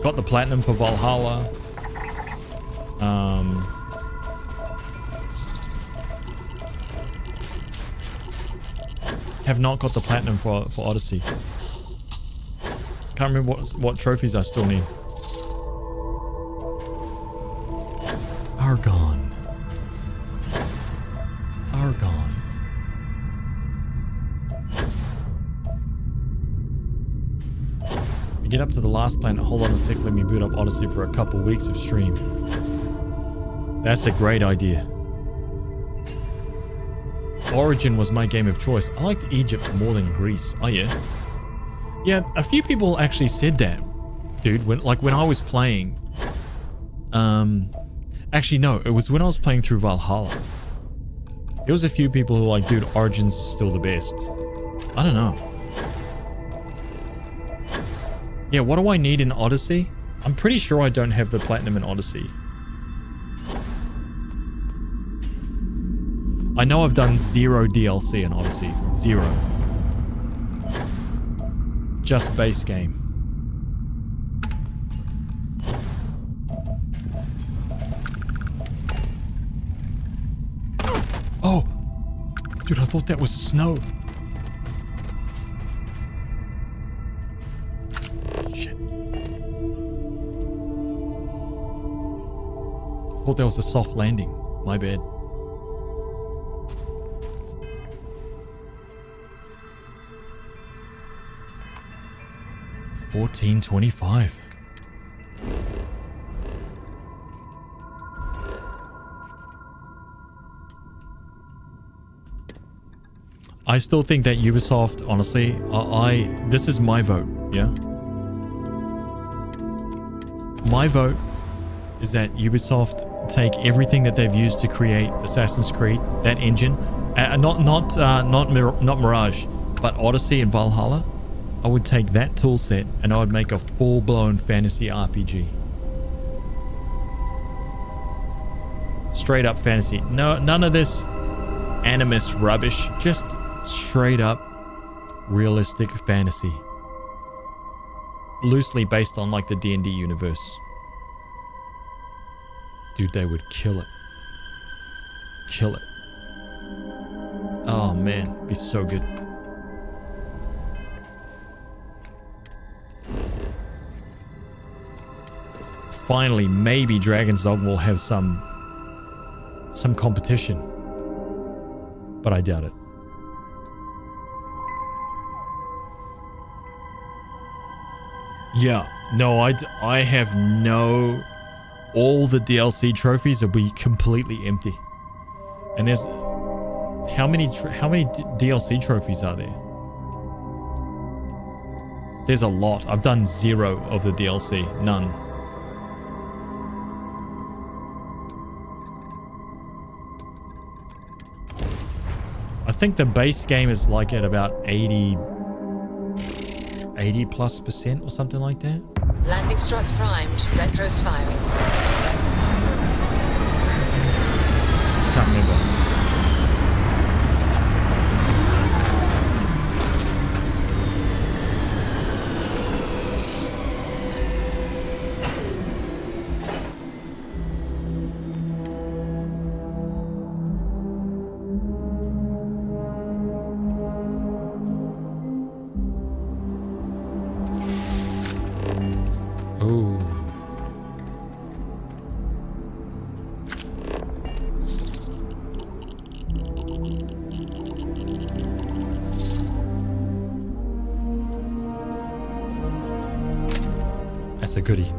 A: Got the platinum for Valhalla. Have not got the platinum for Odyssey. Can't remember what trophies I still need. Argon. We get up to the last planet. Hold on a sec. Let me boot up Odyssey for a couple weeks of stream. That's a great idea. Origin was my game of choice. I liked Egypt more than Greece. Oh yeah. Yeah, a few people actually said that, dude. When I was playing, actually no, it was when I was playing through Valhalla. There was a few people who were like, dude, Origins is still the best. I don't know. Yeah, what do I need in Odyssey? I'm pretty sure I don't have the platinum in Odyssey. I know I've done 0 DLC in Odyssey. 0. Just base game. Oh! Dude, I thought that was snow. Shit. I thought that was a soft landing. My bad. $14.25. I still think that Ubisoft, honestly, this is my vote, yeah? My vote is that Ubisoft take everything that they've used to create Assassin's Creed, that engine, not Mirage, but Odyssey and Valhalla. I would take that tool set and I would make a full-blown fantasy RPG. Straight up fantasy. No, none of this animus rubbish. Just straight up realistic fantasy. Loosely based on like the D&D universe. Dude, they would kill it. Kill it. Oh man, it'd be so good. Finally, maybe Dragon's Dogma will have some competition. But I doubt it. Yeah, no, I have no... All the DLC trophies will be completely empty. And there's... How many DLC trophies are there? There's a lot. I've done 0 of the DLC. None. I think the base game is like at about 80+% or something like that.
C: Landing struts primed. Retro's firing.
A: Can't remember. That's a goodie.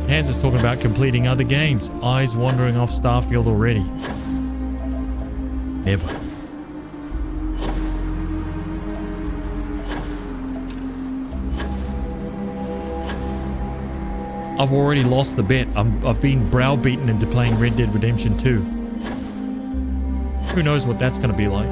A: Hans is talking about completing other games. Eyes wandering off Starfield already. Never. I've already lost the bet. I've been browbeaten into playing Red Dead Redemption 2. Who knows what that's going to be like.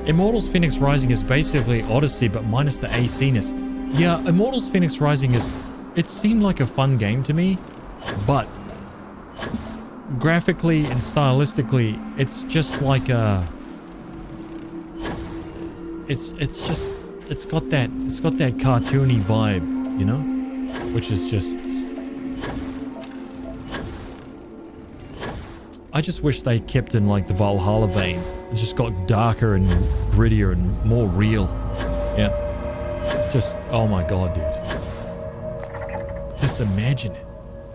A: Immortals Phoenix Rising is basically Odyssey, but minus the AC-ness. Yeah, Immortals Phoenix Rising is... It seemed like a fun game to me, but graphically and stylistically, it's just like a... It's got that cartoony vibe, you know? Which is just... I just wish they kept in like the Valhalla vein. It just got darker and grittier and more real. Yeah. Just, oh my god, dude. Just imagine it.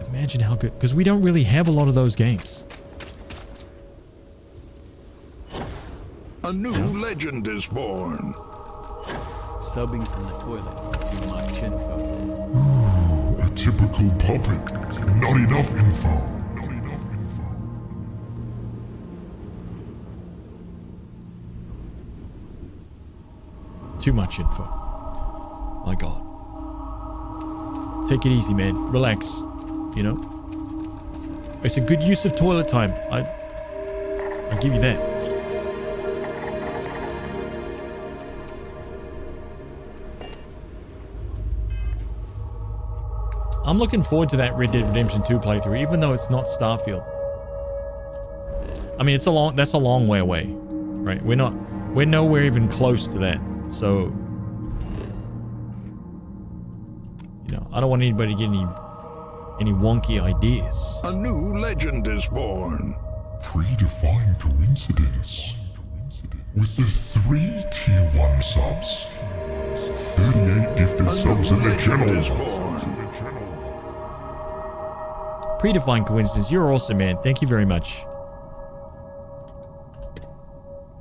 A: Imagine how good... Because we don't really have a lot of those games.
G: A new legend is born.
D: Subbing from the toilet. Too much info.
F: Ooh, a typical puppet. Not enough info. Not enough info.
A: Too much info. My god. Take it easy, man. Relax. You know? It's a good use of toilet time. I'll give you that. I'm looking forward to that Red Dead Redemption 2 playthrough, even though it's not Starfield. I mean, that's a long way away, right? We're nowhere even close to that. So, you know, I don't want anybody to get any wonky ideas.
G: A new legend is born.
F: Predefined coincidence. With the 3 tier 1 subs, 38 gifted subs in the channel.
A: Predefined coincidence. You're awesome, man. Thank you very much.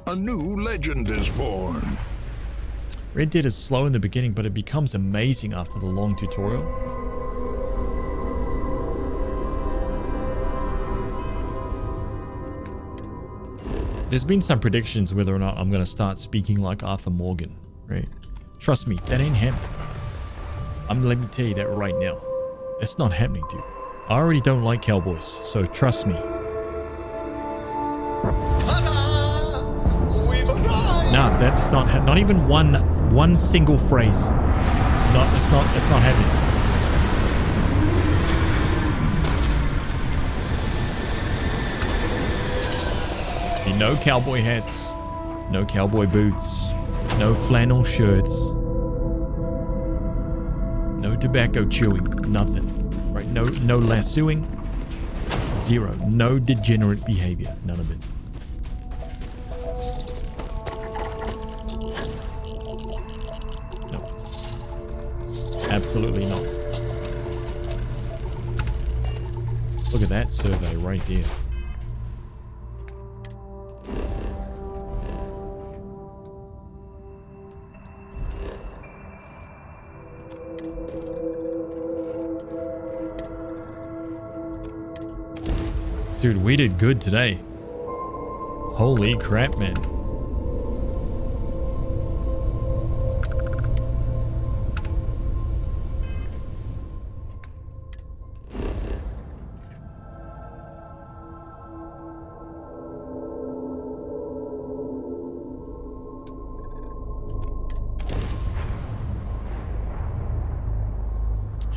G: A new legend is born.
A: Red Dead is slow in the beginning, but it becomes amazing after the long tutorial. There's been some predictions whether or not I'm going to start speaking like Arthur Morgan, right? Trust me, that ain't happening. Let me tell you that right now. It's not happening, dude. I already don't like cowboys, so trust me.
B: Ta-da! We've arrived!
A: Nah, that's not even one single phrase. No, it's not happening. No cowboy hats, no cowboy boots, no flannel shirts, no tobacco chewing, nothing. Right? No lassoing, zero. No degenerate behavior, none of it. No. Absolutely not. Look at that survey right there. Dude, we did good today. Holy crap, man.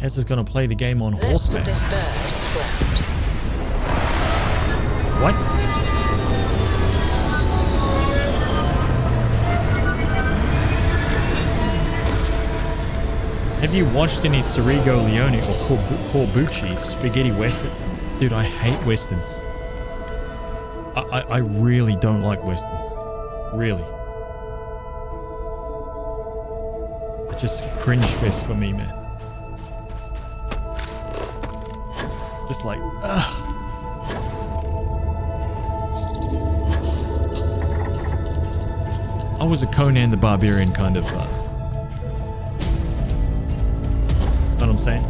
A: Hess is going to play the game on
C: Let's put
A: horseback.
C: this bird ground.
A: What? Have you watched any Sirigo Leone or Corbucci spaghetti western? Dude, I hate westerns. I really don't like westerns. Really. It's just cringe fest for me, man. Just like, ugh. I was a Conan the Barbarian kind of, know what I'm saying?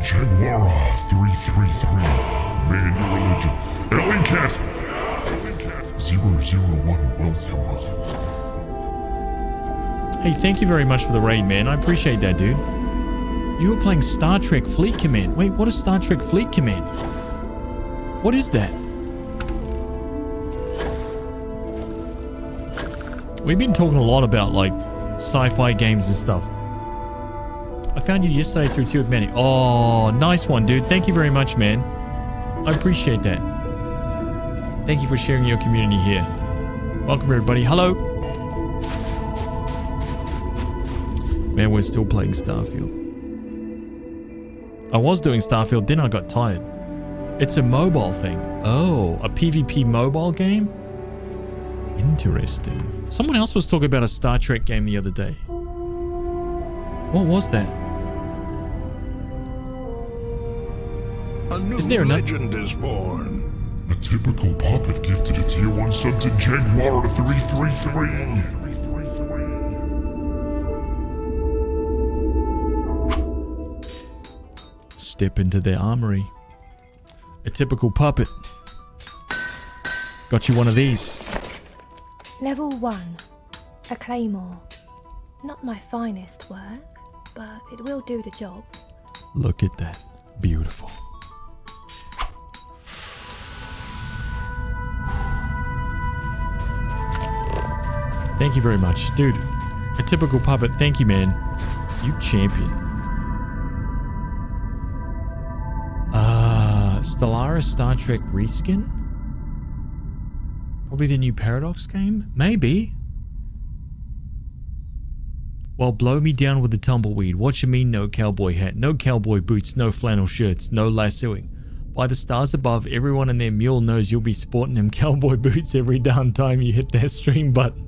F: Jaguara 333. Man your religion. Alien Cat 001. Welcome.
A: Hey, thank you very much for the raid, man. I appreciate that, dude. You were playing Star Trek Fleet Command. Wait, what is Star Trek Fleet Command? What is that? We've been talking a lot about, like, sci-fi games and stuff. I found you yesterday through Tea with Manny. Oh, nice one, dude. Thank you very much, man. I appreciate that. Thank you for sharing your community here. Welcome, everybody. Hello. Man, we're still playing Starfield. I was doing Starfield, then I got tired. It's a mobile thing. Oh, a PvP mobile game? Interesting. Someone else was talking about a Star Trek game the other day. What was that?
G: A new
A: Is there another?
G: legend is born.
F: A typical puppet gifted a tier 1 sub to Jaguar 333.
A: Step into their armory. A typical puppet. Got you one of these.
H: Level 1. A claymore. Not my finest work, but it will do the job.
A: Look at that. Beautiful. Thank you very much. Dude, a typical puppet. Thank you, man. You champion. Stellaris Star Trek reskin? Probably the new Paradox game? Maybe. Well, blow me down with the tumbleweed. What you mean no cowboy hat, no cowboy boots, no flannel shirts, no lassoing? By the stars above, everyone and their mule knows you'll be sporting them cowboy boots every damn time you hit that stream button.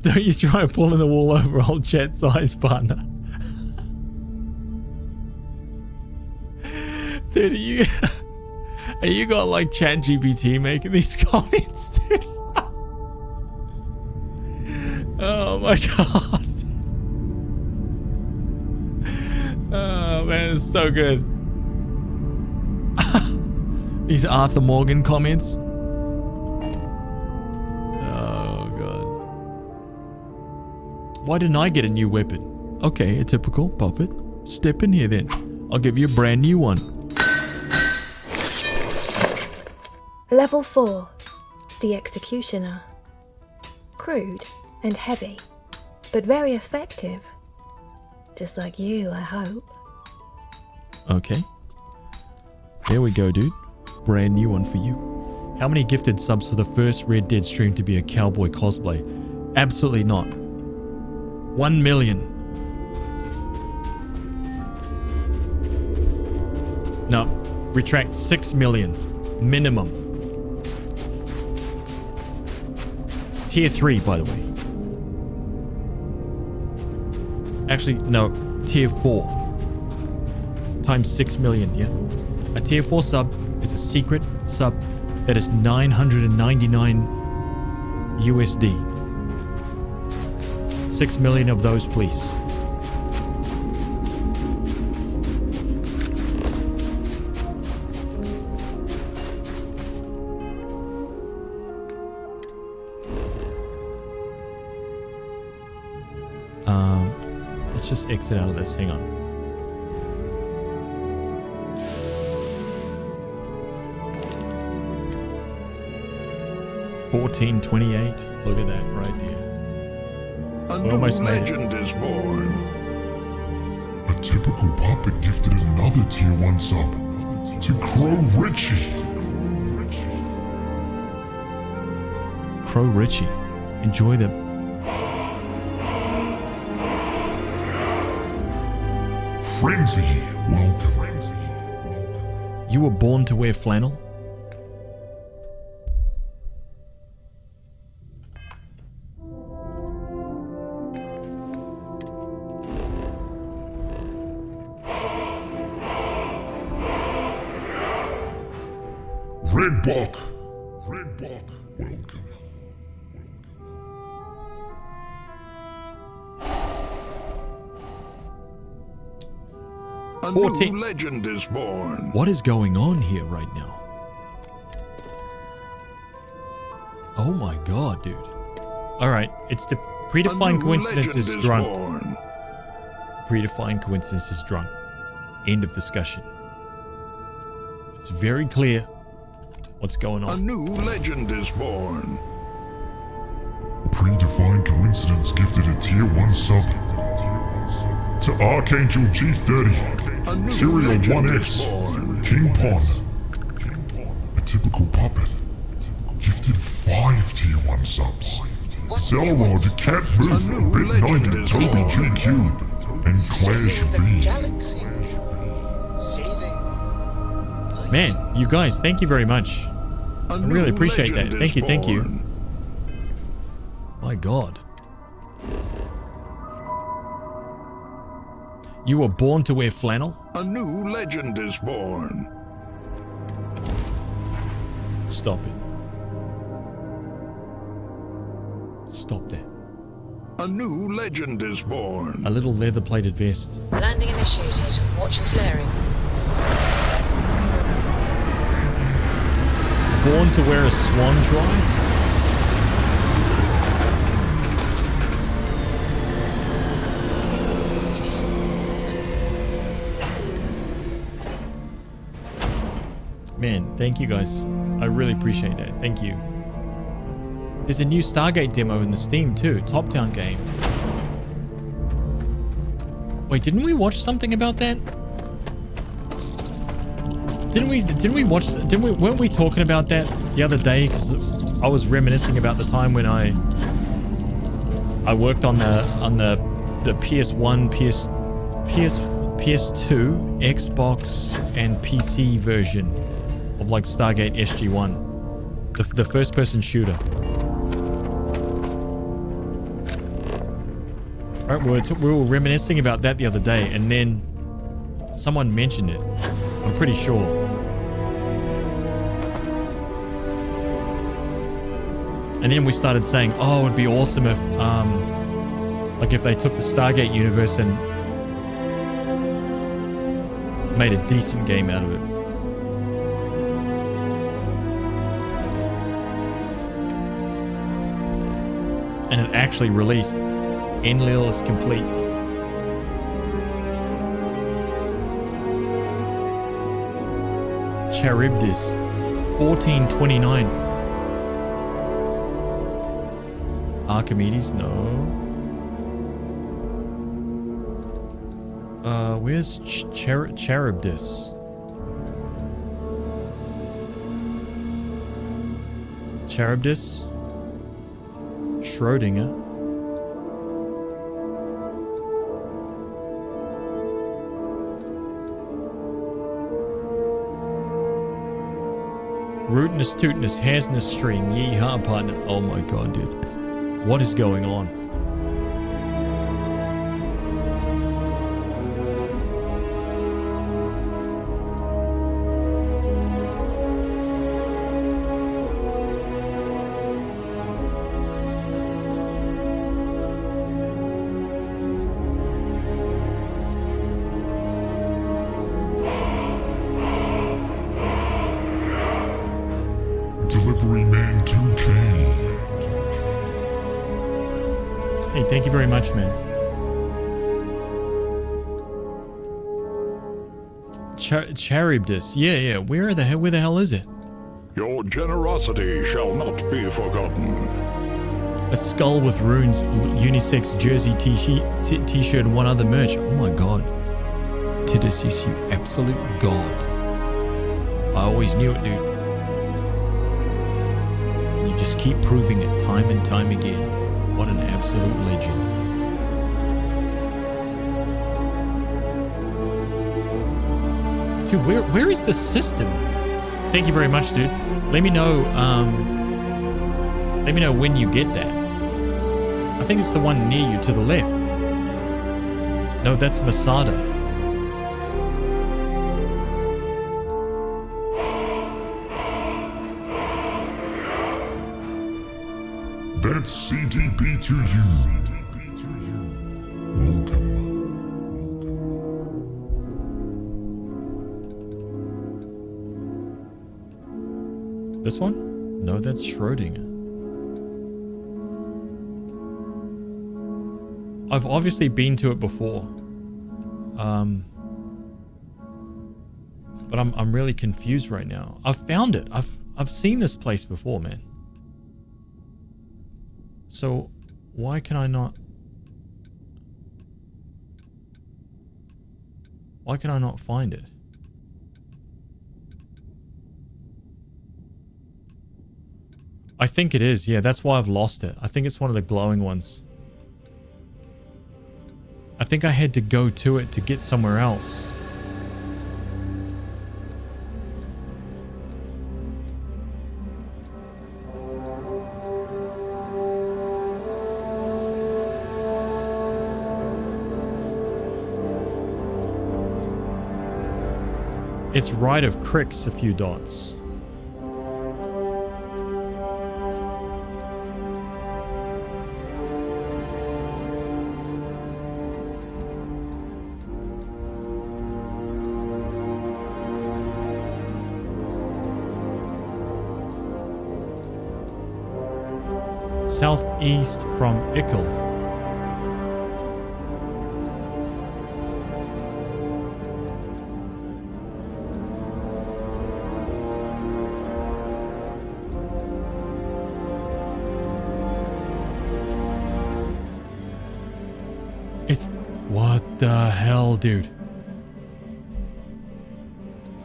A: Don't you try pulling the wool over old chat size, partner. Dude, you got like Chat GPT making these comments, dude? Oh my god. Oh man, it's so good. These Arthur Morgan comments. Oh god. Why didn't I get a new weapon? Okay, a typical puppet. Step in here then. I'll give you a brand new one.
H: Level 4. The Executioner. Crude and heavy, but very effective. Just like you, I hope.
A: Okay. There we go, dude. Brand new one for you. How many gifted subs for the first Red Dead stream to be a cowboy cosplay? Absolutely not. 1 million. No. Retract 6 million. Minimum. Tier 3, by the way. Actually, no. Tier 4. Times 6 million, yeah? A tier 4 sub is a secret sub that is 999 USD. 6 million of those, please. Let's just exit out of this. Hang on. $14.28. Look at that right there.
G: A
A: We
G: new
A: almost made it.
G: legend is born.
F: A typical puppet gifted another tier 1 sub to Crow Richie.
A: Crow Richie. Enjoy the...
F: Frenzy, welcome.
A: You were born to wear flannel?
F: Red Buck. Red Buck. Welcome.
G: A
A: 14.
G: new legend is born.
A: What is going on here right now? Oh my god, dude. Alright, it's the predefined coincidence is drunk.
G: Born.
A: Predefined coincidence is drunk. End of discussion. It's very clear what's going
G: A
A: on.
G: new legend is born.
F: Predefined coincidence gifted a tier 1 sub to Archangel G30,
G: A new
F: Tyrael
G: legend
F: 1X,
G: is born.
F: King Pon, a typical puppet, gifted 5 tier 1 subs. Zelrod, Cat Booth,
G: A new
F: Bit
G: legend
F: 9,
G: is
F: Toby
G: born.
F: GQ, and Clash
B: Saving the
F: V.
B: galaxy. Saving.
A: Man, you guys, thank you very much.
G: I
A: really appreciate that. Thank you, thank you. My god. You were born to wear flannel?
G: A new legend is born.
A: Stop it. Stop that.
G: A new legend is born.
A: A little leather-plated vest.
C: Landing initiated. Watch the flaring.
A: Born to wear a swan dry? Man, thank you guys. I really appreciate that. Thank you. There's a new Stargate demo in the Steam too. Top-down game. Wait, didn't we watch something about that? Weren't we talking about that the other day? Because I was reminiscing about the time when I worked on the PS1, PS2, Xbox, and PC version of like Stargate SG-1, the first-person shooter. Right, we were reminiscing about that the other day, and then someone mentioned it. I'm pretty sure. And then we started saying, "Oh, it'd be awesome if, like, if they took the Stargate universe and made a decent game out of it." And it actually released. Enlil is complete. Charybdis, 1429. Archimedes, no. Where's Charybdis? Charybdis? Schrodinger? Rootinous tootness, hairness string, yeehaw partner. Oh my god, dude. What is going on?
F: Delivery Man 2K.
A: Hey, thank you very much, man. Charybdis. Yeah. Where the hell is it?
G: Your generosity shall not be forgotten.
A: A skull with runes, unisex jersey, t-shirt, and one other merch. Oh my god. Tidus, you absolute god. I always knew it, dude. You just keep proving it time and time again. What an absolute legend. Dude, where is the system? Thank you very much, dude. Let me know when you get that. I think it's the one near you to the left. No, that's Masada.
F: That's CDB to you. Welcome.
A: This one? No, that's Schrodinger. I've obviously been to it before. But I'm really confused right now. I've found it. I've seen this place before, man. So why can I not? Why can I not find it? I think it is. Yeah, that's why I've lost it. I think it's one of the glowing ones. I think I had to go to it to get somewhere else. It's right of Crick's a few dots. Southeast from Ickle. It's... what the hell, dude?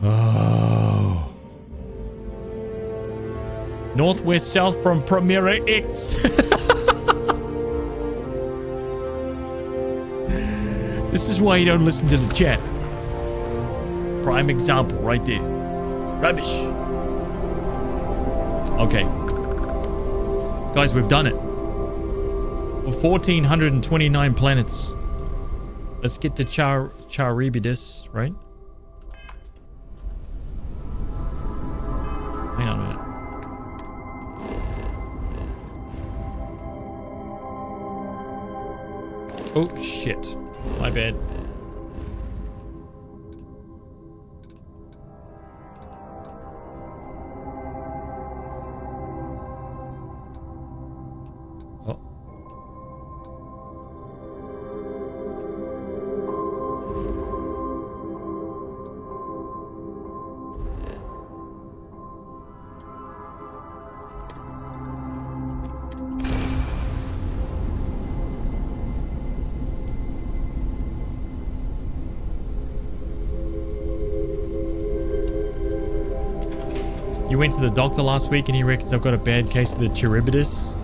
A: Oh... Northwest south from Primera X. This is why you don't listen to the chat. Prime example right there. Rubbish. Okay. Guys, we've done it. 1,429 planets. Let's get to Charybdis, right? Hang on a minute. Oh, shit. My bad. Oh. You went to the doctor last week and he reckons I've got a bad case of the Charybdis.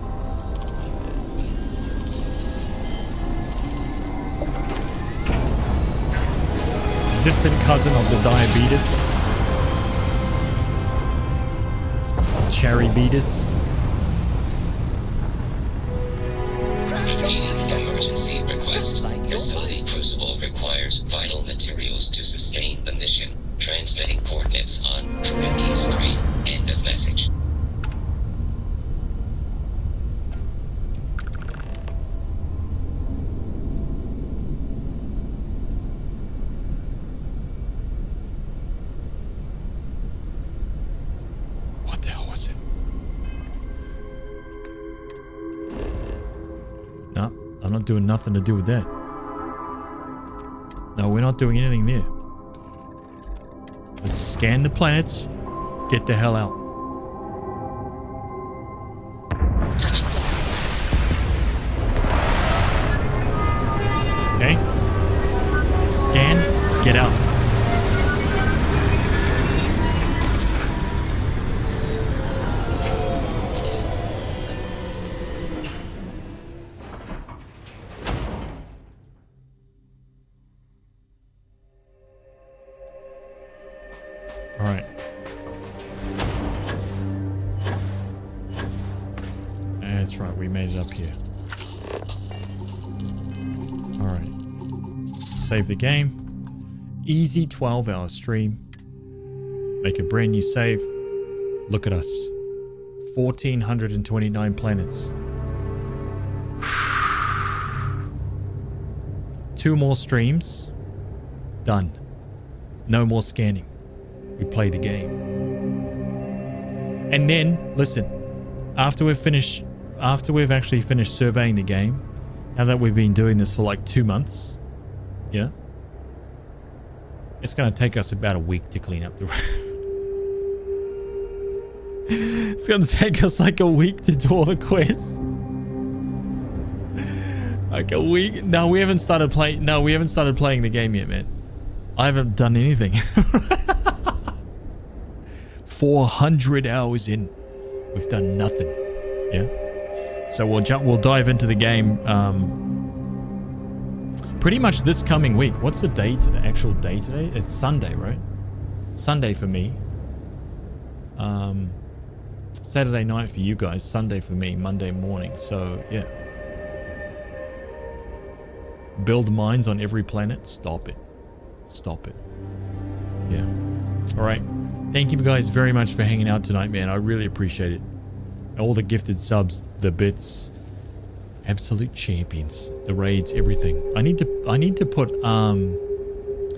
A: Distant cousin of the diabetes. Charybdis.
I: Emergency request. Facility crucible requires vital materials to sustain the mission. Transmitting coordinates on Charybdis 3. End of message.
A: What the hell was it? No, I'm not doing nothing to do with that. No, we're not doing anything there. Let's scan the planets. Get the hell out. Okay. Scan. Get out. All right. That's right, we made it up here. Alright. Save the game. Easy 12-hour stream. Make a brand new save. Look at us. 1,429 planets. 2 more streams. Done. No more scanning. We play the game. And then, listen, after we've actually finished surveying the game, now that we've been doing this for like 2 months, yeah, it's going to take us about a week to clean up the road. It's going to take us like a week to do all the quests. Like a week. No, we haven't started playing. No, we haven't started playing the game yet, man. I haven't done anything. 400 hours in. We've done nothing. Yeah. So we'll dive into the game pretty much this coming week. What's the date? The actual day today? It's Sunday, right? Sunday for me. Saturday night for you guys. Sunday for me. Monday morning. So yeah. Build mines on every planet. Stop it. Stop it. Yeah. All right. Thank you guys very much for hanging out tonight, man. I really appreciate it. All the gifted subs, the bits, absolute champions, the raids, everything. I need to put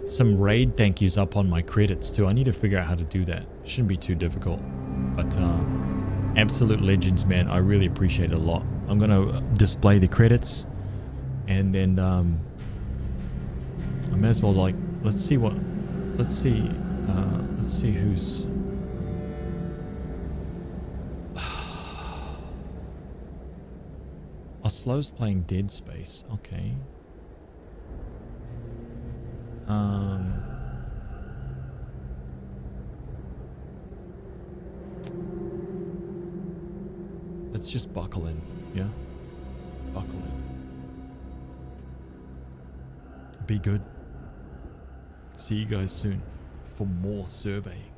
A: some raid thank yous up on my credits too. I need to figure out how to do that. Shouldn't be too difficult. But absolute legends, man. I really appreciate it a lot. I'm gonna display the credits, and then I may as well like let's see who's. Slow's playing Dead Space. Okay. Let's just buckle in. Yeah. Buckle in. Be good. See you guys soon for more surveying.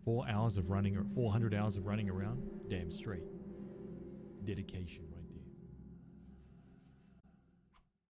A: 4 hours of running, or 400 hours of running around. Damn straight. Dedication.